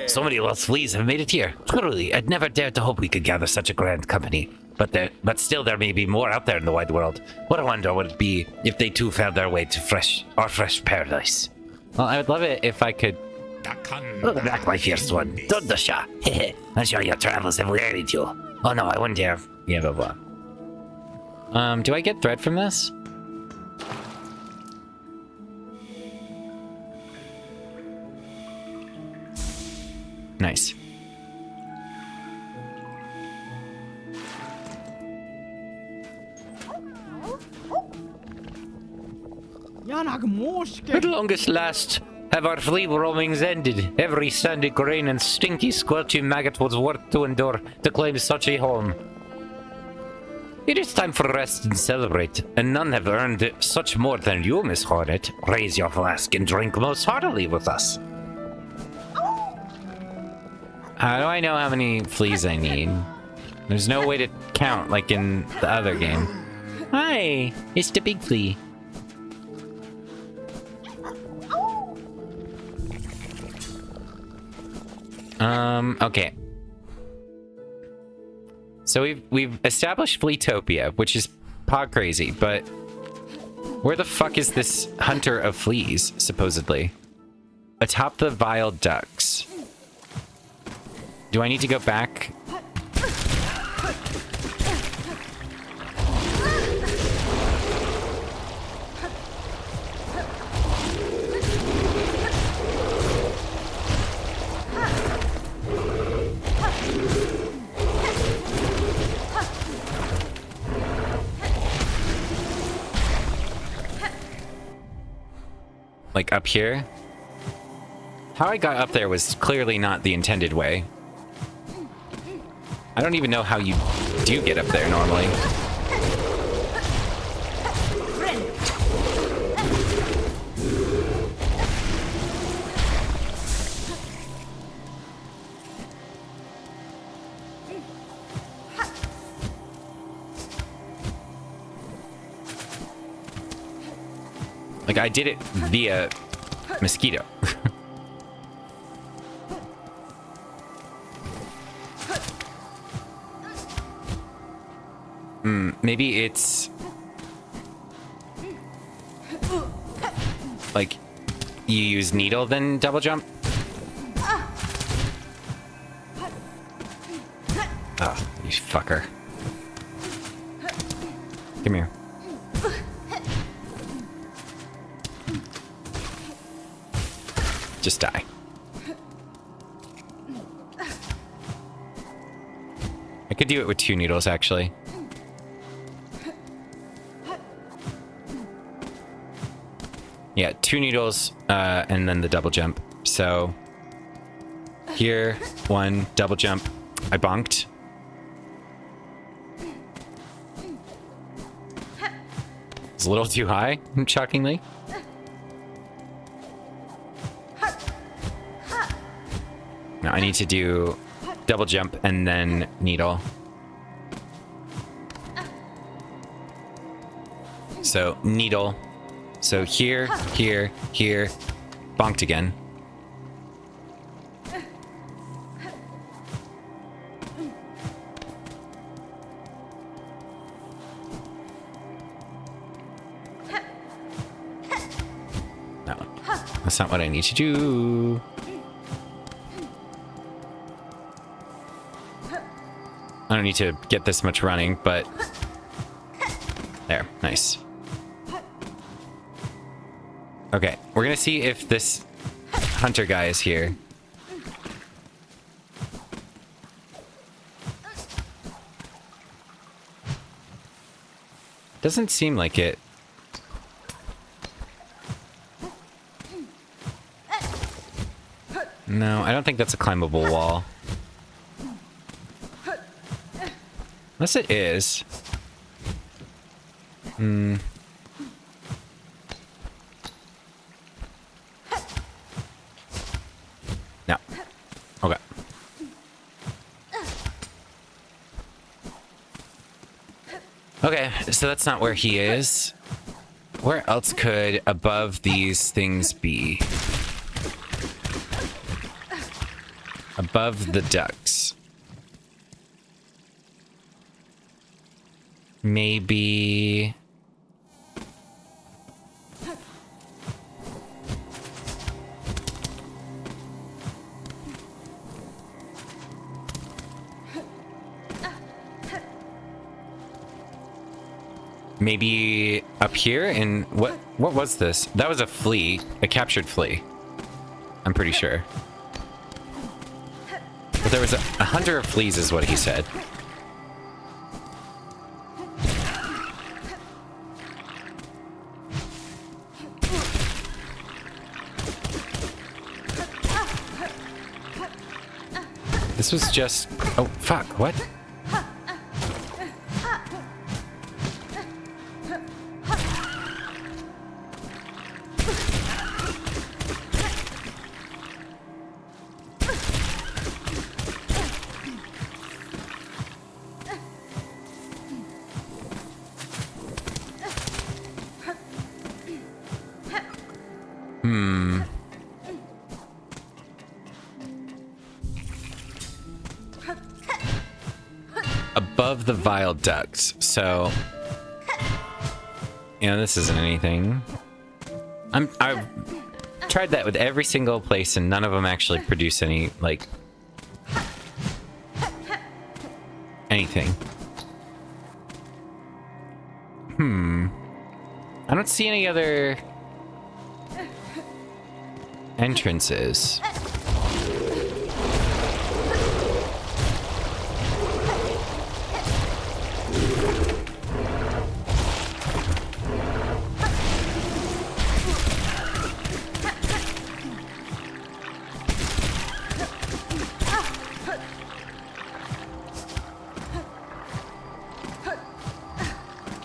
So many lost fleas have made it here. Truly, I'd never dared to hope we could gather such a grand company. But still, there may be more out there in the wide world. What a wonder would it be if they too found their way to our fresh paradise. Well, I would love it if I could... Welcome back, my fierce one. Dondasha. I'm sure your travels have wearied you. Oh no, I wouldn't dare. Yeah, blah blah. do I get thread from this? Nice. At longest last, have our flea roamings ended. Every sandy grain and stinky squelchy maggot was worth to endure to claim such a home. It is time for rest and celebrate, and none have earned such more than you, Miss Hornet. Raise your flask and drink most heartily with us. How do I know how many fleas I need? There's no way to count like in the other game. Hi, it's the big flea. Okay. So we've established Fleetopia, which is pog crazy, but where the fuck is this hunter of fleas, supposedly? Atop the vile ducks. Do I need to go back? Like up here? How I got up there was clearly not the intended way. I don't even know how you do get up there normally. Like, I did it via mosquito. Maybe it's... like, you use needle, then double jump? Oh, you fucker. Come here. Just die. I could do it with 2 needles, actually. Yeah, 2 needles, and then the double jump. So, here, 1, double jump. I bonked. It's a little too high, shockingly. Now I need to do double jump and then needle. So, needle. So here, here, here. Bonked again. No, that's not what I need to do. I don't need to get this much running, but... there, nice. Okay, we're gonna see if this hunter guy is here. Doesn't seem like it. No, I don't think that's a climbable wall. Unless it is. No. Okay. Okay, so that's not where he is. Where else could above these things be? Above the ducks. Maybe... maybe up here in... what was this? That was a flea. A captured flea. I'm pretty sure. But there was a hunter of fleas is what he said. This was just... Oh, fuck, what? Above the vile ducts. So, you know, this isn't anything. I've tried that with every single place, and none of them actually produce any, like, anything. I don't see any other entrances.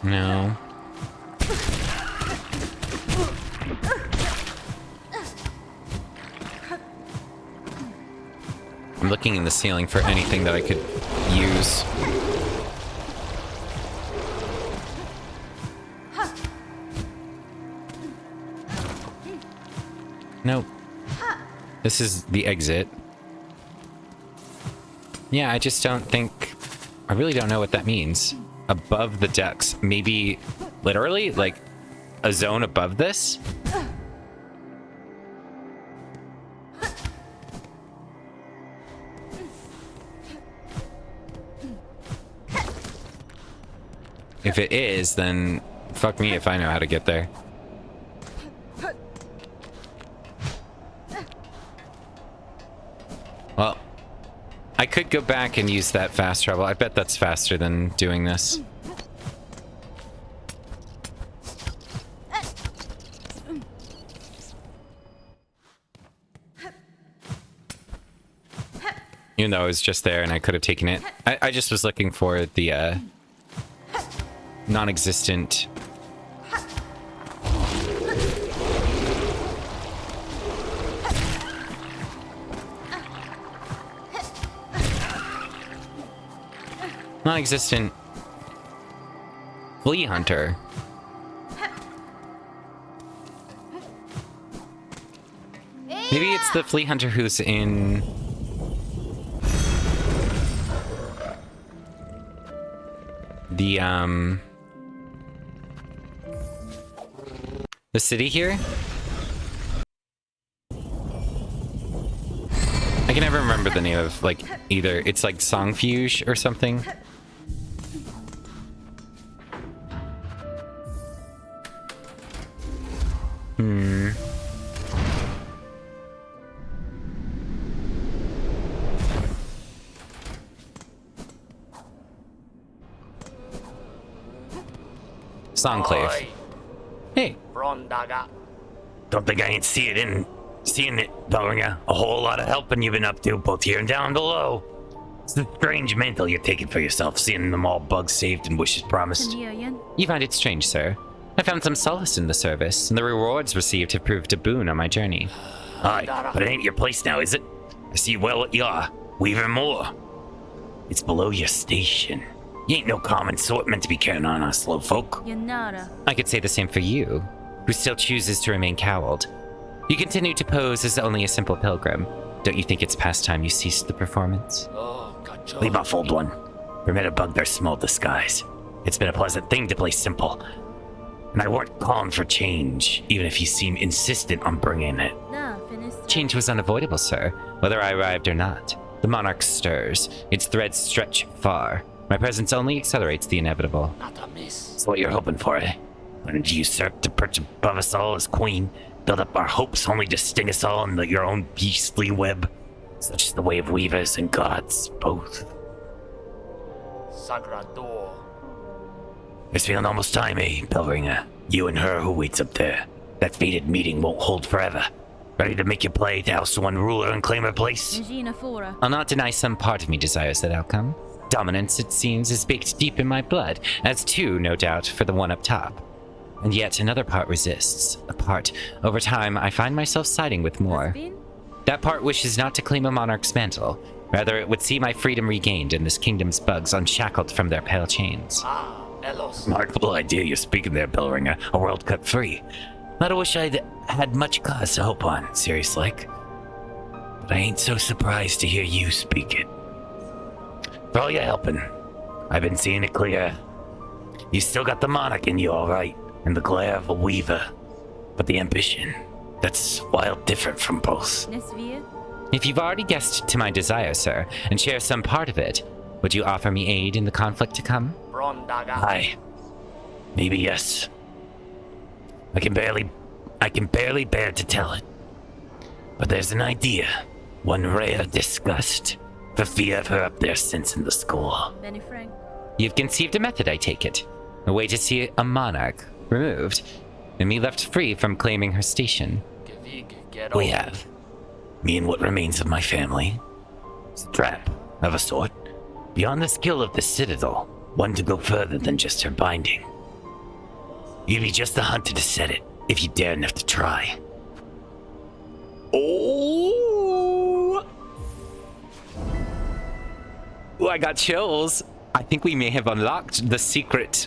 No. I'm looking in the ceiling for anything that I could use. Nope. This is the exit. Yeah, I just don't think... I really don't know what that means. Above the decks. Maybe literally like a zone above this? If it is, then fuck me if I know how to get there. Well, I could go back and use that fast travel. I bet that's faster than doing this. Even though it was just there and I could have taken it. I just was looking for the non-existent... non-existent flea hunter. Maybe it's the flea hunter who's in the city here. I can never remember the name of, like, either. It's like Songfuge or something. Songclave. Hey. Don't think I ain't seeing it, Belringer. A whole lot of helping you've been up to, both here and down below. It's a strange mental you're taking for yourself, seeing them all bugs saved and wishes promised. You find it strange, sir. I found some solace in the service, and the rewards received have proved a boon on my journey. Aye, but it ain't your place now, is it? I see well what you are. Weaver more. It's below your station. You ain't no common sort meant to be carrying on us slow folk. I could say the same for you, who still chooses to remain cowled. You continue to pose as only a simple pilgrim. Don't you think it's past time you ceased the performance? Leave off, old one. Permit a bugbear small disguise. It's been a pleasant thing to play simple. And I weren't calling for change, even if you seem insistent on bringing it. Change was unavoidable, sir, whether I arrived or not. The monarch stirs. Its threads stretch far. My presence only accelerates the inevitable. That's what you're hoping for, eh? When you usurp to perch above us all as queen, build up our hopes only to sting us all in your own beastly web. Such is the way of weavers and gods, both. Sagrador. It's feeling almost time, eh, Bellringer? You and her who waits up there. That fated meeting won't hold forever. Ready to make your play to oust one ruler and claim her place? I'll not deny some part of me desires that outcome. Dominance, it seems, is baked deep in my blood, as too, no doubt, for the one up top. And yet another part resists. A part, over time, I find myself siding with more. That part wishes not to claim a monarch's mantle. Rather, it would see my freedom regained and this kingdom's bugs unshackled from their pale chains. Ah, Elos. Remarkable idea you're speaking there, Bellringer. A world cut free. Not I wish I'd had much cause to hope on, serious like. But I ain't so surprised to hear you speak it. For all your helping, I've been seeing it clear. You still got the monarch in you, all right, and the glare of a weaver. But the ambition, that's wild different from both. If you've already guessed to my desire, sir, and share some part of it, would you offer me aid in the conflict to come? Brondaga. Aye. Maybe yes. I can barely bear to tell it. But there's an idea, one rare disgust, for fear of her up there sensing the score. You've conceived a method, I take it. A way to see a monarch removed, and me left free from claiming her station. We have. Me and what remains of my family. It's a trap, of a sort. Beyond the skill of the Citadel, one to go further than just her binding. You'd be just the hunter to set it, if you dare enough to try. Oh! Ooh, I got chills. I think we may have unlocked the secret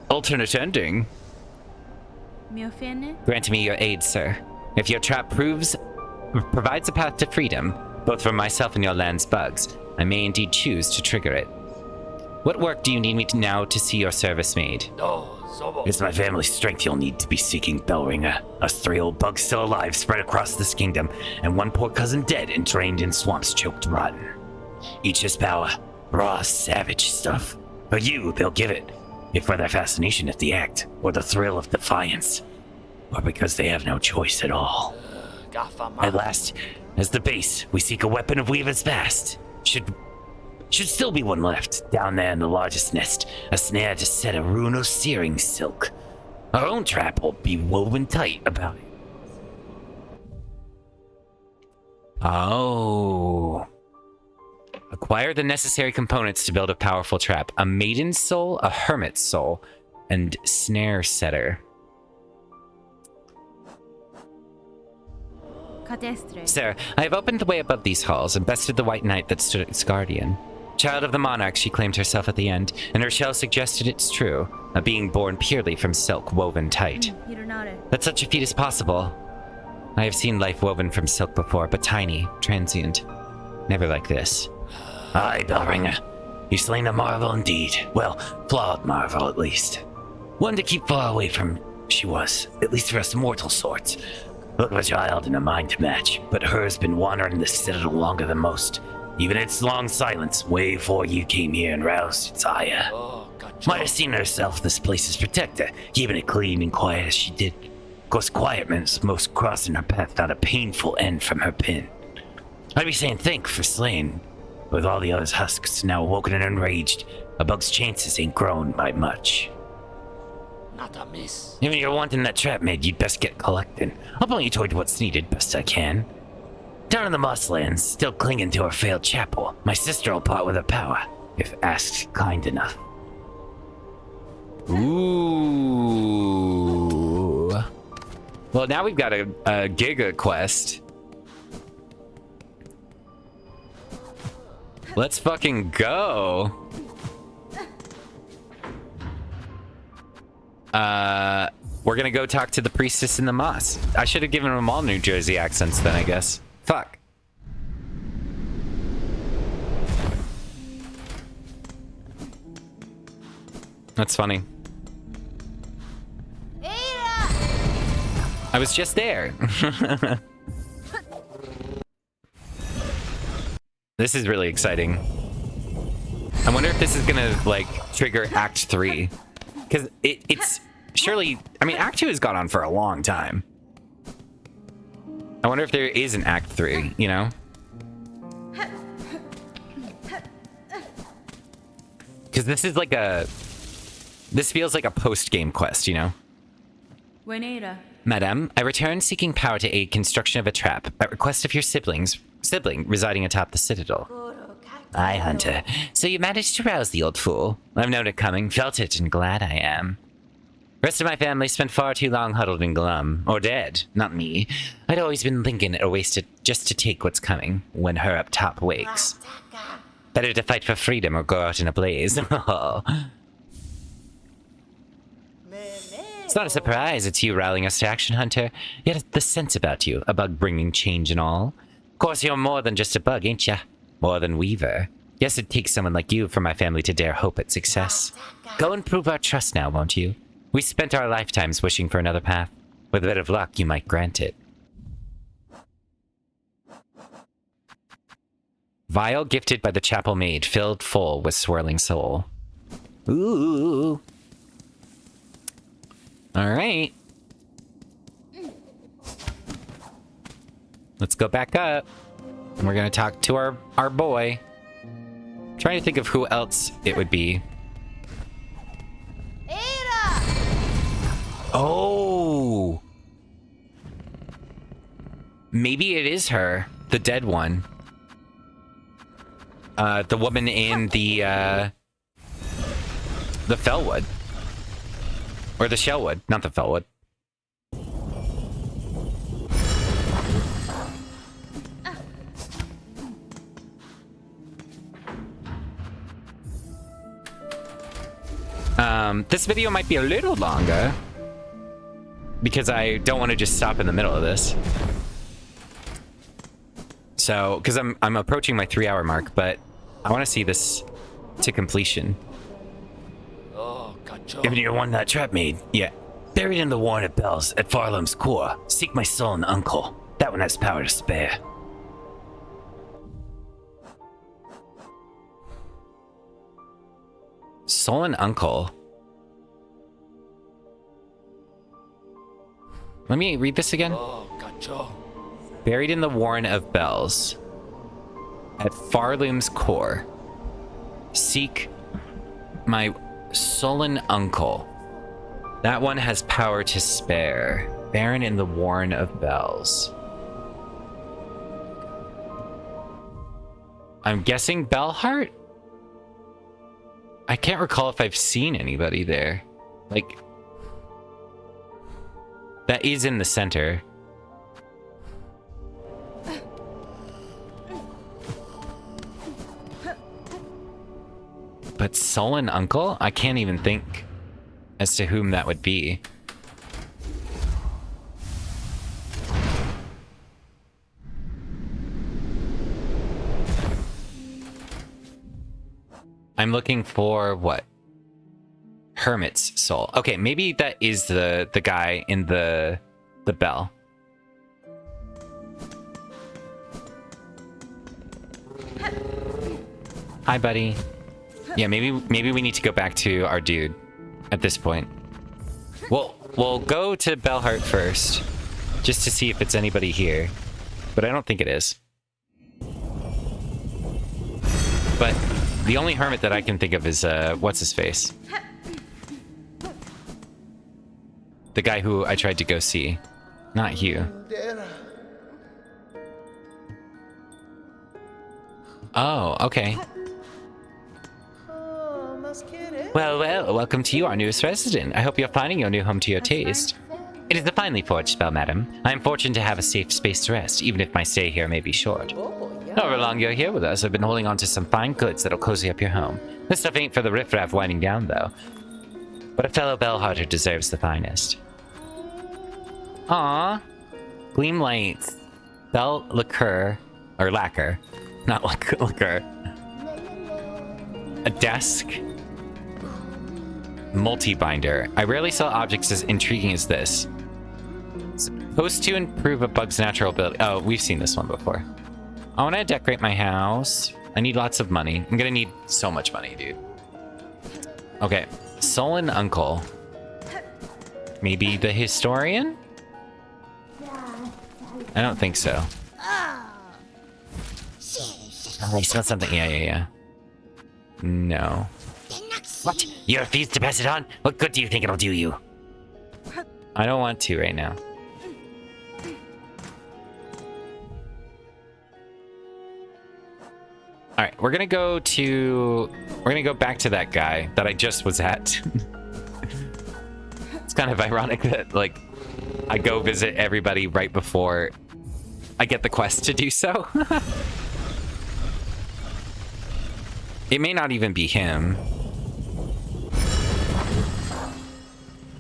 alternate ending. Grant me your aid, sir. If your trap provides a path to freedom, both for myself and your land's bugs, I may indeed choose to trigger it. What work do you need me to now to see your service made? Oh, Zobo. It's my family's strength you'll need to be seeking, Bellringer. Us 3 old bugs still alive spread across this kingdom, and one poor cousin dead and drained in swamps choked rotten. Each has power, raw, savage stuff. For you, they'll give it, if for their fascination at the act, or the thrill of defiance, or because they have no choice at all. At last, as the base, we seek a weapon of Weaver's past. Should still be one left, down there in the largest nest, a snare to set a rune of searing silk. Our own trap will be woven tight about it. Oh. Acquire the necessary components to build a powerful trap. A maiden's soul, a hermit's soul, and snare setter. Sir, I have opened the way above these halls and bested the white knight that stood its guardian. Child of the monarch, she claimed herself at the end, and her shell suggested it's true, a being born purely from silk woven tight. That such a feat is possible. I have seen life woven from silk before, but tiny, transient. Never like this. Aye, Bellringer. You've slain a marvel indeed. Well, flawed marvel at least. One to keep far away from she was, at least for us mortal sorts. Look of a child and a mind to match, but her's been wandering the Citadel longer than most. Even its long silence, way before you came here and roused its ire. Might have seen herself this place's protector, keeping it clean and quiet as she did. Of course, quiet meant most crossing her path, not a painful end from her pin. I'd be saying thank for slaying. With all the others' husks now awoken and enraged, a bug's chances ain't grown by much. Not a miss. If you're wanting that trap made, you'd best get collecting. I'll point you toward what's needed best I can. Down in the Mosslands, still clinging to her failed chapel, my sister will part with her power, if asked kind enough. Ooh. Well, now we've got a Giga quest. Let's fucking go. We're gonna go talk to the priestess in the moss. I should have given them all New Jersey accents then, I guess. Fuck. That's funny. I was just there. This is really exciting. I wonder if this is gonna, like, trigger Act 3. Because it's surely... I mean, Act 2 has gone on for a long time. I wonder if there is an Act 3, you know? Because this is like a... This feels like a post-game quest, you know? Buenera. Madame, I return seeking power to aid construction of a trap at request of your sibling residing atop the citadel. Aye, Hunter. So you managed to rouse the old fool. I've known it coming, felt it, and glad I am. Rest of my family spent far too long huddled and glum. Or dead, not me. I'd always been thinking it a waste just to take what's coming when her up top wakes. Better to fight for freedom or go out in a blaze. It's not a surprise it's you rallying us to action, Hunter. You had the sense about you, a bug bringing change and all. Of course, you're more than just a bug, ain't ya? More than Weaver. Guess it takes someone like you for my family to dare hope at success. Go and prove our trust now, won't you? We spent our lifetimes wishing for another path. With a bit of luck, you might grant it. Vial gifted by the chapel maid, filled full with swirling soul. Ooh. Alright. Let's go back up. And we're gonna talk to our boy. Trying to think of who else it would be. Oh! Maybe it is her, the dead one. The woman in the Fellwood. Or the Shellwood, not the Fellwood. This video might be a little longer because I don't want to just stop in the middle of this. So, because I'm approaching my 3-hour mark, but I want to see this to completion. Oh, cacho. Given you won that trap maid. Yeah. Buried in the Warren of Bells at Farlam's core. Seek my soul and uncle. That one has power to spare. Soul and Uncle. Let me read this again. Oh, cacho. Buried in the Warren of Bells. At Farloom's core. Seek my sullen uncle. That one has power to spare. Baron in the Warren of Bells. I'm guessing Bellheart? I can't recall if I've seen anybody there. Like, that is in the center. But sullen uncle? I can't even think as to whom that would be. I'm looking for what? Hermit's soul. Okay, maybe that is the guy in the bell. Hi, buddy. Yeah, maybe we need to go back to our dude at this point. We'll go to Bellheart first, just to see if it's anybody here. But I don't think it is. But the only hermit that I can think of is, what's his face? The guy who I tried to go see. Not Hugh. Oh, okay. Well, welcome to you, our newest resident. I hope you're finding your new home to your taste. It is a finely forged spell, madam. I am fortunate to have a safe space to rest, even if my stay here may be short. However long you're here with us, I've been holding on to some fine goods that'll cozy up your home. This stuff ain't for the riffraff winding down, though. But a fellow Bellhearter deserves the finest. Aww. Gleam lights. Bell liqueur. Or lacquer. Not liqueur. A desk. Multi-binder. I rarely saw objects as intriguing as this. Supposed to improve a bug's natural ability. Oh, we've seen this one before. I want to decorate my house. I need lots of money. I'm gonna need so much money, dude. Okay. Sullen Uncle. Maybe the historian? I don't think so. Oh, I smell something. Yeah. No. What? You refuse to pass it on? What good do you think it'll do you? I don't want to right now. All right, we're gonna go back to that guy that I just was at. It's kind of ironic that like I go visit everybody right before I get the quest to do so. It may not even be him.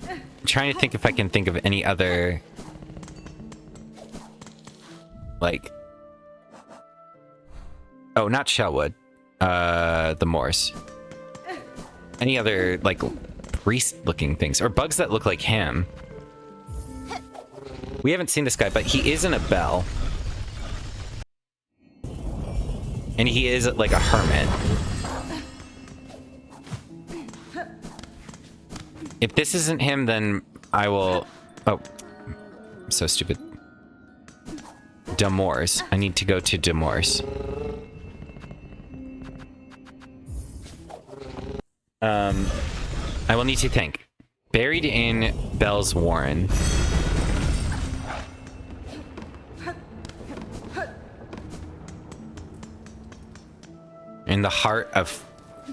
I'm trying to think if I can think of any other like, oh, not Shellwood, the Morse. Any other like priest-looking things or bugs that look like him? We haven't seen this guy, but he is in a bell, and he is like a hermit. If this isn't him, then I will... Oh, I'm so stupid. Demors. I need to go to Demors. I will need to think. Buried in Bell's Warren. In the heart of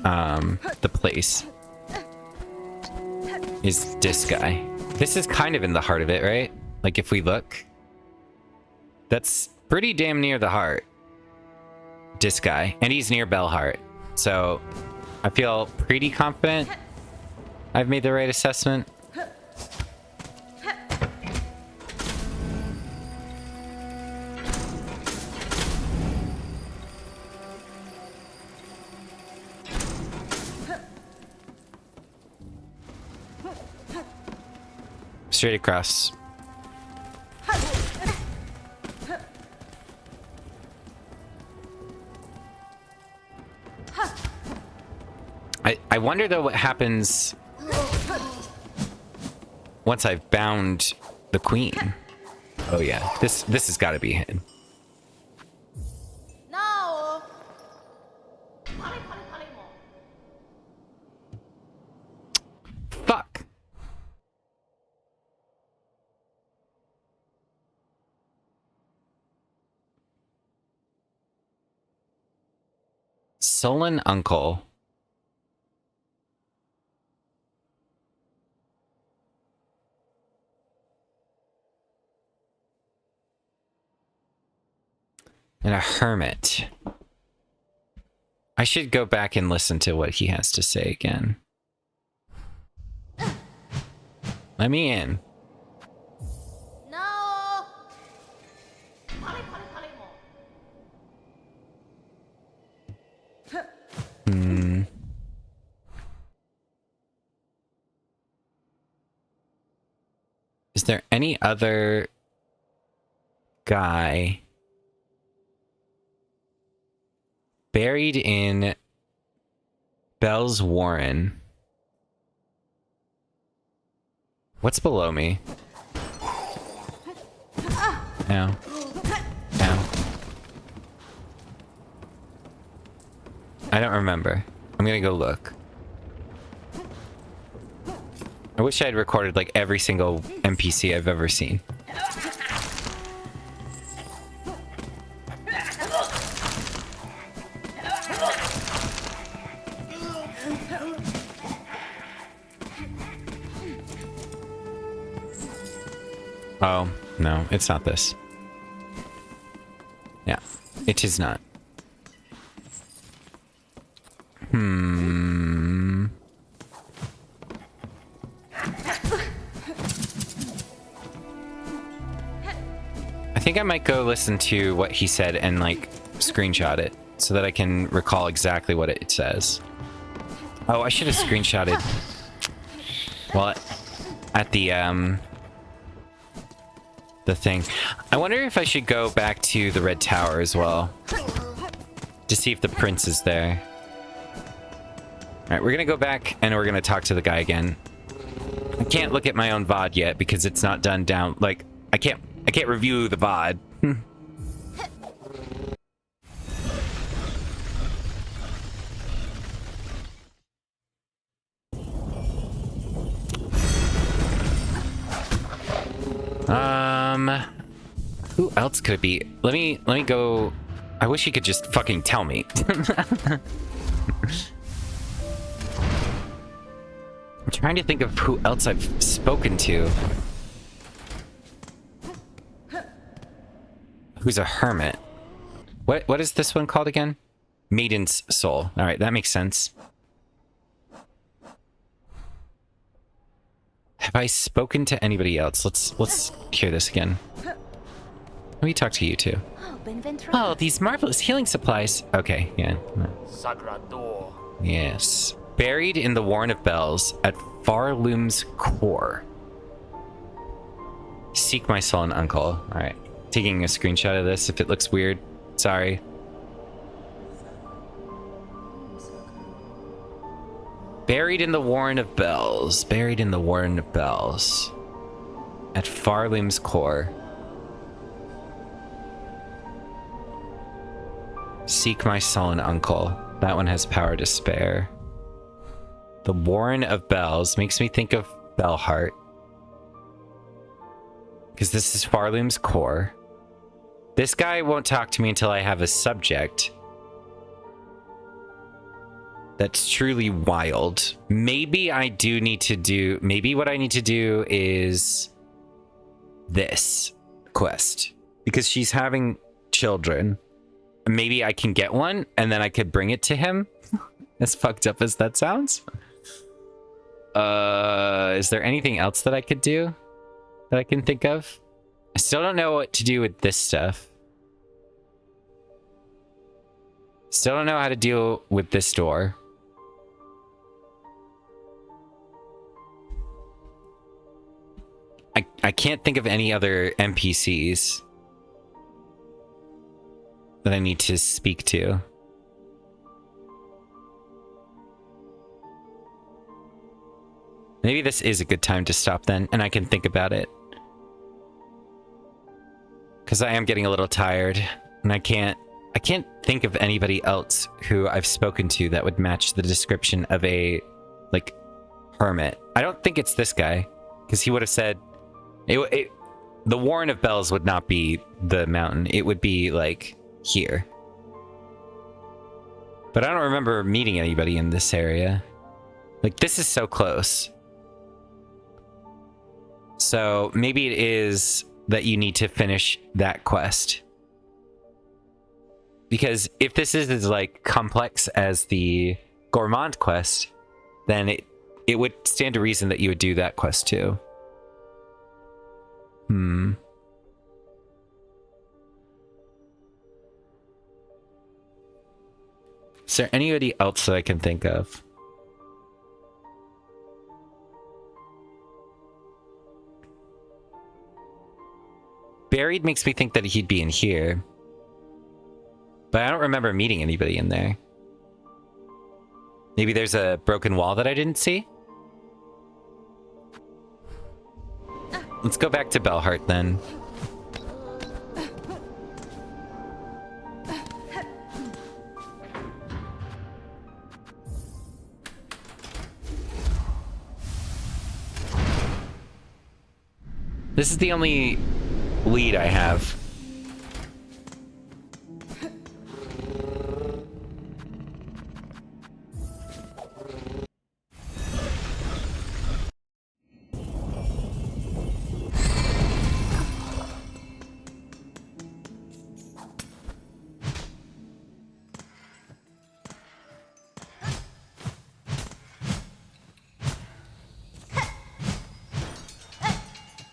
the place is this guy. This is kind of in the heart of it, right? Like if we look, that's pretty damn near the heart. This guy, and he's near Bellheart, so I feel pretty confident I've made the right assessment. Straight across. I wonder though what happens once I've bound the queen. Oh yeah, this has got to be hidden. No. Fuck. Sullen uncle. And a hermit. I should go back and listen to what he has to say again. Let me in. No. Is there any other guy buried in Bell's Warren? What's below me? Ow. Ow. I don't remember. I'm gonna go look. I wish I had recorded like every single NPC I've ever seen. Oh, no, it's not this. Yeah, it is not. I think I might go listen to what he said and like screenshot it so that I can recall exactly what it says. Oh, I should have screenshotted. Well, at the thing. I wonder if I should go back to the Red Tower as well to see if the prince is there. All right, we're gonna go back and we're gonna talk to the guy again. I can't look at my own VOD yet because it's not done down. Like I can't review the VOD. Who else could it be? Let me go. I wish he could just fucking tell me. I'm trying to think of who else I've spoken to. Who's a hermit? What is this one called again? Maiden's Soul. All right, that makes sense. Have I spoken to anybody else? Let's hear this again. Let me talk to you two. Oh, these marvelous healing supplies. Okay, yeah. Sagrador. Yes. Buried in the Warren of Bells at Farloom's core. Seek my soul and uncle. All right. Taking a screenshot of this if it looks weird. Sorry. Buried in the Warren of Bells. Buried in the Warren of Bells. At Farloom's core. Seek my sullen uncle. That one has power to spare. The Warren of Bells makes me think of Bellheart. Because this is Farloom's core. This guy won't talk to me until I have a subject that's truly wild. Maybe I do need to do... Maybe what I need to do is this quest. Because she's having children. Maybe I can get one, and then I could bring it to him. As fucked up as that sounds. Is there anything else that I could do? That I can think of? I still don't know what to do with this stuff. Still don't know how to deal with this door. I can't think of any other NPCs that I need to speak to. Maybe this is a good time to stop then, and I can think about it. Because I am getting a little tired, and I can't think of anybody else who I've spoken to that would match the description of a, like, hermit. I don't think it's this guy, because he would have said... the Warren of Bells would not be the mountain. It would be, like, here. But I don't remember meeting anybody in this area. Like, this is so close. So maybe it is that you need to finish that quest. Because if this is as, like, complex as the Gourmand quest, then it would stand to reason that you would do that quest too. Is there anybody else that I can think of? Buried makes me think that he'd be in here. But I don't remember meeting anybody in there. Maybe there's a broken wall that I didn't see? Let's go back to Bellheart then. This is the only lead I have.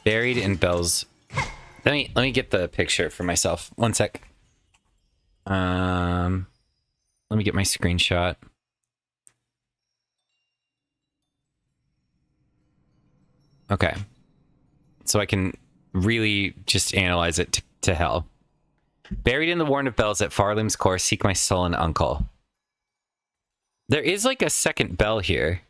Buried in Bell's. Let me get the picture for myself. One sec. Let me get my screenshot. Okay. So I can really just analyze it to hell. Buried in the Warren of Bells at Farloom's core, seek my sullen uncle. There is like a second bell here.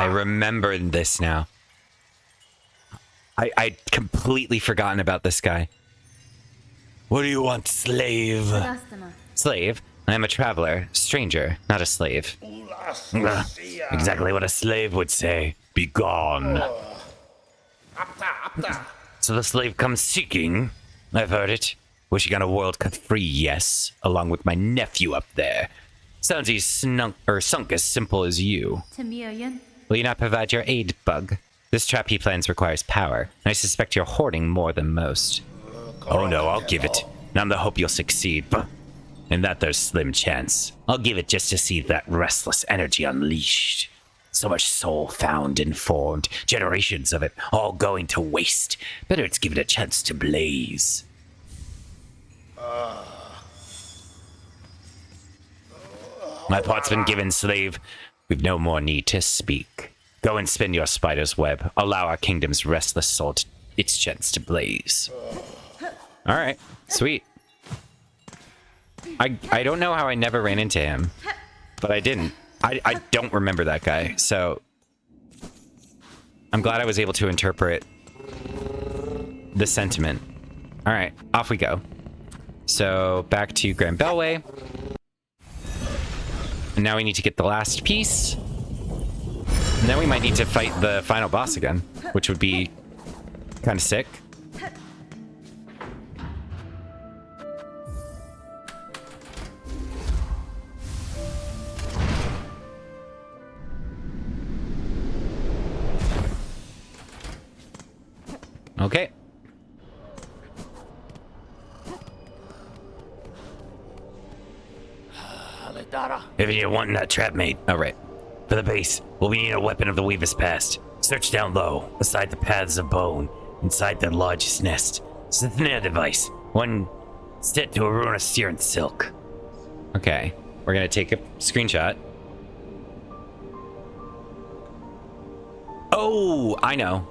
remember this now. I'd completely forgotten about this guy. What do you want, slave? Customer. Slave? I am a traveler, stranger, not a slave. Exactly what a slave would say. Be gone. So the slave comes seeking. I've heard it. Wishing on a world cut free, yes, along with my nephew up there. Sounds he's sunk as simple as you. Tamiyan. Will you not provide your aid, Bug? This trap he plans requires power, and I suspect you're hoarding more than most. Oh no, I'll give it. And I'm the hope you'll succeed, but in that there's slim chance. I'll give it just to see that restless energy unleashed. So much soul found and formed, generations of it, all going to waste. Better it's give it a chance to blaze. My part's been given, slave. We've no more need to speak. Go and spin your spider's web. Allow our kingdom's restless soul its chance to blaze. All right, sweet. I don't know how I never ran into him, but I didn't. I don't remember that guy, so I'm glad I was able to interpret the sentiment. All right, off we go. So back to Grand Bellway. And now we need to get the last piece. And then we might need to fight the final boss again, which would be kind of sick. Okay. If you're wanting that trap mate, All right. for the base, we'll be needing a weapon of the Weaver's past. Search down low, beside the paths of bone, inside the largest nest. It's a snare device, one set to a rune of sear and silk. Okay. We're going to take a screenshot. Oh, I know.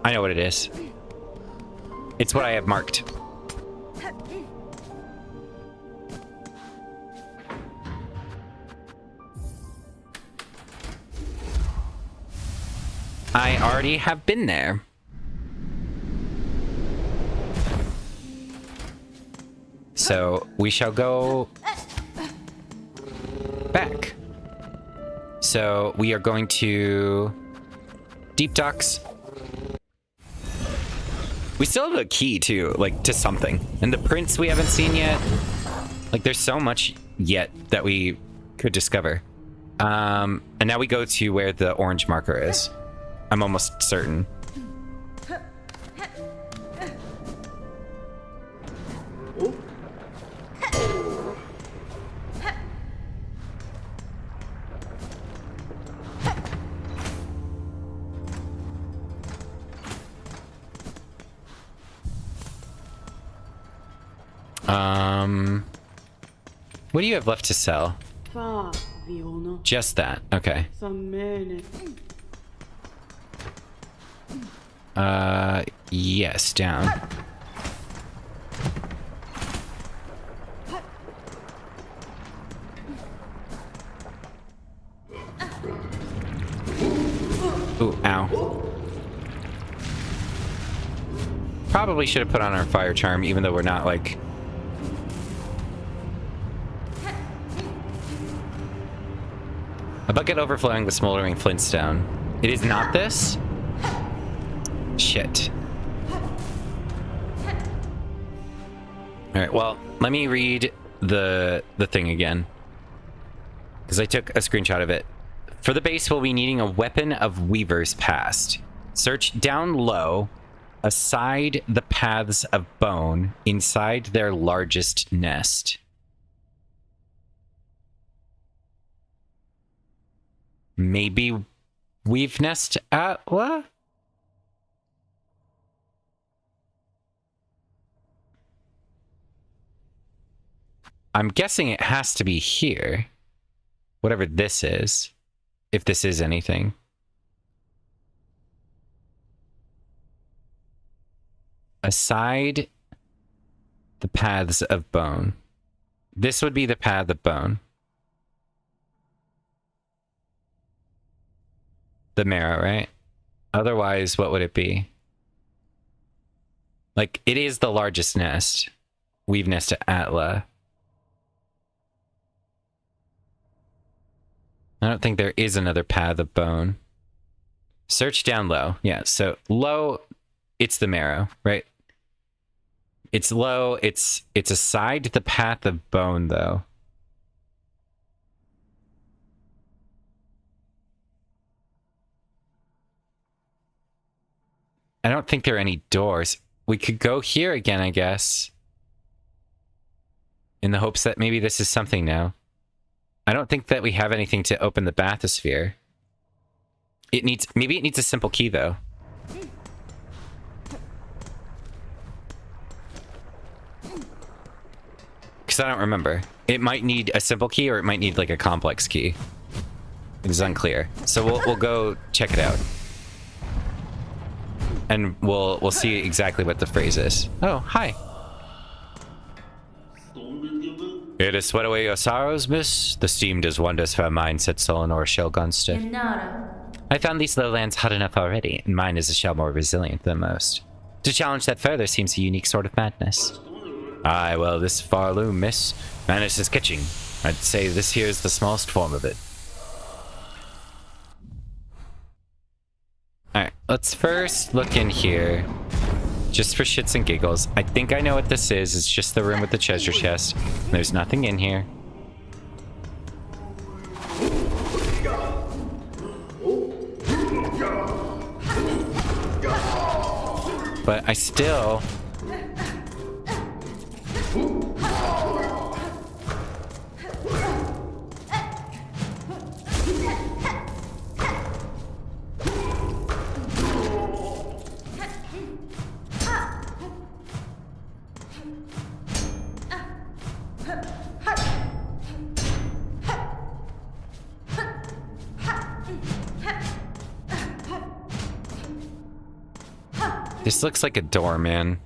I know what it is. It's what I have marked. I already have been there. So we shall go back. So we are going to Deep Docks. We still have a key too, like to something. And the prince we haven't seen yet. Like there's so much yet that we could discover. And now we go to where the orange marker is. I'm almost certain. What do you have left to sell? Just that. Okay. Yes, down. Ooh, ow. Probably should have put on our fire charm, even though we're not, like... A bucket overflowing with smoldering flintstone. It is not this? Shit. Alright, well, let me read the thing again. Because I took a screenshot of it. For the base, we'll be needing a weapon of Weaver's past. Search down low, aside the paths of bone, inside their largest nest. Maybe Weave Nest at what? I'm guessing it has to be here. Whatever this is. If this is anything. Aside the paths of bone. This would be the path of bone. the marrow, right? Otherwise, what would it be? Like, it is the largest nest. Weave nest to Atla. I don't think there is another path of bone. Search down low. Yeah, so low, it's the marrow, right? It's low, it's aside the path of bone, though. I don't think there are any doors. We could go here again, I guess. In the hopes that maybe this is something now. I don't think that we have anything to open the bathysphere. Maybe it needs a simple key, though. Because I don't remember. It might need a simple key or it might need like a complex key. It is unclear. So we'll go check it out. And we'll see exactly what the phrase is. Oh, hi. Here to sweat away your sorrows, miss? The steam does wonders for a mind, said Solanor Shellgunstiff. Inara. I found these lowlands hot enough already, and mine is a shell more resilient than most. To challenge that further seems a unique sort of madness. Aye, well, this far loom, miss. Madness is kitching. I'd say this here is the smallest form of it. Alright, let's first look in here. Just for shits and giggles. I think I know what this is. It's just the room with the treasure chest. There's nothing in here. But I still... This looks like a door, man.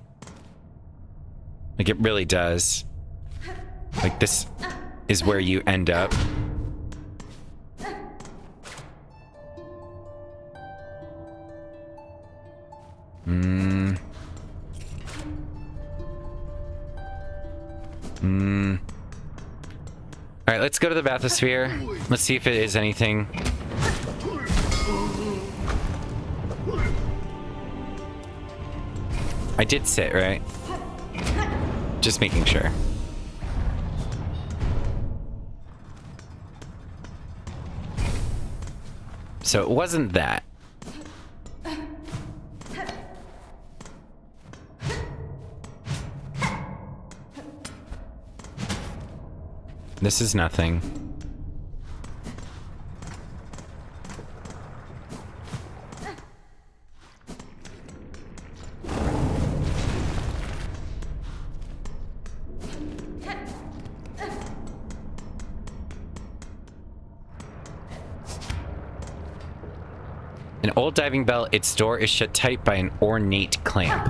Like, it really does. Like, this is where you end up. Alright, let's go to the bathysphere. Let's see if it is anything. I did sit, right? Just making sure. So it wasn't that. This is nothing. An old diving bell, its door is shut tight by an ornate clamp.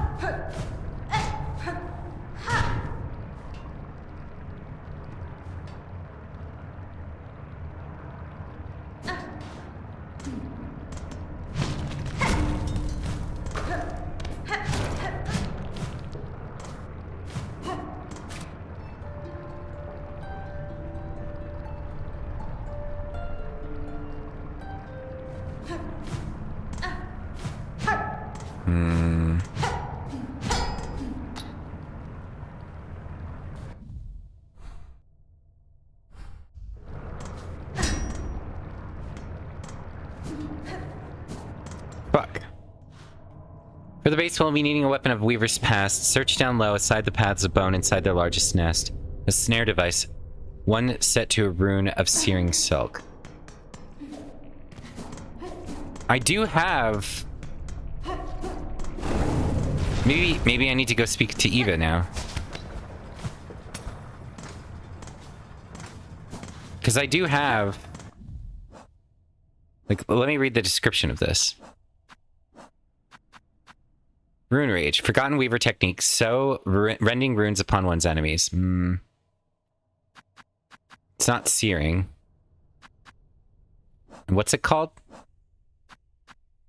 Fuck. For the base, we'll be needing a weapon of Weaver's Past. Search down low, aside the paths of bone inside their largest nest. A snare device. One set to a rune of searing silk. I do have... Maybe I need to go speak to Eva now. Because I do have... Like, let me read the description of this. Rune Rage. Forgotten Weaver technique. So, rending runes upon one's enemies. It's not searing. And what's it called?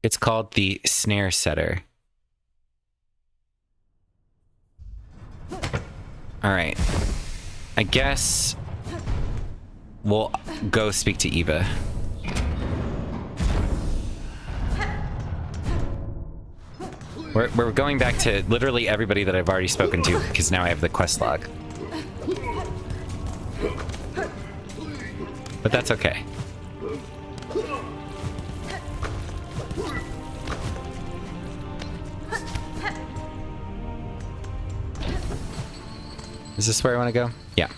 It's called the snare setter. All right. I guess we'll go speak to Eva. We're going back to literally everybody that I've already spoken to because now I have the quest log. But that's okay. Is this where I want to go? Yeah.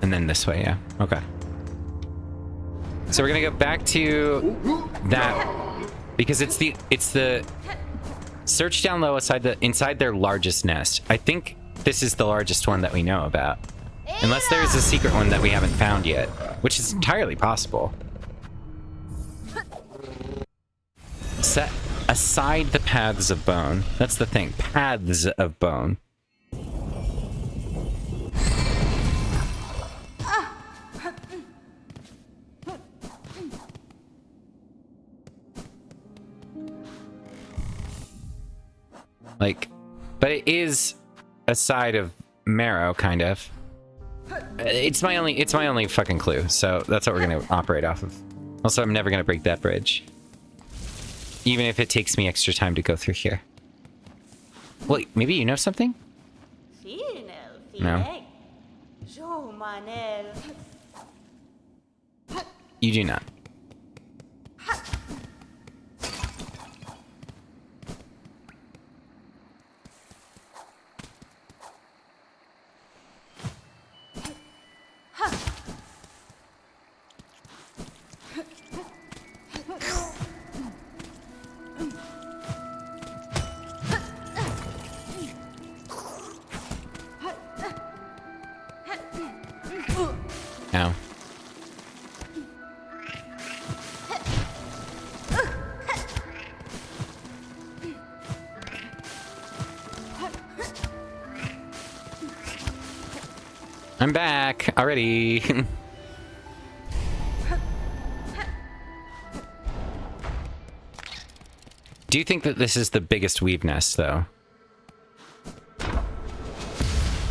And then this way, yeah. Okay. So we're gonna go back to that because it's the search down low inside their largest nest. I think this is the largest one that we know about. Unless there's a secret one that we haven't found yet, which is entirely possible. Set aside the paths of bone. That's the thing. Paths of bone. Like, but it is a side of marrow, kind of. It's my only fucking clue, so that's what we're gonna operate off of. Also, I'm never gonna break that bridge. Even if it takes me extra time to go through here. Wait, maybe you know something? No. You do not. Ow. I'm back already. Do you think that this is the biggest weave nest, though?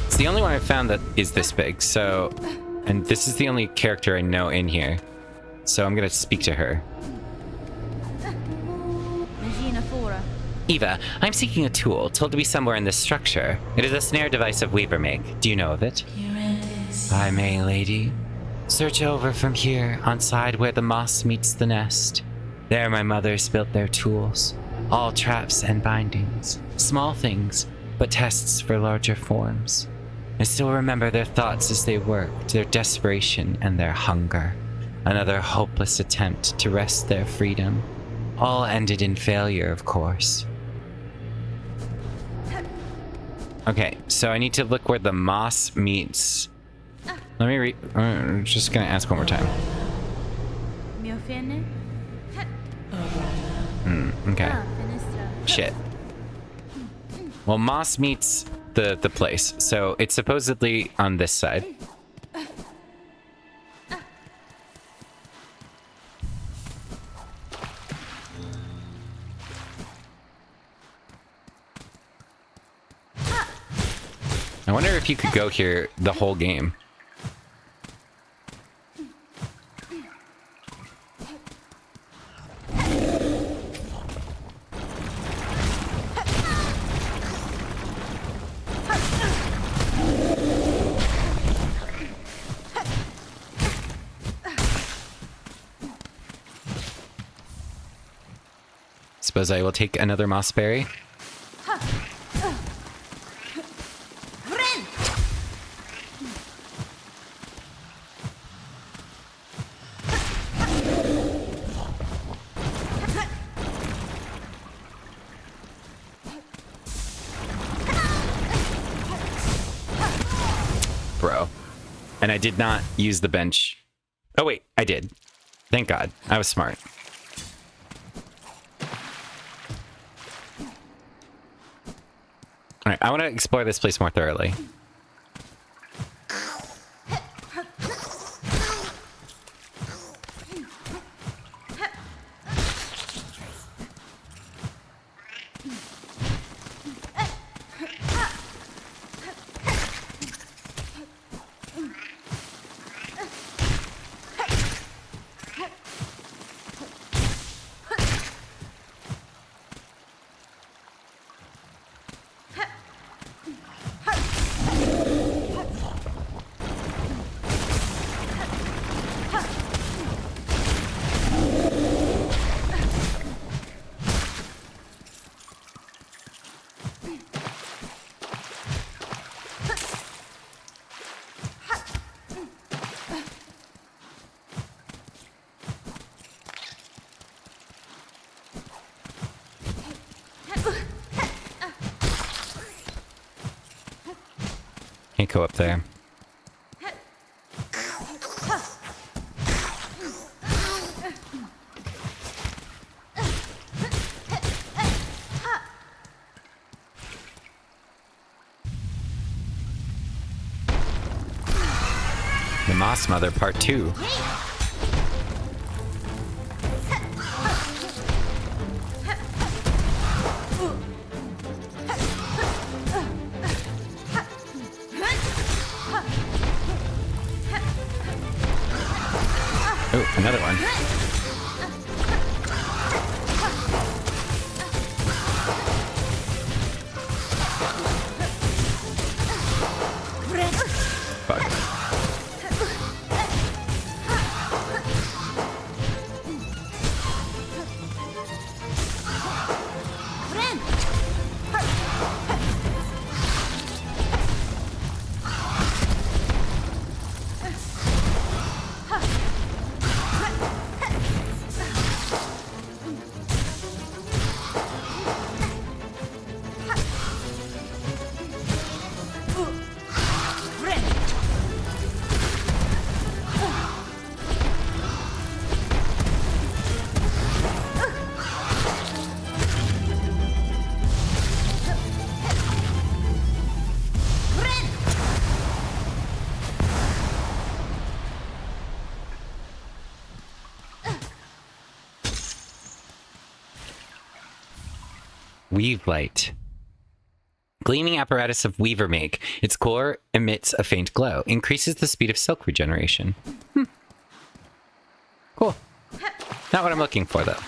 It's the only one I've found that is this big, so... And this is the only character I know in here. So I'm gonna speak to her. Eva, I'm seeking a tool, told to be somewhere in this structure. It is a snare device of Weaver make. Do you know of it? I may, lady. Search over from here, on side where the moss meets the nest. There my mothers built their tools. All traps and bindings. Small things, but tests for larger forms. I still remember their thoughts as they worked, their desperation and their hunger. Another hopeless attempt to wrest their freedom. All ended in failure, of course. Okay, so I need to look where the moss meets. Let me read. I'm just gonna ask one more time. Okay. Shit. Well, moss meets the place, so it's supposedly on this side. I wonder if you could go here the whole game. Suppose I will take another mossberry. Bro. And I did not use the bench. Oh wait, I did. Thank God. I was smart. Alright, I want to explore this place more thoroughly. Can't go up there. The Moss Mother Part 2. Oh, another one. Fuck. Weave light. Gleaming apparatus of weaver make. Its core emits a faint glow. Increases the speed of silk regeneration. Cool. Not what I'm looking for, though.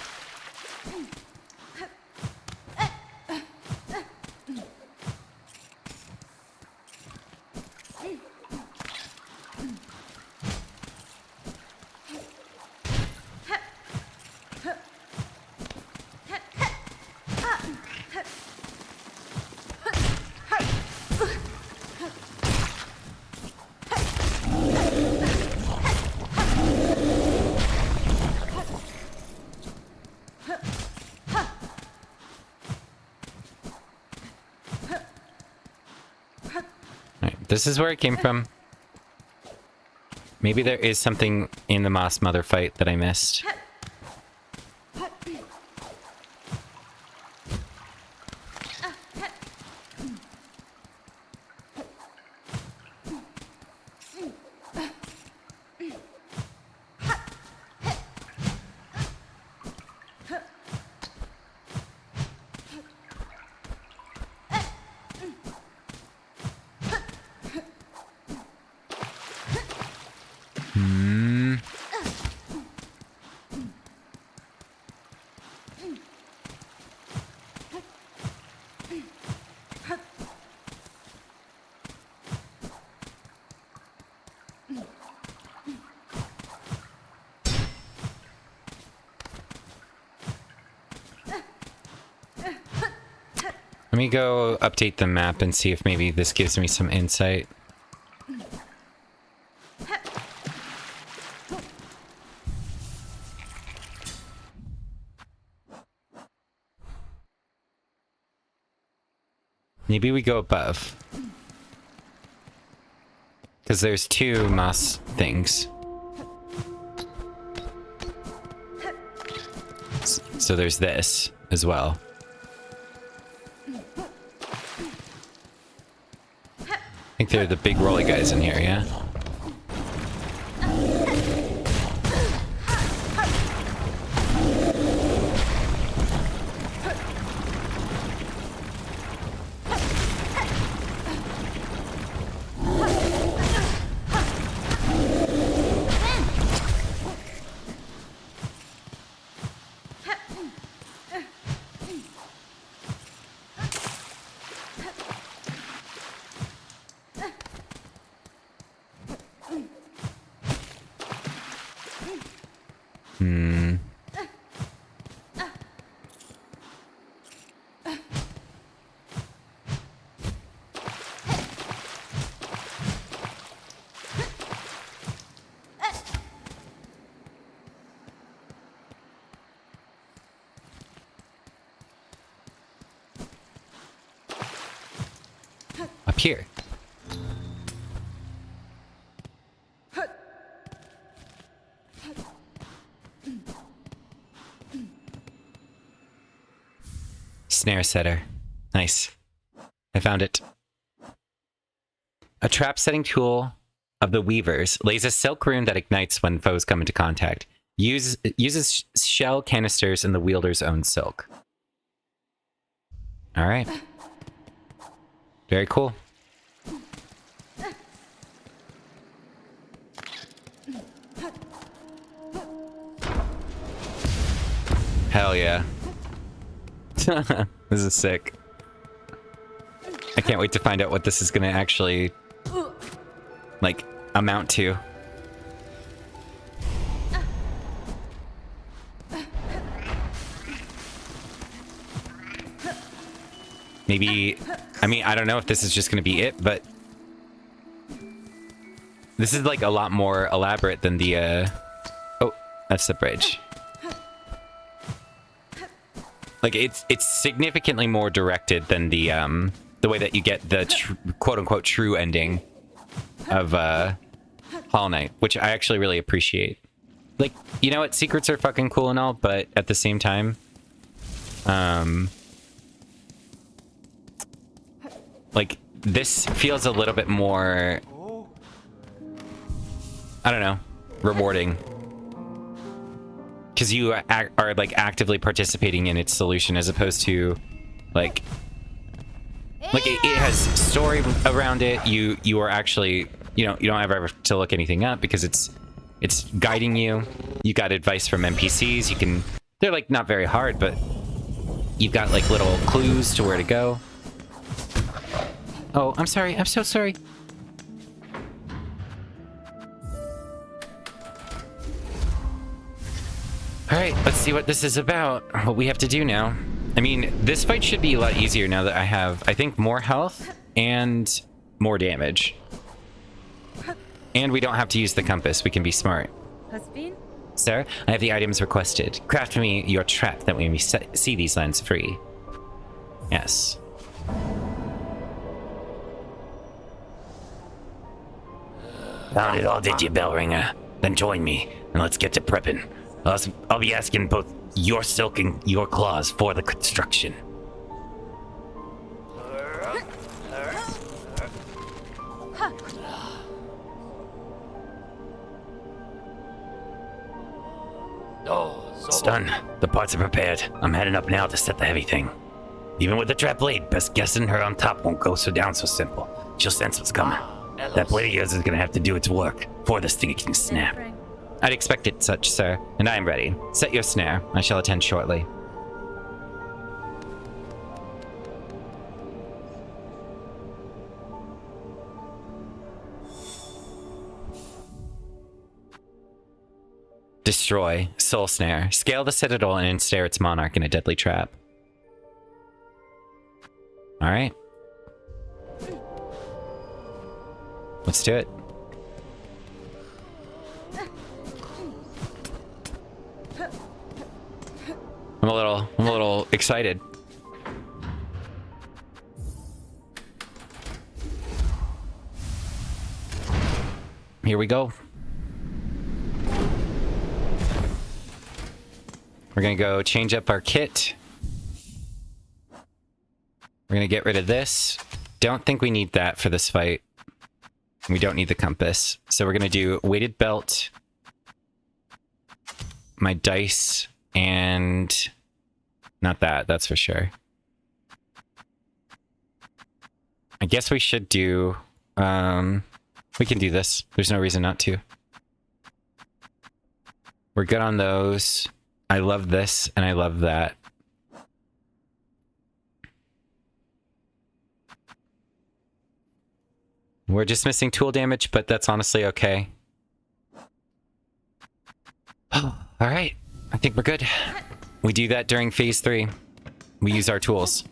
This is where it came from. Maybe there is something in the Moss Mother fight that I missed. Let me go update the map and see if maybe this gives me some insight. Maybe we go above. Because there's two moss things. So there's this as well. I think they're the big rolly guys in here, yeah? Up here. Snare setter. Nice. I found it. A trap setting tool of the Weavers lays a silk rune that ignites when foes come into contact. Uses shell canisters and the wielder's own silk. All right. Very cool. Hell yeah. This is sick. I can't wait to find out what this is gonna actually, like, amount to. Maybe, I mean, I don't know if this is just gonna be it, but this is like a lot more elaborate than the, oh, that's the bridge. Like, it's significantly more directed than the way that you get the quote-unquote true ending of Hollow Knight, which I actually really appreciate. Like, you know what? Secrets are fucking cool and all, but at the same time, like, this feels a little bit more, I don't know, rewarding. Because you are like actively participating in its solution, as opposed to like it has story around it. You are actually, you know, you don't ever have to look anything up because it's guiding you. You got advice from NPCs. You can, they're like not very hard, but you've got like little clues to where to go. Oh, I'm sorry. I'm so sorry. Alright, let's see what this is about. What we have to do now. I mean, this fight should be a lot easier now that I have, I think, more health and more damage. And we don't have to use the compass. We can be smart. Sir, I have the items requested. Craft me your trap that we may see these lands free. Yes. Found it all, did you, bell ringer? Then join me, and let's get to prepping. I'll be asking both your silk and your claws for the construction. It's done. The parts are prepared. I'm heading up now to set the heavy thing. Even with the trap blade, best guessing her on top won't go down so simple. She'll sense what's coming. That blade of yours is gonna have to do its work before this thing can snap. I'd expect it such, sir, and I am ready. Set your snare. I shall attend shortly. Destroy. Soul snare. Scale the citadel and ensnare its monarch in a deadly trap. Alright. Let's do it. I'm a little excited. Here we go. We're gonna go change up our kit. We're gonna get rid of this. Don't think we need that for this fight. We don't need the compass. So we're going to do weighted belt, my dice, and not that, that's for sure. I guess we should do, we can do this. There's no reason not to. We're good on those. I love this and I love that. We're just missing tool damage, but that's honestly okay. Oh, all right. I think we're good. We do that during phase 3. We use our tools.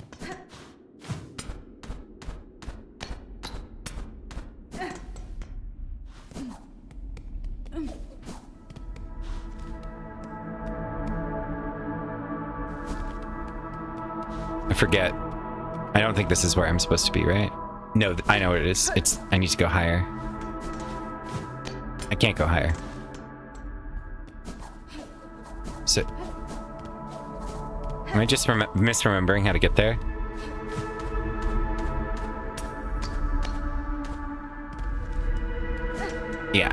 I forget. I don't think this is where I'm supposed to be, right? No, I know what it is. I need to go higher. I can't go higher. So, am I just misremembering how to get there? Yeah.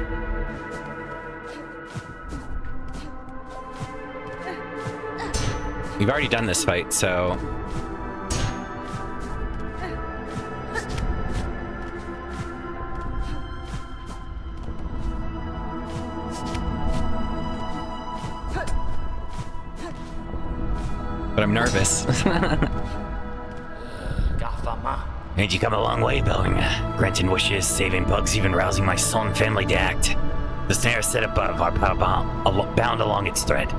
We've already done this fight, so... But I'm nervous. Made you come a long way, Bellinger. Granting wishes, saving bugs, even rousing my son family to act. The snares set above are bound along its thread.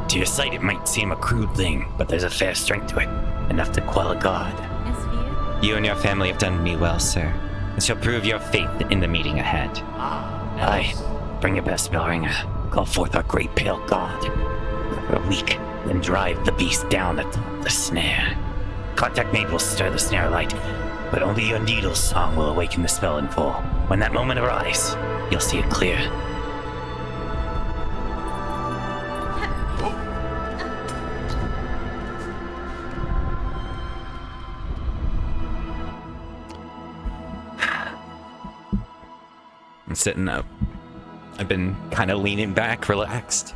To your sight, it might seem a crude thing, but there's a fair strength to it, enough to quell a god. You and your family have done me well, sir, and shall prove your faith in the meeting ahead. Aye, bring your best, Bellinger. Call forth our great pale god. For a week, then drive the beast down atop the snare. Contact made will stir the snare light, but only your needle's song will awaken the spell in full. When that moment arrives, you'll see it clear. I'm sitting up. I've been kind of leaning back, relaxed.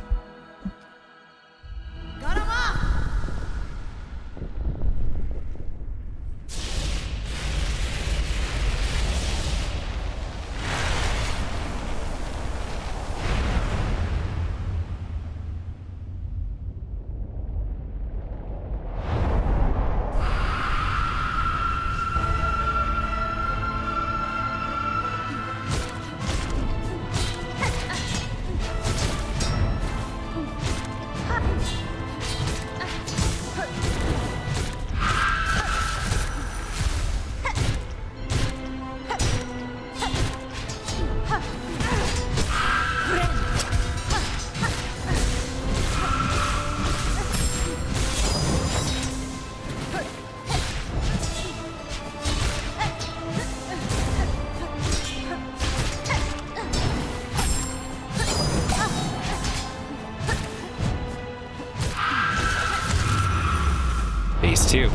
Phase 2.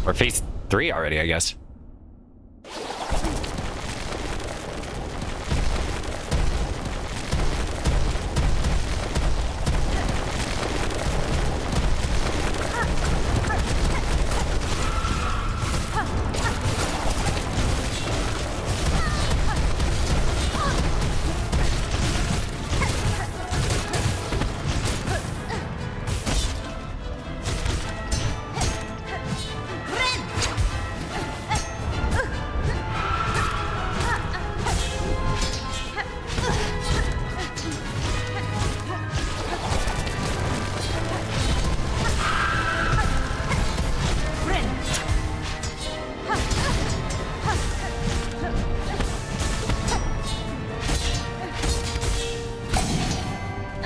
Or phase 3 already, I guess.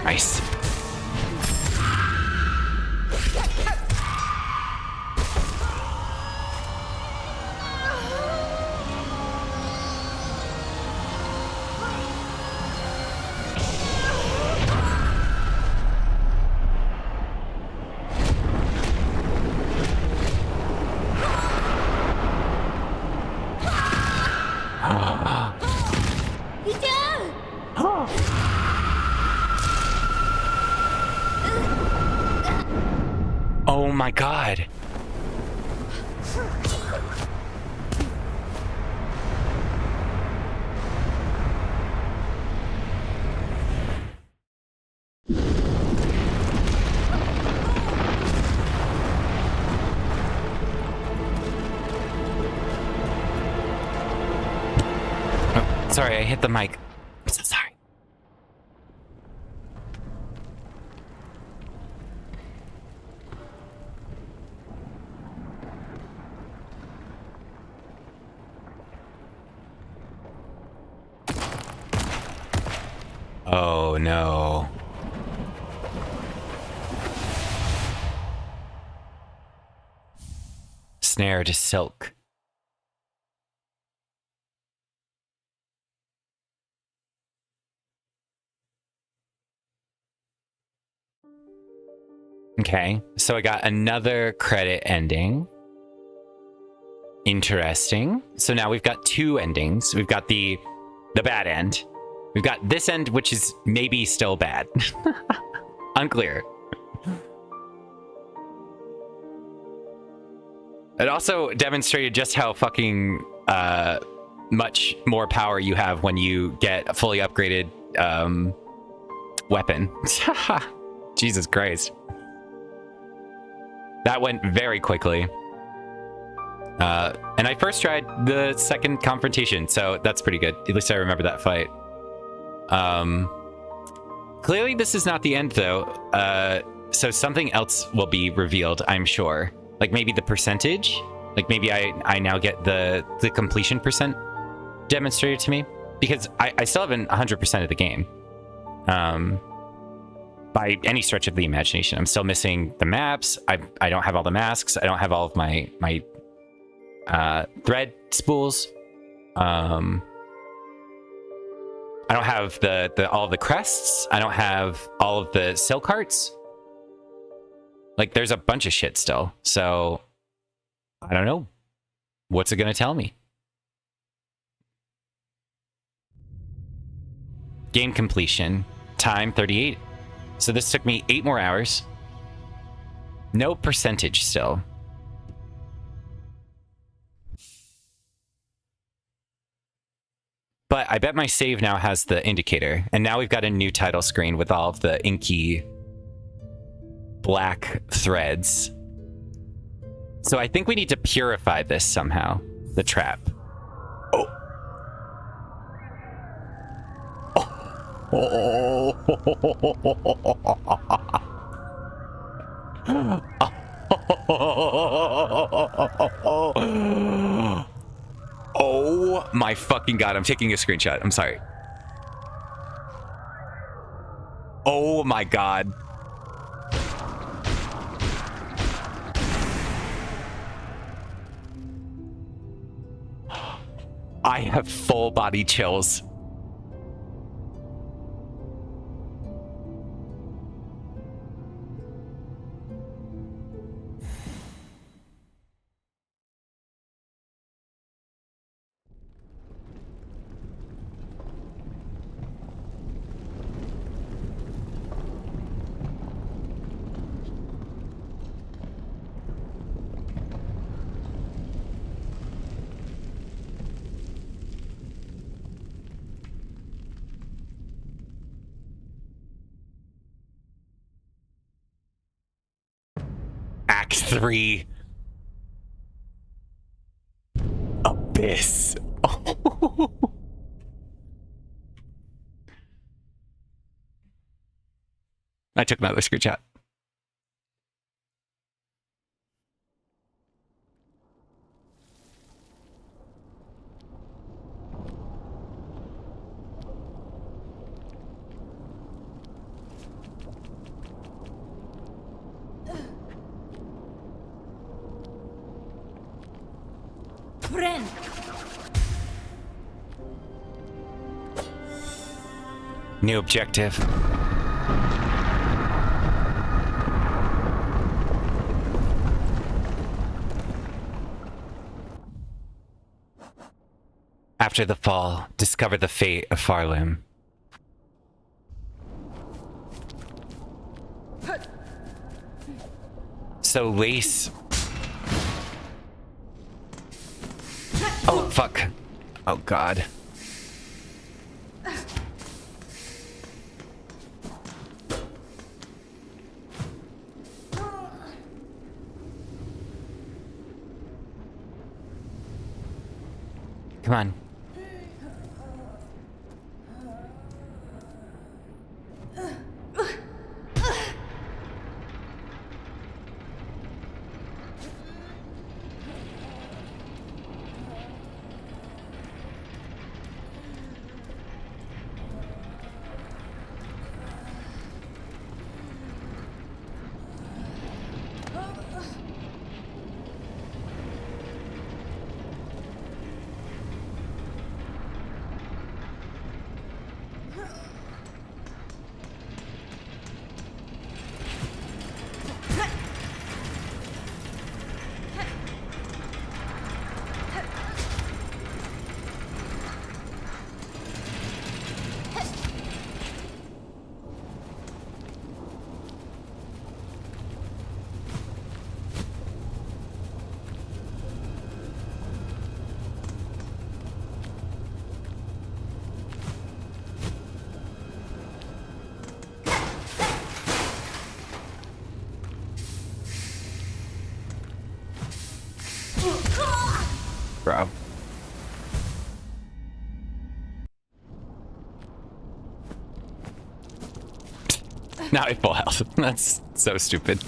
Nice. my god. Oh, sorry, I hit the mic. I'm so sorry. Oh no. Snare to silk. Okay, so I got another credit ending. Interesting. So now we've got two endings. We've got the bad end. We've got this end, which is maybe still bad. Unclear. It also demonstrated just how fucking much more power you have when you get a fully upgraded weapon. Jesus Christ. That went very quickly. And I first tried the second confrontation, so that's pretty good. At least I remember that fight. Clearly this is not the end though. So something else will be revealed, I'm sure. Like maybe the percentage? Like maybe I now get the completion percent demonstrated to me? Because I still haven't 100% of the game. By any stretch of the imagination. I'm still missing the maps. I don't have all the masks. I don't have all of my thread spools. I don't have all of the crests. I don't have all of the silk hearts. Like, there's a bunch of shit still. So, I don't know. What's it gonna tell me? Game completion. Time 38. So this took me 8 more hours. No percentage still. But I bet my save now has the indicator. And now we've got a new title screen with all of the inky black threads. So I think we need to purify this somehow. The trap. Oh. Oh my fucking god, I'm taking a screenshot. I'm sorry. Oh my god. I have full body chills. Act 3. Abyss. I took another screenshot. Friend. New objective. After the fall, discover the fate of Farlim. So lace. Oh, fuck. Oh, God. Come on. Bro. Now I have full health. That's so stupid.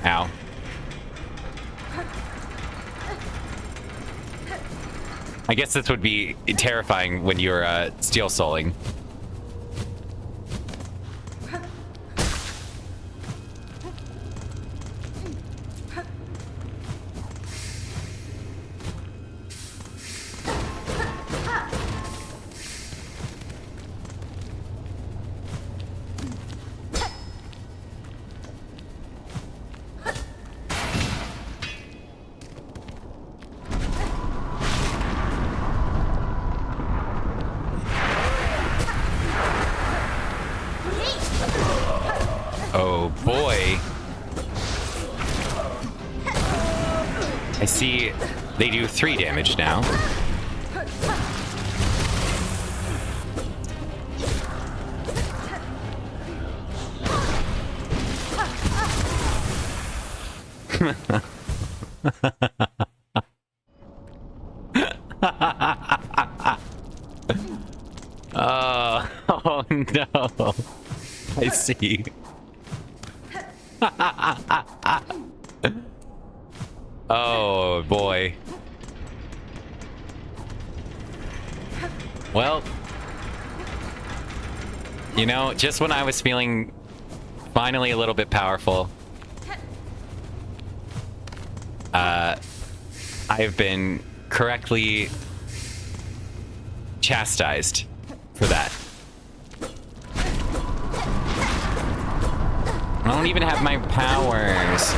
Ow. I guess this would be terrifying when you're steel souling. Oh boy. I see they do 3 damage now. Oh no. I see. Oh boy. Well, you know, just when I was feeling finally a little bit powerful, I've been correctly chastised for that. I don't even have my powers.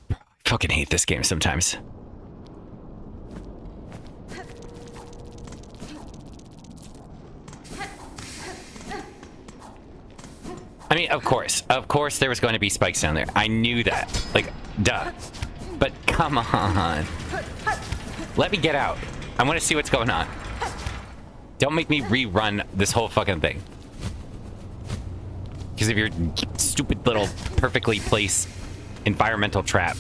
I fucking hate this game sometimes. I mean, of course there was going to be spikes down there. I knew that. Like, duh. But come on. Let me get out. I want to see what's going on. Don't make me rerun this whole fucking thing. Because of your stupid little perfectly placed environmental trap.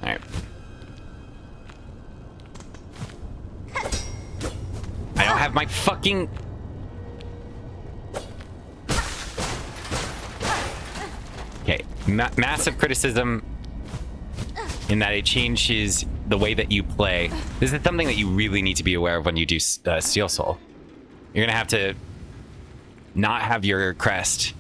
Alright. I don't have my fucking... Okay, massive criticism in that it changes the way that you play. This is something that you really need to be aware of when you do Steel Soul. You're gonna have to not have your crest.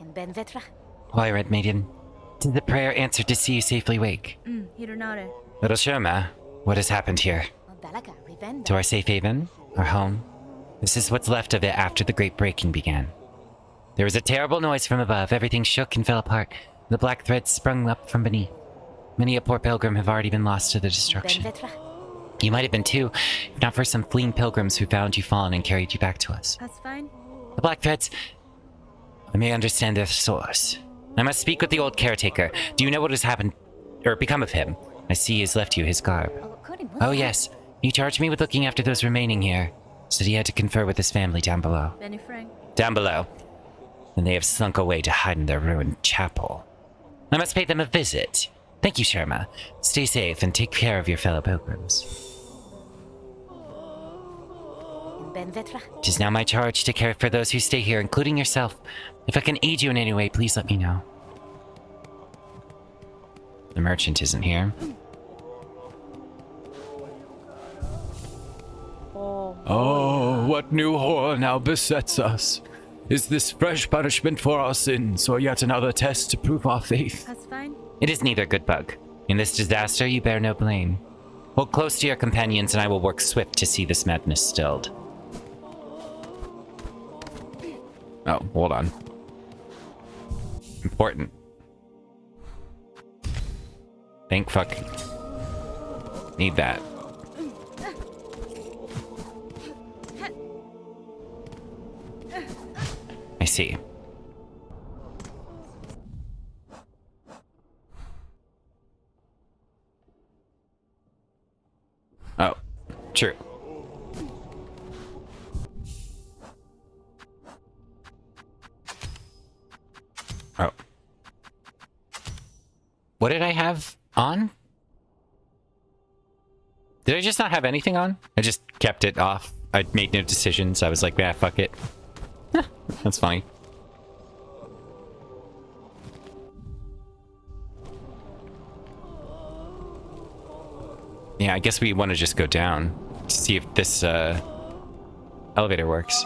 En ben vetra. Why, Red Maiden? Did the prayer answer to see you safely wake? Hirunare. Little Shoma, what has happened here? Dalaka, revenda. To our safe haven? Our home? This is what's left of it after the great breaking began. There was a terrible noise from above. Everything shook and fell apart. The black threads sprung up from beneath. Many a poor pilgrim have already been lost to the Ben destruction. vetra. You might have been too, if not for some fleeing pilgrims who found you fallen and carried you back to us. That's fine. The black threads... I may understand their source. I must speak with the old caretaker. Do you know what has happened, or become of him? I see he has left you his garb. Oh yes, he charged me with looking after those remaining here. Said he had to confer with his family down below. Benny Frank. Down below. And they have slunk away to hide in their ruined chapel. I must pay them a visit. Thank you, Sharma. Stay safe and take care of your fellow pilgrims. Ben vetra. It is now my charge to care for those who stay here, including yourself. If I can aid you in any way, please let me know. The merchant isn't here. Oh, what new horror now besets us? Is this fresh punishment for our sins, or yet another test to prove our faith? That's fine. It is neither, good bug. In this disaster, you bear no blame. Hold close to your companions, and I will work swift to see this madness stilled. Oh, hold on. Important. Thank fuck. Need that. I see. Oh, true. Oh. What did I have on? Did I just not have anything on? I just kept it off. I made no decisions. I was like, yeah, fuck it. That's funny. Yeah, I guess we want to just go down to see if this elevator works.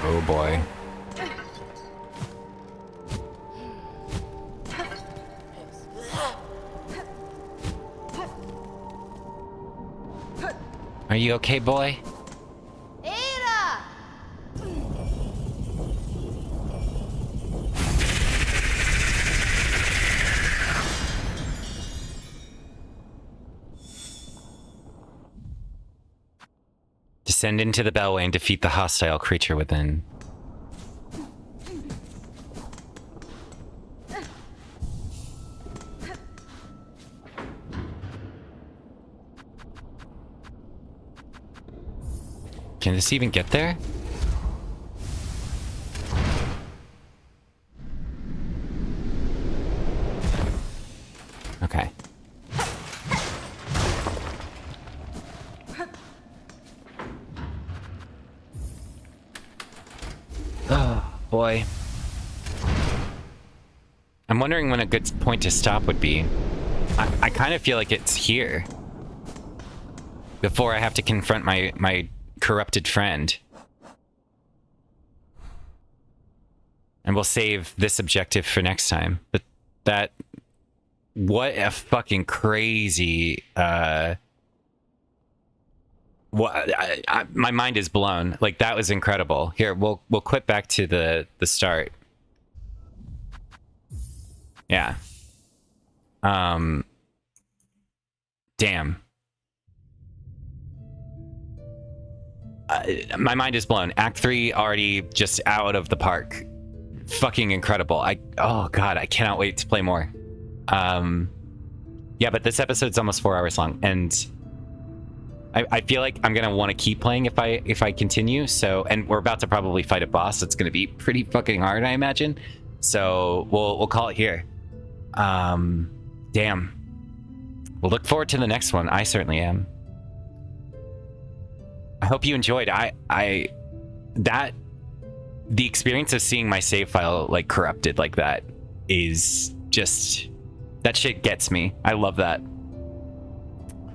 Oh boy. Are you okay, boy? Descend into the bellway and defeat the hostile creature within. Can this even get there? Okay. Oh, boy. I'm wondering when a good point to stop would be. I kind of feel like it's here. Before I have to confront my corrupted friend. And we'll save this objective for next time. But that... What a fucking crazy... my mind is blown. Like, that was incredible. Here, we'll quit back to the start. Yeah. Damn. My mind is blown. Act 3 already just out of the park. Fucking incredible. Oh god, I cannot wait to play more. Yeah, but this episode's almost 4 hours long, and I feel like I'm gonna want to keep playing if I continue. So, and we're about to probably fight a boss. It's gonna be pretty fucking hard, I imagine. So we'll call it here. Damn. We'll look forward to the next one. I certainly am. I hope you enjoyed. The experience of seeing my save file like corrupted like that is just, that shit gets me. I love that.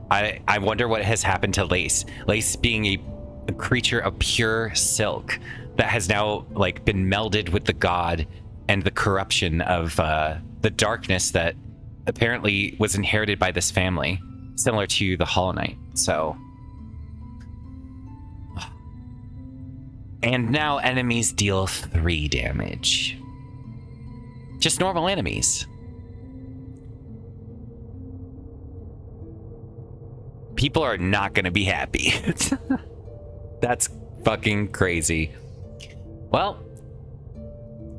I wonder what has happened to Lace. Lace being a creature of pure silk that has now like been melded with the god and the corruption of the darkness that apparently was inherited by this family, similar to the Hollow Knight. So, and now enemies deal 3 damage. Just normal enemies. People are not going to be happy. That's fucking crazy. Well,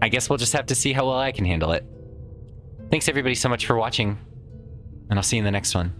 I guess we'll just have to see how well I can handle it. Thanks everybody so much for watching, and I'll see you in the next one.